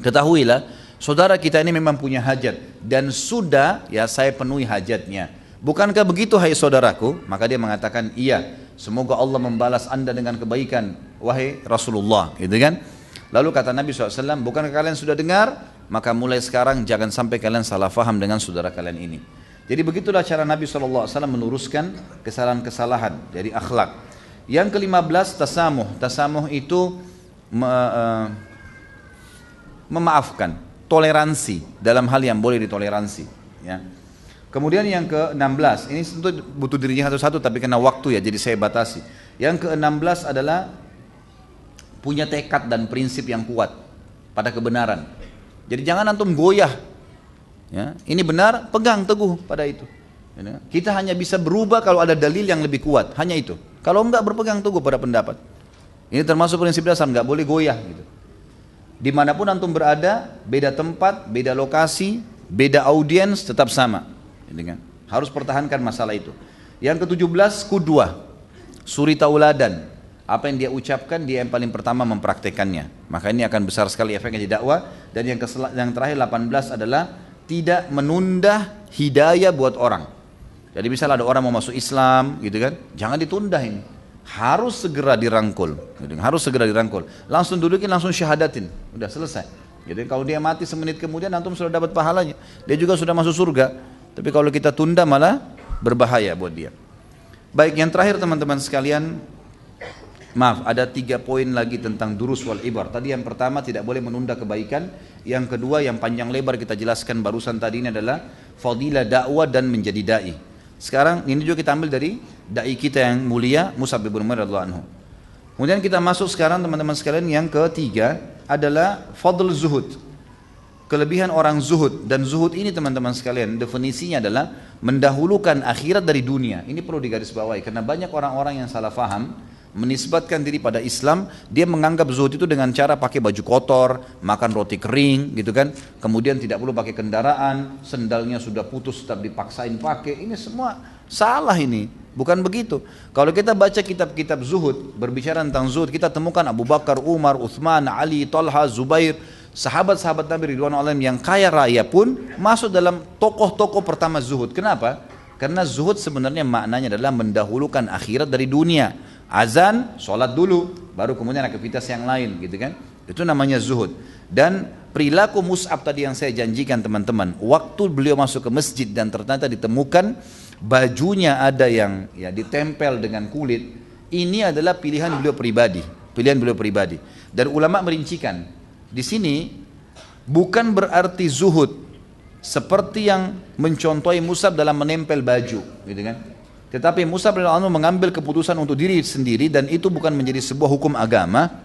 Ketahuilah, saudara kita ini memang punya hajat dan sudah ya saya penuhi hajatnya. Bukankah begitu hai saudaraku? Maka dia mengatakan iya. Semoga Allah membalas anda dengan kebaikan wahai Rasulullah. Gitu kan? Lalu kata Nabi SAW, bukankah kalian sudah dengar? Maka mulai sekarang jangan sampai kalian salah faham dengan saudara kalian ini. Jadi begitulah cara Nabi SAW meluruskan kesalahan-kesalahan dari akhlak. Yang ke-15 tasamuh. Tasamuh itu memaafkan, toleransi dalam hal yang boleh ditoleransi. Ya. Kemudian yang ke-16, ini tentu butuh dirinya satu-satu tapi kena waktu ya, jadi saya batasi. Yang ke-16 adalah punya tekad dan prinsip yang kuat pada kebenaran. Jadi jangan antum goyah. Ya, ini benar, pegang teguh pada itu. Ya, kita hanya bisa berubah kalau ada dalil yang lebih kuat, hanya itu. Kalau enggak berpegang teguh pada pendapat. Ini termasuk prinsip dasar, enggak boleh goyah gitu. Dimanapun antum berada, beda tempat, beda lokasi, beda audiens, tetap sama. Harus pertahankan masalah itu. Yang ke-17, qudwah, suri tauladan. Apa yang dia ucapkan, dia yang paling pertama mempraktekannya. Maka ini akan besar sekali efeknya di dakwah. Dan yang terakhir 18 adalah tidak menunda hidayah buat orang. Jadi misalnya ada orang mau masuk Islam gitu kan, jangan ditunda ini. Harus segera dirangkul, gitu. Harus segera dirangkul. Langsung dudukin, langsung syahadatin, udah selesai. Jadi kalau dia mati semenit kemudian antum sudah dapat pahalanya. Dia juga sudah masuk surga. Tapi kalau kita tunda malah berbahaya buat dia. Baik, yang terakhir teman-teman sekalian, maaf, ada 3 poin lagi tentang durus wal ibar. Tadi yang pertama tidak boleh menunda kebaikan. Yang kedua yang panjang lebar kita jelaskan barusan tadi ini adalah fadilah dakwah dan menjadi dai. Sekarang ini juga kita ambil dari dai kita yang mulia Mus'ab bin Umair radhiyallahu anhu. Kemudian kita masuk sekarang teman-teman sekalian yang ketiga adalah fadl zuhud. Kelebihan orang zuhud, dan zuhud ini teman-teman sekalian definisinya adalah mendahulukan akhirat dari dunia. Ini perlu digarisbawahi karena banyak orang-orang yang salah faham menisbatkan diri pada Islam, dia menganggap zuhud itu dengan cara pakai baju kotor, makan roti kering gitu kan, kemudian tidak perlu pakai kendaraan, sendalnya sudah putus tetap dipaksain pakai. Ini semua salah, ini bukan begitu. Kalau kita baca kitab-kitab zuhud, berbicara tentang zuhud, kita temukan Abu Bakar, Umar, Uthman, Ali, Talha, Zubair, sahabat-sahabat Nabi Ridwanul Alaihim yang kaya raya pun masuk dalam tokoh-tokoh pertama zuhud. Kenapa? Karena zuhud sebenarnya maknanya adalah mendahulukan akhirat dari dunia. Azan, sholat dulu, baru kemudian aktivitas yang lain, gitu kan? Itu namanya zuhud. Dan perilaku Mus'ab tadi yang saya janjikan teman-teman, waktu beliau masuk ke masjid dan ternyata ditemukan bajunya ada yang ya ditempel dengan kulit, ini adalah pilihan beliau pribadi, pilihan beliau pribadi. Dan ulama merincikan, di sini bukan berarti zuhud seperti yang mencontohi Mus'ab dalam menempel baju, gitu kan? Tetapi Mus'ab radhiyallahu anhu mengambil keputusan untuk diri sendiri dan itu bukan menjadi sebuah hukum agama.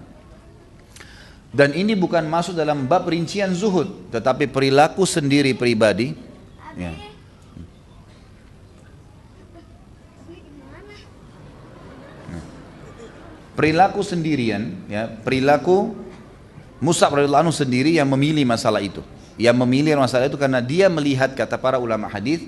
Dan ini bukan masuk dalam bab rincian zuhud, tetapi perilaku sendiri pribadi. Ya. Perilaku sendirian, ya, perilaku Mus'ab radhiyallahu anhu sendiri yang memilih masalah itu. Yang memilih masalah itu karena dia melihat, kata para ulama hadis,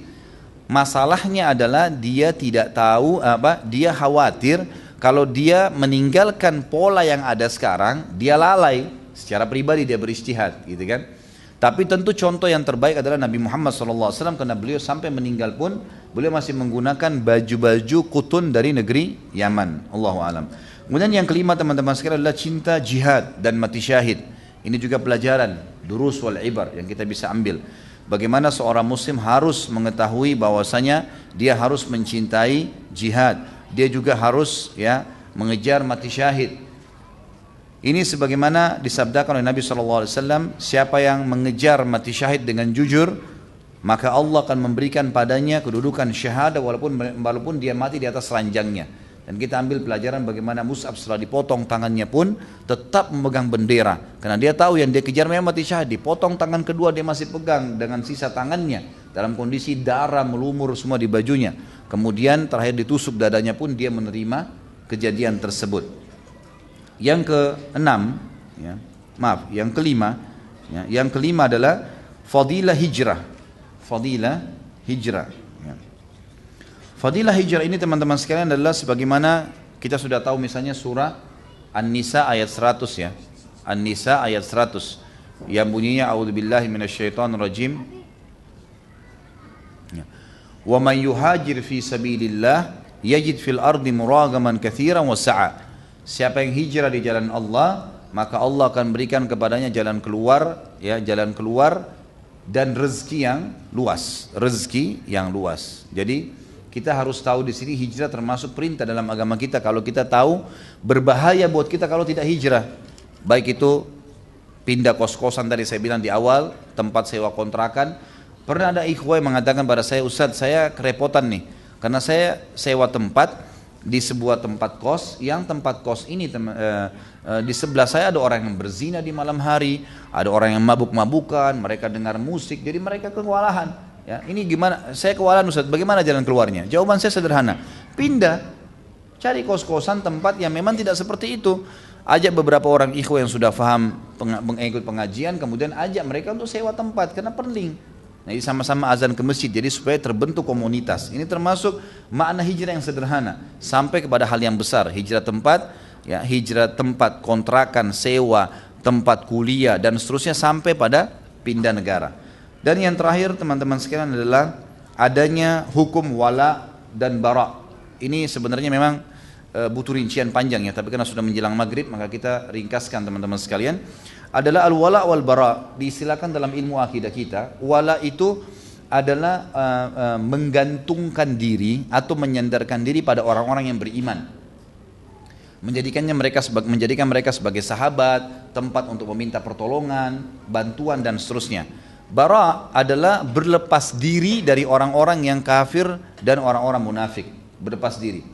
masalahnya adalah dia tidak tahu dia khawatir kalau dia meninggalkan pola yang ada sekarang, dia lalai. Secara pribadi dia berijtihad, gitu kan? Tapi tentu contoh yang terbaik adalah Nabi Muhammad SAW, karena beliau sampai meninggal pun beliau masih menggunakan baju-baju kutun dari negeri Yaman. Allahu alam. Kemudian yang kelima teman-teman sekalian adalah cinta jihad dan mati syahid. Ini juga pelajaran, durus wal ibar yang kita bisa ambil. Bagaimana seorang muslim harus mengetahui bahwasanya dia harus mencintai jihad. Dia juga harus ya mengejar mati syahid. Ini sebagaimana disabdakan oleh Nabi SAW, siapa yang mengejar mati syahid dengan jujur, maka Allah akan memberikan padanya kedudukan syahadah walaupun dia mati di atas ranjangnya. Dan kita ambil pelajaran bagaimana Mus'ab setelah dipotong tangannya pun tetap memegang bendera. Karena dia tahu yang dia kejar memang mati syahid. Dipotong tangan kedua dia masih pegang dengan sisa tangannya. Dalam kondisi darah melumur semua di bajunya. Kemudian terakhir ditusuk dadanya pun dia menerima kejadian tersebut. Yang keenam, yang kelima adalah fadilah hijrah. Fadilah hijrah. Fadilah hijrah ini teman-teman sekalian adalah sebagaimana kita sudah tahu misalnya surah An-Nisa ayat 100 ya. An-Nisa ayat 100 yang bunyinya a'udzubillahi minasyaitonirrajim. Wa man yuhajir fi sabilillah yajid fil ardi muragaman katsiran wa sa'a. Siapa yang hijrah di jalan Allah, maka Allah akan berikan kepadanya jalan keluar dan rezeki yang luas, Jadi kita harus tahu di sini hijrah termasuk perintah dalam agama kita. Kalau kita tahu berbahaya buat kita kalau tidak hijrah, baik itu pindah kos-kosan tadi saya bilang di awal, tempat sewa kontrakan. Pernah ada ikhwah yang mengatakan pada saya, Ustadz saya kerepotan nih, karena saya sewa tempat di sebuah tempat kos, yang tempat kos ini di sebelah saya ada orang yang berzina di malam hari, ada orang yang mabuk-mabukan, mereka dengar musik, jadi mereka kewalahan. Ya, ini gimana? Saya kewalahan Ustaz, bagaimana jalan keluarnya? Jawaban saya sederhana, pindah, cari kos-kosan tempat yang memang tidak seperti itu. Ajak beberapa orang ikhwah yang sudah paham mengikut pengajian, kemudian ajak mereka untuk sewa tempat, karena perling. Nah, ini sama-sama azan ke masjid, jadi supaya terbentuk komunitas. Ini termasuk makna hijrah yang sederhana, sampai kepada hal yang besar, hijrah tempat, ya, hijrah tempat kontrakan, sewa, tempat kuliah, dan seterusnya sampai pada pindah negara. Dan yang terakhir teman-teman sekalian adalah adanya hukum wala dan bara. Ini sebenarnya memang butuh rincian panjang ya, tapi karena sudah menjelang maghrib maka kita ringkaskan teman-teman sekalian. Adalah al-wala wal bara, diistilahkan dalam ilmu akidah kita. Wala itu adalah menggantungkan diri atau menyandarkan diri pada orang-orang yang beriman. Menjadikan mereka sebagai sahabat, tempat untuk meminta pertolongan, bantuan dan seterusnya. Bara adalah berlepas diri dari orang-orang yang kafir dan orang-orang munafik, berlepas diri.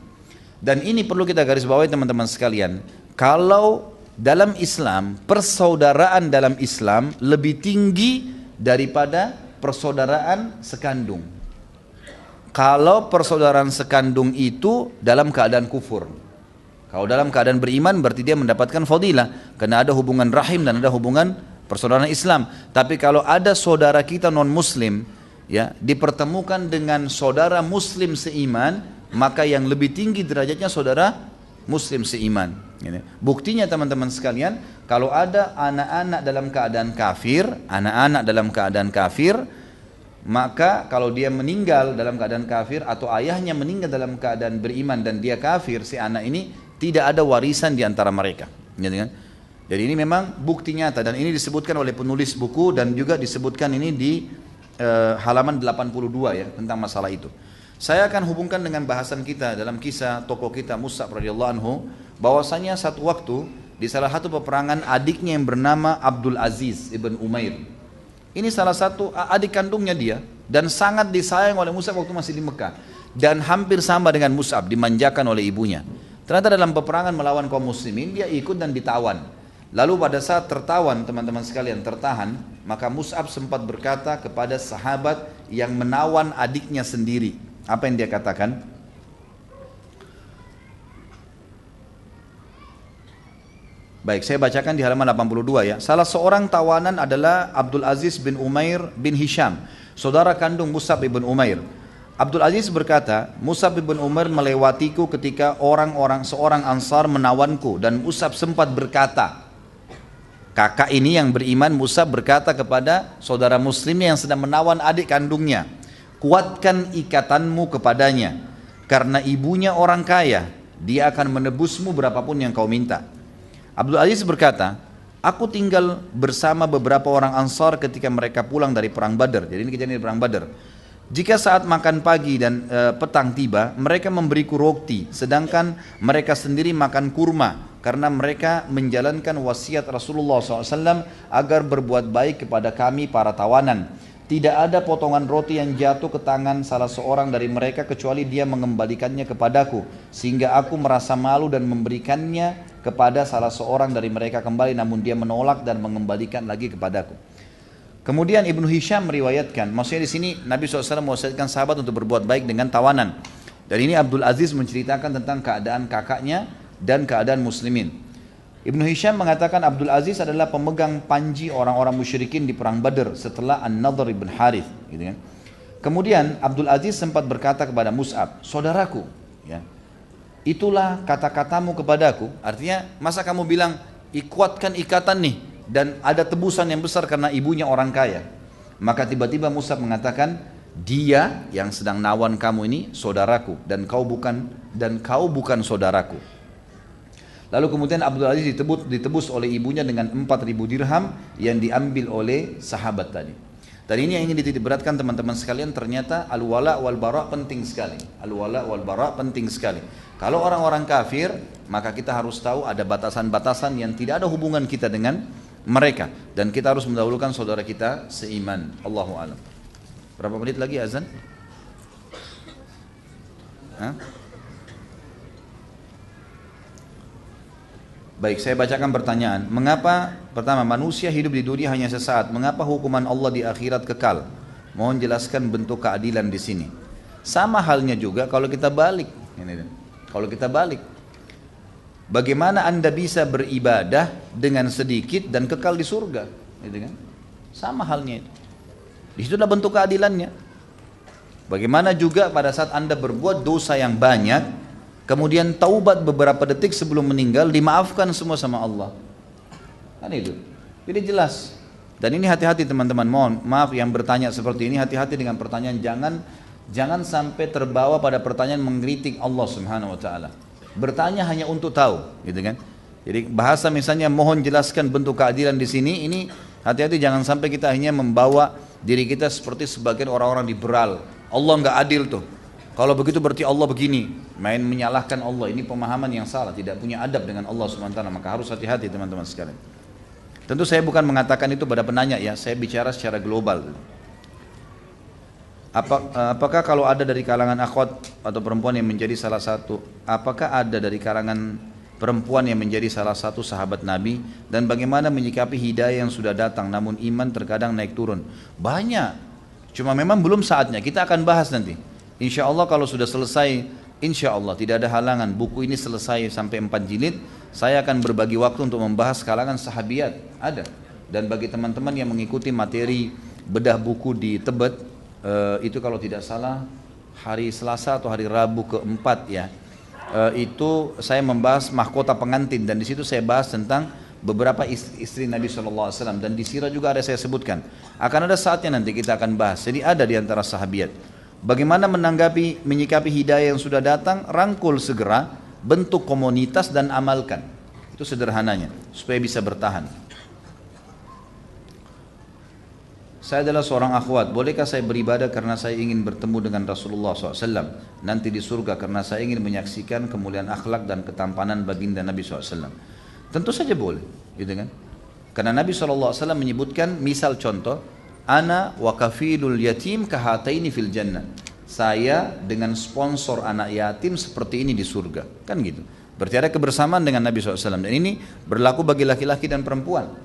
Dan ini perlu kita garis bawahi teman-teman sekalian. Kalau dalam Islam, persaudaraan dalam Islam lebih tinggi daripada persaudaraan sekandung. Kalau persaudaraan sekandung itu dalam keadaan kufur. Kalau dalam keadaan beriman berarti dia mendapatkan fadilah, karena ada hubungan rahim dan ada hubungan persaudaraan Islam. Tapi kalau ada saudara kita non muslim ya dipertemukan dengan saudara muslim seiman, maka yang lebih tinggi derajatnya saudara muslim seiman. Buktinya teman-teman sekalian, kalau ada anak-anak dalam keadaan kafir, maka kalau dia meninggal dalam keadaan kafir atau ayahnya meninggal dalam keadaan beriman dan dia kafir, si anak ini tidak ada warisan di antara mereka. Gitu kan? Jadi ini memang bukti nyata dan ini disebutkan oleh penulis buku dan juga disebutkan ini di halaman 82 ya tentang masalah itu. Saya akan hubungkan dengan bahasan kita dalam kisah tokoh kita Mus'ab radhiyallahu anhu, bahwasanya satu waktu di salah satu peperangan adiknya yang bernama Abdul Aziz ibn Umair. Ini salah satu adik kandungnya dia dan sangat disayang oleh Mus'ab waktu masih di Mekah. Dan hampir sama dengan Mus'ab, dimanjakan oleh ibunya. Ternyata dalam peperangan melawan kaum muslimin, dia ikut dan ditawan. Lalu pada saat tertawan, teman-teman sekalian, tertahan, maka Mus'ab sempat berkata kepada sahabat yang menawan adiknya sendiri. Apa yang dia katakan? Baik, saya bacakan di halaman 82 ya. Salah seorang tawanan adalah Abdul Aziz bin Umair bin Hisham, saudara kandung Mus'ab bin Umair. Abdul Aziz berkata, Mus'ab bin Umair melewatiku ketika seorang Ansar menawanku dan Mus'ab sempat berkata, kakak ini yang beriman Mus'ab berkata kepada saudara muslimnya yang sedang menawan adik kandungnya, kuatkan ikatanmu kepadanya karena ibunya orang kaya, dia akan menebusmu berapapun yang kau minta. Abdul Aziz berkata, aku tinggal bersama beberapa orang Ansar ketika mereka pulang dari perang Badar. Jadi ini kejadian di perang Badar. Jika saat makan pagi dan petang tiba, mereka memberiku roti, sedangkan mereka sendiri makan kurma, karena mereka menjalankan wasiat Rasulullah SAW agar berbuat baik kepada kami para tawanan. Tidak ada potongan roti yang jatuh ke tangan salah seorang dari mereka kecuali dia mengembalikannya kepadaku, sehingga aku merasa malu dan memberikannya kepada salah seorang dari mereka kembali, namun dia menolak dan mengembalikan lagi kepadaku. Kemudian Ibnu Hisham meriwayatkan, maksudnya di sini Nabi SAW mewasiatkan sahabat untuk berbuat baik dengan tawanan. Dan ini Abdul Aziz menceritakan tentang keadaan kakaknya dan keadaan muslimin. Ibnu Hisham mengatakan Abdul Aziz adalah pemegang panji orang-orang musyrikin di perang Badr setelah An-Nadhr ibn Harith. Gitu kan. Kemudian Abdul Aziz sempat berkata kepada Mus'ab, saudaraku, ya, itulah kata-katamu kepadaku. Artinya masa kamu bilang kuatkan ikatan nih, dan ada tebusan yang besar karena ibunya orang kaya. Maka tiba-tiba Mus'ab mengatakan, dia yang sedang nawan kamu ini saudaraku dan kau bukan saudaraku. Lalu kemudian Abdul Aziz ditebus oleh ibunya dengan 4.000 dirham yang diambil oleh sahabat tadi. Dan ini yang ingin dititik beratkan teman-teman sekalian, ternyata al-wala wal bara penting sekali. Al-wala wal bara penting sekali. Kalau orang-orang kafir, maka kita harus tahu ada batasan-batasan yang tidak ada hubungan kita dengan mereka, dan kita harus mendahulukan saudara kita seiman. Allahu a'lam. Berapa menit lagi azan? Baik, saya bacakan pertanyaan. Mengapa, pertama, manusia hidup di dunia hanya sesaat? Mengapa hukuman Allah di akhirat kekal? Mohon jelaskan bentuk keadilan di sini. Sama halnya juga kalau kita balik. Kalau kita balik, bagaimana Anda bisa beribadah dengan sedikit dan kekal di surga? Gitu kan? Sama halnya itu. Di situ adalah bentuk keadilannya. Bagaimana juga pada saat Anda berbuat dosa yang banyak, kemudian taubat beberapa detik sebelum meninggal, dimaafkan semua sama Allah. Kan itu. Jadi jelas. Dan ini hati-hati teman-teman. Mohon maaf yang bertanya seperti ini, hati-hati dengan pertanyaan. Jangan sampai terbawa pada pertanyaan mengkritik Allah Subhanahu wa taala. Bertanya hanya untuk tahu, gitu kan? Jadi bahasa misalnya mohon jelaskan bentuk keadilan di sini, ini hati-hati jangan sampai kita hanya membawa diri kita seperti sebagian orang-orang liberal. Allah nggak adil tuh. Kalau begitu berarti Allah begini, main menyalahkan Allah. Ini pemahaman yang salah, tidak punya adab dengan Allah Subhanahu wa taala. Maka harus hati-hati teman-teman sekalian. Tentu saya bukan mengatakan itu pada penanya ya, saya bicara secara global. Apakah kalau ada dari kalangan akhwat atau perempuan yang menjadi salah satu, apakah ada dari kalangan perempuan yang menjadi salah satu sahabat Nabi, dan bagaimana menyikapi hidayah yang sudah datang namun iman terkadang naik turun? Banyak, cuma memang belum saatnya, kita akan bahas nanti. Insya Allah kalau sudah selesai, insya Allah tidak ada halangan, buku ini selesai sampai 4 jilid, saya akan berbagi waktu untuk membahas kalangan sahabiat, ada. Dan bagi teman-teman yang mengikuti materi bedah buku di Tebet, itu kalau tidak salah hari Selasa atau hari Rabu keempat ya, itu saya membahas mahkota pengantin, dan di situ saya bahas tentang beberapa istri Nabi SAW, dan di sirah juga ada saya sebutkan. Akan ada saatnya nanti kita akan bahas. Jadi ada di antara sahabiat. Bagaimana menyikapi hidayah yang sudah datang, rangkul segera bentuk komunitas dan amalkan. Itu sederhananya, supaya bisa bertahan. Saya adalah seorang akhwat, bolehkah saya beribadah karena saya ingin bertemu dengan Rasulullah SAW nanti di surga, karena saya ingin menyaksikan kemuliaan akhlak dan ketampanan baginda Nabi SAW? Tentu saja boleh, gitu kan? Karena Nabi SAW menyebutkan, misal contoh, ana wa kafilul yatim kahataini fil jannah. Saya dengan sponsor anak yatim seperti ini di surga, kan gitu. Berarti ada kebersamaan dengan Nabi SAW, dan ini berlaku bagi laki-laki dan perempuan.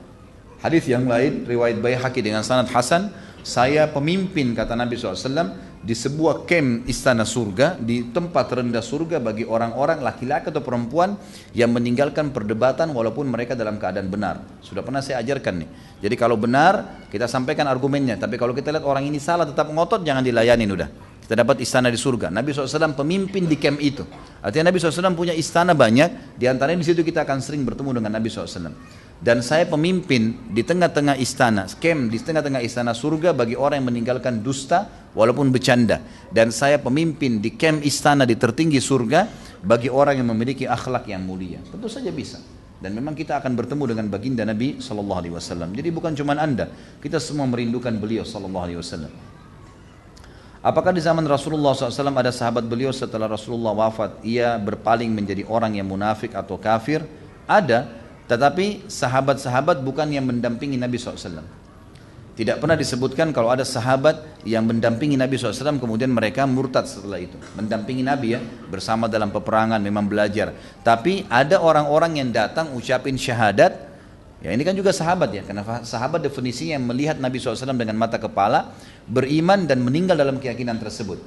Hadis yang lain, riwayat Baihaqi dengan sanad hasan, saya pemimpin, kata Nabi SAW, di sebuah kem istana surga, di tempat rendah surga bagi orang-orang laki-laki atau perempuan yang meninggalkan perdebatan walaupun mereka dalam keadaan benar. Sudah pernah saya ajarkan nih. Jadi kalau benar, kita sampaikan argumennya. Tapi kalau kita lihat orang ini salah, tetap ngotot, jangan dilayanin udah. Kita dapat istana di surga. Nabi SAW pemimpin di kem itu. Artinya Nabi SAW punya istana banyak. Di antaranya di situ kita akan sering bertemu dengan Nabi SAW. Dan saya pemimpin di tengah-tengah istana, kem di tengah-tengah istana surga bagi orang yang meninggalkan dusta walaupun bercanda. Dan saya pemimpin di kem istana di tertinggi surga bagi orang yang memiliki akhlak yang mulia. Tentu saja bisa. Dan memang kita akan bertemu dengan baginda Nabi SAW. Jadi bukan cuma Anda, kita semua merindukan beliau SAW. Apakah di zaman Rasulullah SAW ada sahabat beliau setelah Rasulullah wafat, ia berpaling menjadi orang yang munafik atau kafir? Ada. Tetapi sahabat-sahabat bukan yang mendampingi Nabi SAW. Tidak pernah disebutkan kalau ada sahabat yang mendampingi Nabi SAW kemudian mereka murtad setelah itu. Mendampingi Nabi ya, bersama dalam peperangan, memang belajar. Tapi ada orang-orang yang datang ucapin syahadat. Ya ini kan juga sahabat ya, karena sahabat definisinya yang melihat Nabi SAW dengan mata kepala, beriman dan meninggal dalam keyakinan tersebut.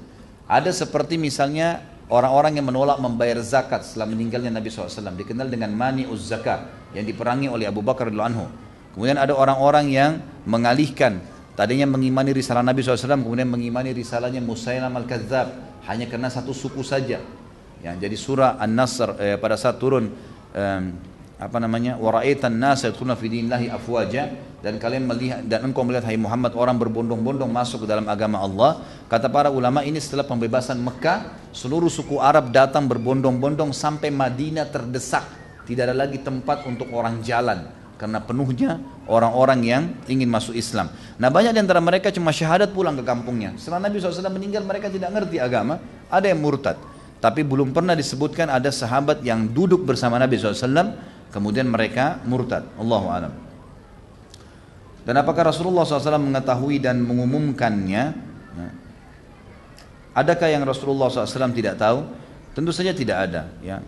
Ada seperti misalnya orang-orang yang menolak membayar zakat setelah meninggalnya Nabi SAW, dikenal dengan mani'uz zakat, yang diperangi oleh Abu Bakar radhiyallahu anhu. Kemudian ada orang-orang yang mengalihkan, tadinya mengimani risalah Nabi SAW, kemudian mengimani risalahnya Musailam al-Kadzab, hanya karena satu suku saja. Ya, jadi surah An-Nasr pada saat turun waraitan nasa yadkhuluna fi dinillahi afwaja, dan kalian melihat, dan engkau melihat hai Muhammad orang berbondong-bondong masuk ke dalam agama Allah. Kata para ulama, ini setelah pembebasan Mekah, seluruh suku Arab datang berbondong-bondong sampai Madinah terdesak, tidak ada lagi tempat untuk orang jalan karena penuhnya orang-orang yang ingin masuk Islam. Nah banyak di antara mereka cuma syahadat pulang ke kampungnya. Setelah Nabi SAW meninggal mereka tidak ngerti agama, ada yang murtad. Tapi belum pernah disebutkan ada sahabat yang duduk bersama Nabi SAW kemudian mereka murtad. Allahu a'lam. Dan apakah Rasulullah SAW mengetahui dan mengumumkannya? Adakah yang Rasulullah SAW tidak tahu? Tentu saja tidak ada. Ya.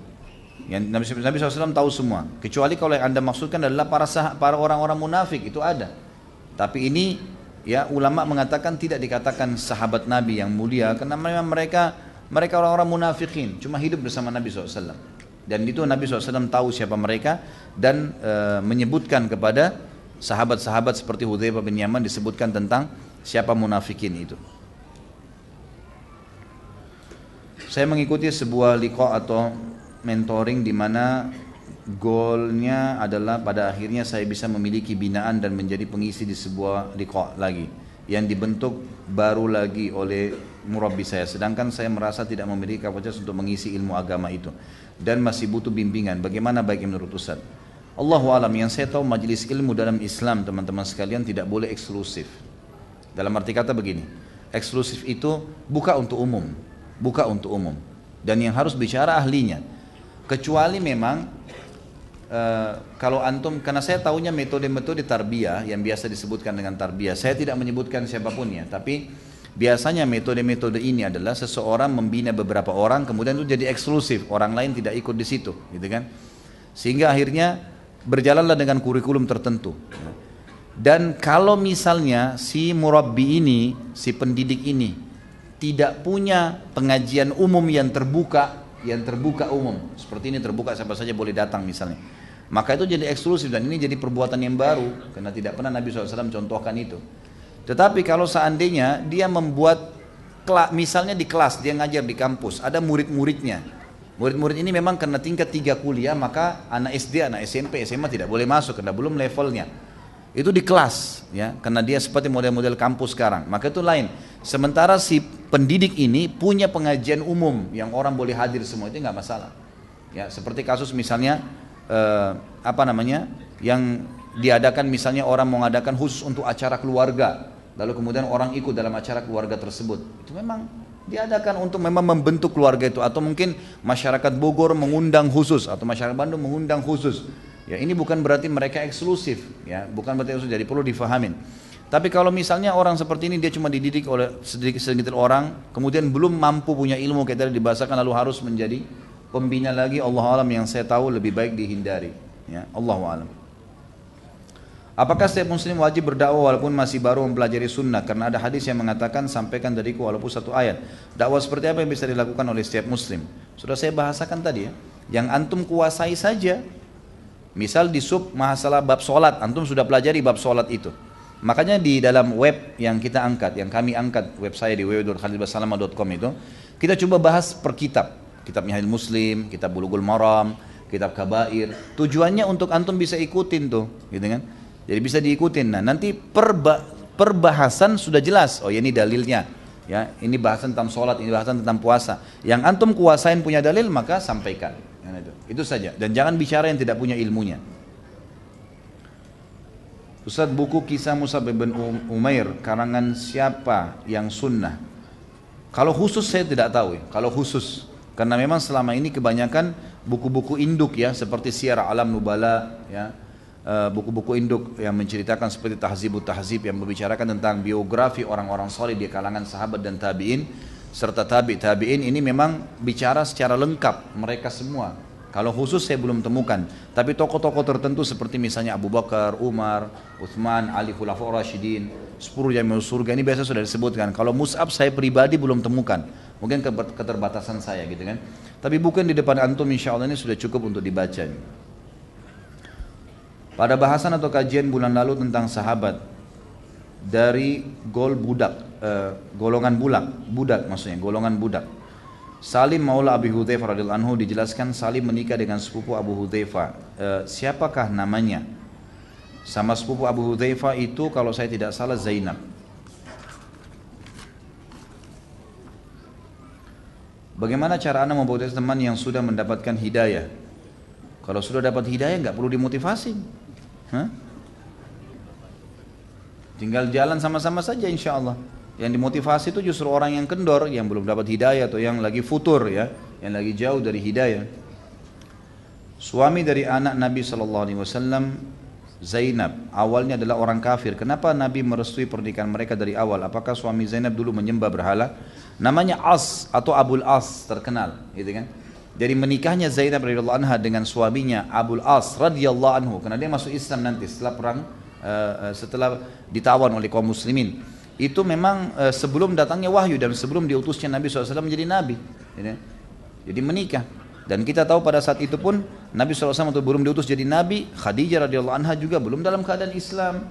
Yang Nabi SAW tahu semua. Kecuali kalau yang anda maksudkan adalah para orang-orang munafik, itu ada. Tapi ini ya ulama mengatakan tidak dikatakan sahabat Nabi yang mulia, karena memang mereka orang-orang munafikin, cuma hidup bersama Nabi SAW. Dan itu Nabi SAW tahu siapa mereka dan menyebutkan kepada sahabat-sahabat seperti Hudzaifah bin Yaman, disebutkan tentang siapa munafikin itu. Saya mengikuti sebuah liqa atau mentoring di mana goalnya adalah pada akhirnya saya bisa memiliki binaan dan menjadi pengisi di sebuah liqa lagi yang dibentuk baru lagi oleh murabbi saya, sedangkan saya merasa tidak memiliki kapasitas untuk mengisi ilmu agama itu dan masih butuh bimbingan. Bagaimana baiknya menurut Ustaz? Allahu alam. Yang saya tahu majelis ilmu dalam Islam teman-teman sekalian tidak boleh eksklusif. Dalam arti kata begini, eksklusif itu buka untuk umum, dan yang harus bicara ahlinya. Kecuali memang kalau antum, karena saya tahunya metode-metode tarbiyah yang biasa disebutkan dengan tarbiyah, saya tidak menyebutkan siapapun ya, tapi biasanya metode-metode ini adalah seseorang membina beberapa orang, kemudian itu jadi eksklusif, orang lain tidak ikut di situ, gitu kan? Sehingga akhirnya berjalanlah dengan kurikulum tertentu. Dan kalau misalnya si murabbi ini, si pendidik ini tidak punya pengajian umum yang terbuka umum, seperti ini terbuka siapa saja boleh datang misalnya, maka itu jadi eksklusif dan ini jadi perbuatan yang baru karena tidak pernah Nabi SAW contohkan itu. Tetapi kalau seandainya dia membuat misalnya di kelas, dia ngajar di kampus, ada murid-muridnya, murid-murid ini memang karena tingkat 3 kuliah, maka anak SD, anak SMP, SMA tidak boleh masuk karena belum levelnya. Itu di kelas ya, karena dia seperti model-model kampus sekarang, maka itu lain. Sementara si pendidik ini punya pengajian umum yang orang boleh hadir semua, itu nggak masalah. Ya, seperti kasus misalnya yang diadakan misalnya orang mengadakan khusus untuk acara keluarga, lalu kemudian orang ikut dalam acara keluarga tersebut. Itu memang diadakan untuk memang membentuk keluarga itu, atau mungkin masyarakat Bogor mengundang khusus atau masyarakat Bandung mengundang khusus. Ya, ini bukan berarti mereka eksklusif, ya, bukan berarti eksklusif, jadi perlu difahamin. Tapi kalau misalnya orang seperti ini dia cuma dididik oleh sedikit orang, kemudian belum mampu punya ilmu kayak tadi dibahasakan, lalu harus menjadi pembina lagi, Allah alam, yang saya tahu lebih baik dihindari. Ya, Allah alam. Apakah setiap muslim wajib berdakwah walaupun masih baru mempelajari sunnah? Karena ada hadis yang mengatakan sampaikan dariku walaupun satu ayat. Dakwah seperti apa yang bisa dilakukan oleh setiap muslim? Sudah saya bahasakan tadi ya. Yang antum kuasai saja. Misal di sub masalah bab solat, antum sudah pelajari bab solat itu. Makanya di dalam web yang kita angkat, yang kami angkat, web saya di www.khalidbasalama.com itu, kita coba bahas per kitab. Kitab Minhajul Muslim, kitab Bulughul Maram, kitab Kabair. Tujuannya untuk antum bisa ikutin tuh, gitu kan? Jadi bisa diikutin. Nah, nanti perbahasan sudah jelas. Oh ya, ini dalilnya. Ya, ini bahasan tentang sholat, ini bahasan tentang puasa. Yang antum kuasain punya dalil, maka sampaikan. Itu saja. Dan jangan bicara yang tidak punya ilmunya. Ustaz, buku kisah Mus'ab bin Umair karangan siapa yang sunnah? Kalau khusus saya tidak tahu ya. Kalau khusus, karena memang selama ini kebanyakan buku-buku induk ya, seperti Syiar Alam Nubala ya. Buku-buku induk yang menceritakan seperti Tahzibut Tahzib yang membicarakan tentang biografi orang-orang saleh di kalangan sahabat dan tabi'in serta tabi'in ini memang bicara secara lengkap mereka semua. Kalau khusus saya belum temukan, tapi tokoh-tokoh tertentu seperti misalnya Abu Bakar, Umar, Uthman, Ali Khulafaur Rasyidin, 10 jami'ul surga ini biasa sudah disebutkan. Kalau Mus'ab saya pribadi belum temukan, mungkin keterbatasan saya gitu kan. Tapi bukan di depan antum, insya Allah ini sudah cukup untuk dibaca. Pada bahasan atau kajian bulan lalu tentang sahabat dari golongan budak. Salim Maula Abi Hudzaifah radhiyallahu anhu dijelaskan Salim menikah dengan sepupu Abu Hudzaifah. Siapakah namanya? Sama sepupu Abu Hudzaifah itu kalau saya tidak salah Zainab. Bagaimana cara Anda memmotivasi teman yang sudah mendapatkan hidayah? Kalau sudah dapat hidayah nggak perlu dimotivasi. Tinggal jalan sama-sama saja insya Allah. Yang dimotivasi itu justru orang yang kendor, yang belum dapat hidayah atau yang lagi futur ya, yang lagi jauh dari hidayah. Suami dari anak Nabi SAW, Zainab, awalnya adalah orang kafir. Kenapa Nabi merestui pernikahan mereka dari awal? Apakah suami Zainab dulu menyembah berhala? Namanya As atau Abul As, terkenal, gitu kan? Jadi menikahnya Zainab radhiyallahu anha dengan suaminya Abul As radhiyallahu anhu, karena dia masuk Islam nanti setelah perang, setelah ditawan oleh kaum muslimin. Itu memang sebelum datangnya wahyu dan sebelum diutusnya Nabi SAW menjadi Nabi. Jadi menikah. Dan kita tahu pada saat itu pun Nabi SAW itu belum diutus jadi Nabi, Khadijah radhiyallahu anha juga belum dalam keadaan Islam.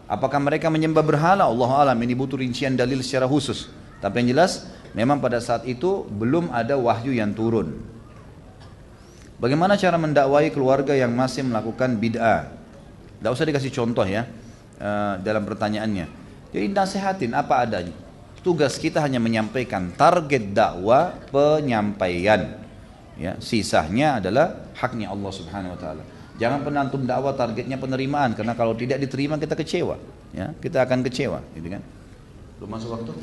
Apakah mereka menyembah berhala? Allahu a'lam, ini butuh rincian dalil secara khusus. Tapi yang jelas memang pada saat itu belum ada wahyu yang turun. Bagaimana cara mendakwai keluarga yang masih melakukan bid'ah? Tidak usah dikasih contoh ya dalam pertanyaannya. Jadi nasihatin apa adanya. Tugas kita hanya menyampaikan, target dakwah penyampaian. Ya, sisanya adalah haknya Allah Subhanahu Wa Taala. Jangan pernah antum dakwah targetnya penerimaan, karena kalau tidak diterima kita kecewa. Ya, kita akan kecewa, gitu kan? Belum masuk waktu?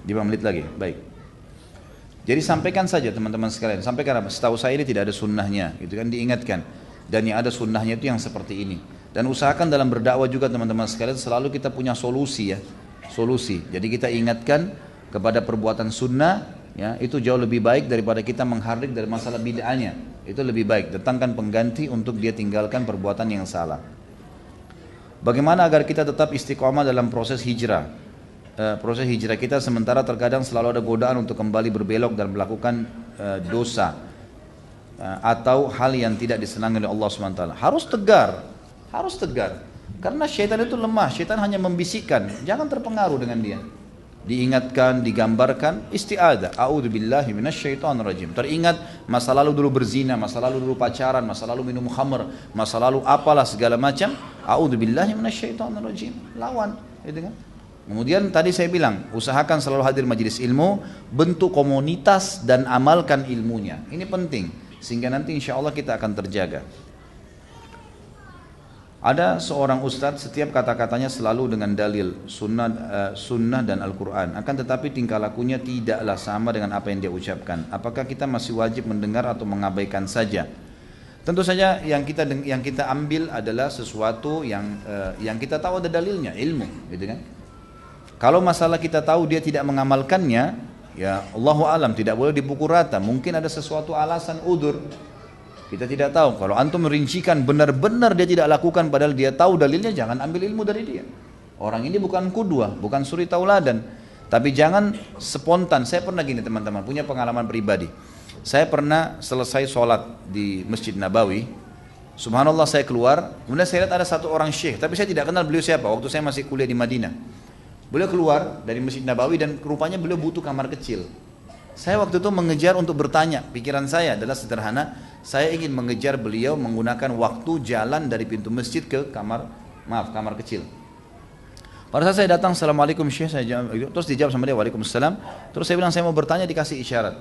5 menit lagi, baik. Jadi sampaikan saja teman-teman sekalian, sampaikan apa? Setahu saya ini tidak ada sunnahnya, gitu kan, diingatkan. Dan yang ada sunnahnya itu yang seperti ini. Dan usahakan dalam berdakwah juga teman-teman sekalian selalu kita punya solusi ya, solusi. Jadi kita ingatkan kepada perbuatan sunnah, ya itu jauh lebih baik daripada kita menghardik dari masalah bid'ahnya. Itu lebih baik. Datangkan pengganti untuk dia tinggalkan perbuatan yang salah. Bagaimana agar kita tetap istiqomah dalam proses hijrah? Proses hijrah kita sementara terkadang selalu ada godaan untuk kembali berbelok dan melakukan dosa atau hal yang tidak disenangi oleh Allah SWT. Harus tegar, karena syaitan itu lemah. Syaitan hanya membisikkan, jangan terpengaruh dengan dia. Diingatkan, digambarkan, isti'adah, a'udzubillahi minasyaitonirrajim. Teringat masa lalu dulu berzina, masa lalu dulu pacaran, masa lalu minum khamr, masa lalu apalah segala macam, a'udzubillahi minasyaitonirrajim. Lawan, gitu kan? Kemudian tadi saya bilang, usahakan selalu hadir majelis ilmu, bentuk komunitas dan amalkan ilmunya. Ini penting, sehingga nanti insya Allah kita akan terjaga. Ada seorang ustadz, setiap kata-katanya selalu dengan dalil, sunnah dan Al-Quran. Akan tetapi tingkah lakunya tidaklah sama dengan apa yang dia ucapkan. Apakah kita masih wajib mendengar atau mengabaikan saja? Tentu saja yang kita ambil adalah sesuatu yang kita tahu ada dalilnya, ilmu, gitu kan? Kalau masalah kita tahu dia tidak mengamalkannya, ya Allahu alam, tidak boleh dipukul rata. Mungkin ada sesuatu alasan udur. Kita tidak tahu. Kalau antum merincikan benar-benar dia tidak lakukan padahal dia tahu dalilnya, jangan ambil ilmu dari dia. Orang ini bukan qudwah, bukan suri tauladan. Tapi jangan spontan. Saya pernah gini teman-teman, punya pengalaman pribadi. Saya pernah selesai sholat di Masjid Nabawi. Subhanallah, saya keluar, kemudian saya lihat ada satu orang syekh, tapi saya tidak kenal beliau siapa. Waktu saya masih kuliah di Madinah. Beliau keluar dari Masjid Nabawi dan rupanya beliau butuh kamar kecil. Saya waktu itu mengejar untuk bertanya, pikiran saya adalah sederhana, saya ingin mengejar beliau menggunakan waktu jalan dari pintu masjid ke kamar kecil. Pada saat saya datang, Assalamualaikum Syekh, saya jawab, terus dijawab sama dia, Waalaikumsalam. Terus saya bilang saya mau bertanya, dikasih isyarat.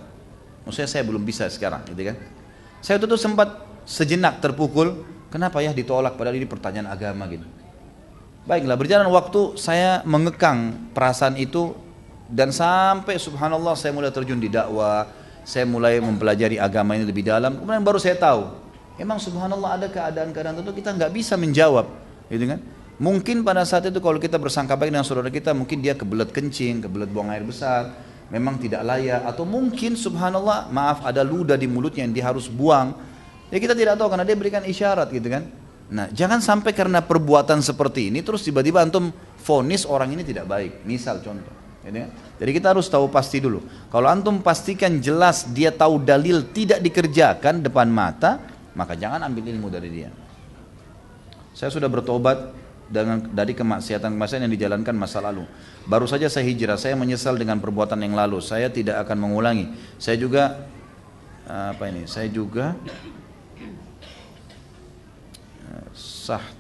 Maksudnya saya belum bisa sekarang, gitu kan? Saya waktu itu sempat sejenak terpukul, kenapa ya ditolak padahal ini pertanyaan agama gitu. Baiklah, berjalan waktu saya mengekang perasaan itu dan sampai subhanallah saya mulai terjun di dakwah, saya mulai mempelajari agama ini lebih dalam. Kemudian baru saya tahu, emang subhanallah ada keadaan-keadaan tentu kita nggak bisa menjawab, gitu kan? Mungkin pada saat itu kalau kita bersangka baik dengan saudara kita, mungkin dia kebelet kencing, kebelet buang air besar, memang tidak layak, atau mungkin subhanallah maaf ada ludah di mulutnya yang dia harus buang. Ya kita tidak tahu karena dia berikan isyarat, gitu kan? Nah, jangan sampai karena perbuatan seperti ini terus tiba-tiba antum vonis orang ini tidak baik. Misal contoh, ya, jadi kita harus tahu pasti dulu. Kalau antum pastikan jelas dia tahu dalil tidak dikerjakan depan mata, maka jangan ambil ilmu dari dia. Saya sudah bertobat dari kemaksiatan-kemaksiatan yang dijalankan masa lalu. Baru saja saya hijrah, saya menyesal dengan perbuatan yang lalu. Saya tidak akan mengulangi. Saya juga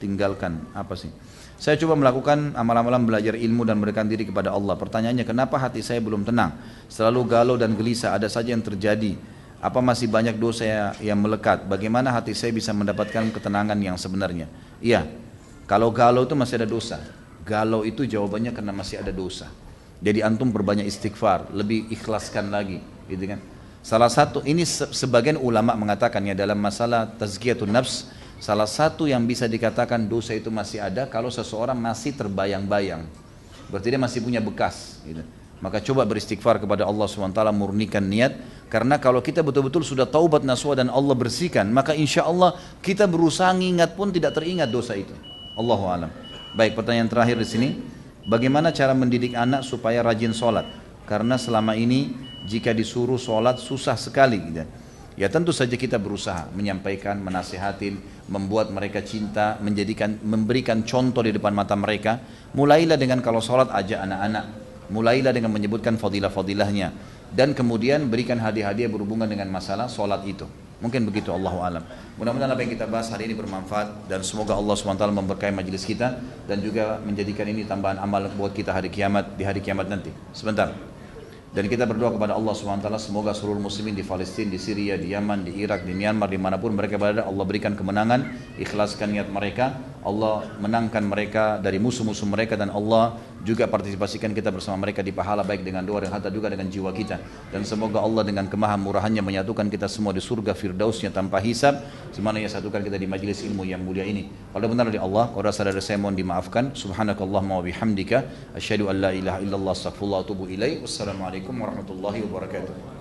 tinggalkan apa sih? Saya coba melakukan amal-amalan belajar ilmu dan memberikan diri kepada Allah. Pertanyaannya, kenapa hati saya belum tenang? Selalu galau dan gelisah, ada saja yang terjadi. Apa masih banyak dosa yang melekat? Bagaimana hati saya bisa mendapatkan ketenangan yang sebenarnya? Iya, kalau galau itu masih ada dosa. Galau itu jawabannya karena masih ada dosa. Jadi antum berbanyak istighfar, lebih ikhlaskan lagi, gitu kan? Salah satu, ini sebagian ulama mengatakannya dalam masalah tazkiyatun nafs, salah satu yang bisa dikatakan dosa itu masih ada kalau seseorang masih terbayang-bayang. Berarti dia masih punya bekas, gitu. Maka coba beristighfar kepada Allah SWT, murnikan niat. Karena kalau kita betul-betul sudah taubat nasuha dan Allah bersihkan, maka insya Allah kita berusaha ingat pun tidak teringat dosa itu. Allahu a'lam. Baik, pertanyaan terakhir di sini. Bagaimana cara mendidik anak supaya rajin sholat? Karena selama ini jika disuruh sholat susah sekali, gitu. Ya tentu saja kita berusaha menyampaikan, menasihatin, membuat mereka cinta, memberikan contoh di depan mata mereka. Mulailah dengan kalau sholat ajak anak-anak, mulailah dengan menyebutkan fadilah-fadilahnya, dan kemudian berikan hadiah-hadiah berhubungan dengan masalah sholat itu. Mungkin begitu, Allahu a'lam. Mudah-mudahan apa yang kita bahas hari ini bermanfaat dan semoga Allah SWT memberkahi majelis kita dan juga menjadikan ini tambahan amal buat kita di hari kiamat nanti. Sebentar. Dan kita berdoa kepada Allah SWT semoga seluruh muslimin di Palestina, di Syria, di Yaman, di Irak, di Myanmar, dimanapun mereka berada, Allah berikan kemenangan, ikhlaskan niat mereka, Allah menangkan mereka dari musuh-musuh mereka, dan Allah juga partisipasikan kita bersama mereka di pahala baik dengan doa dan harta juga dengan jiwa kita. Dan semoga Allah dengan kemahamurahannya menyatukan kita semua di surga firdausnya tanpa hisab, semana ia satukan kita di majlis ilmu yang mulia ini. Kalau benar dari Allah, kalau rasa dari saya mohon dimaafkan. Subhanakallahumma wa bihamdika asyhadu an la ilaha illallah astaghfirullah wa atubu ilaih. Wassalamualaikum warahmatullahi wabarakatuh.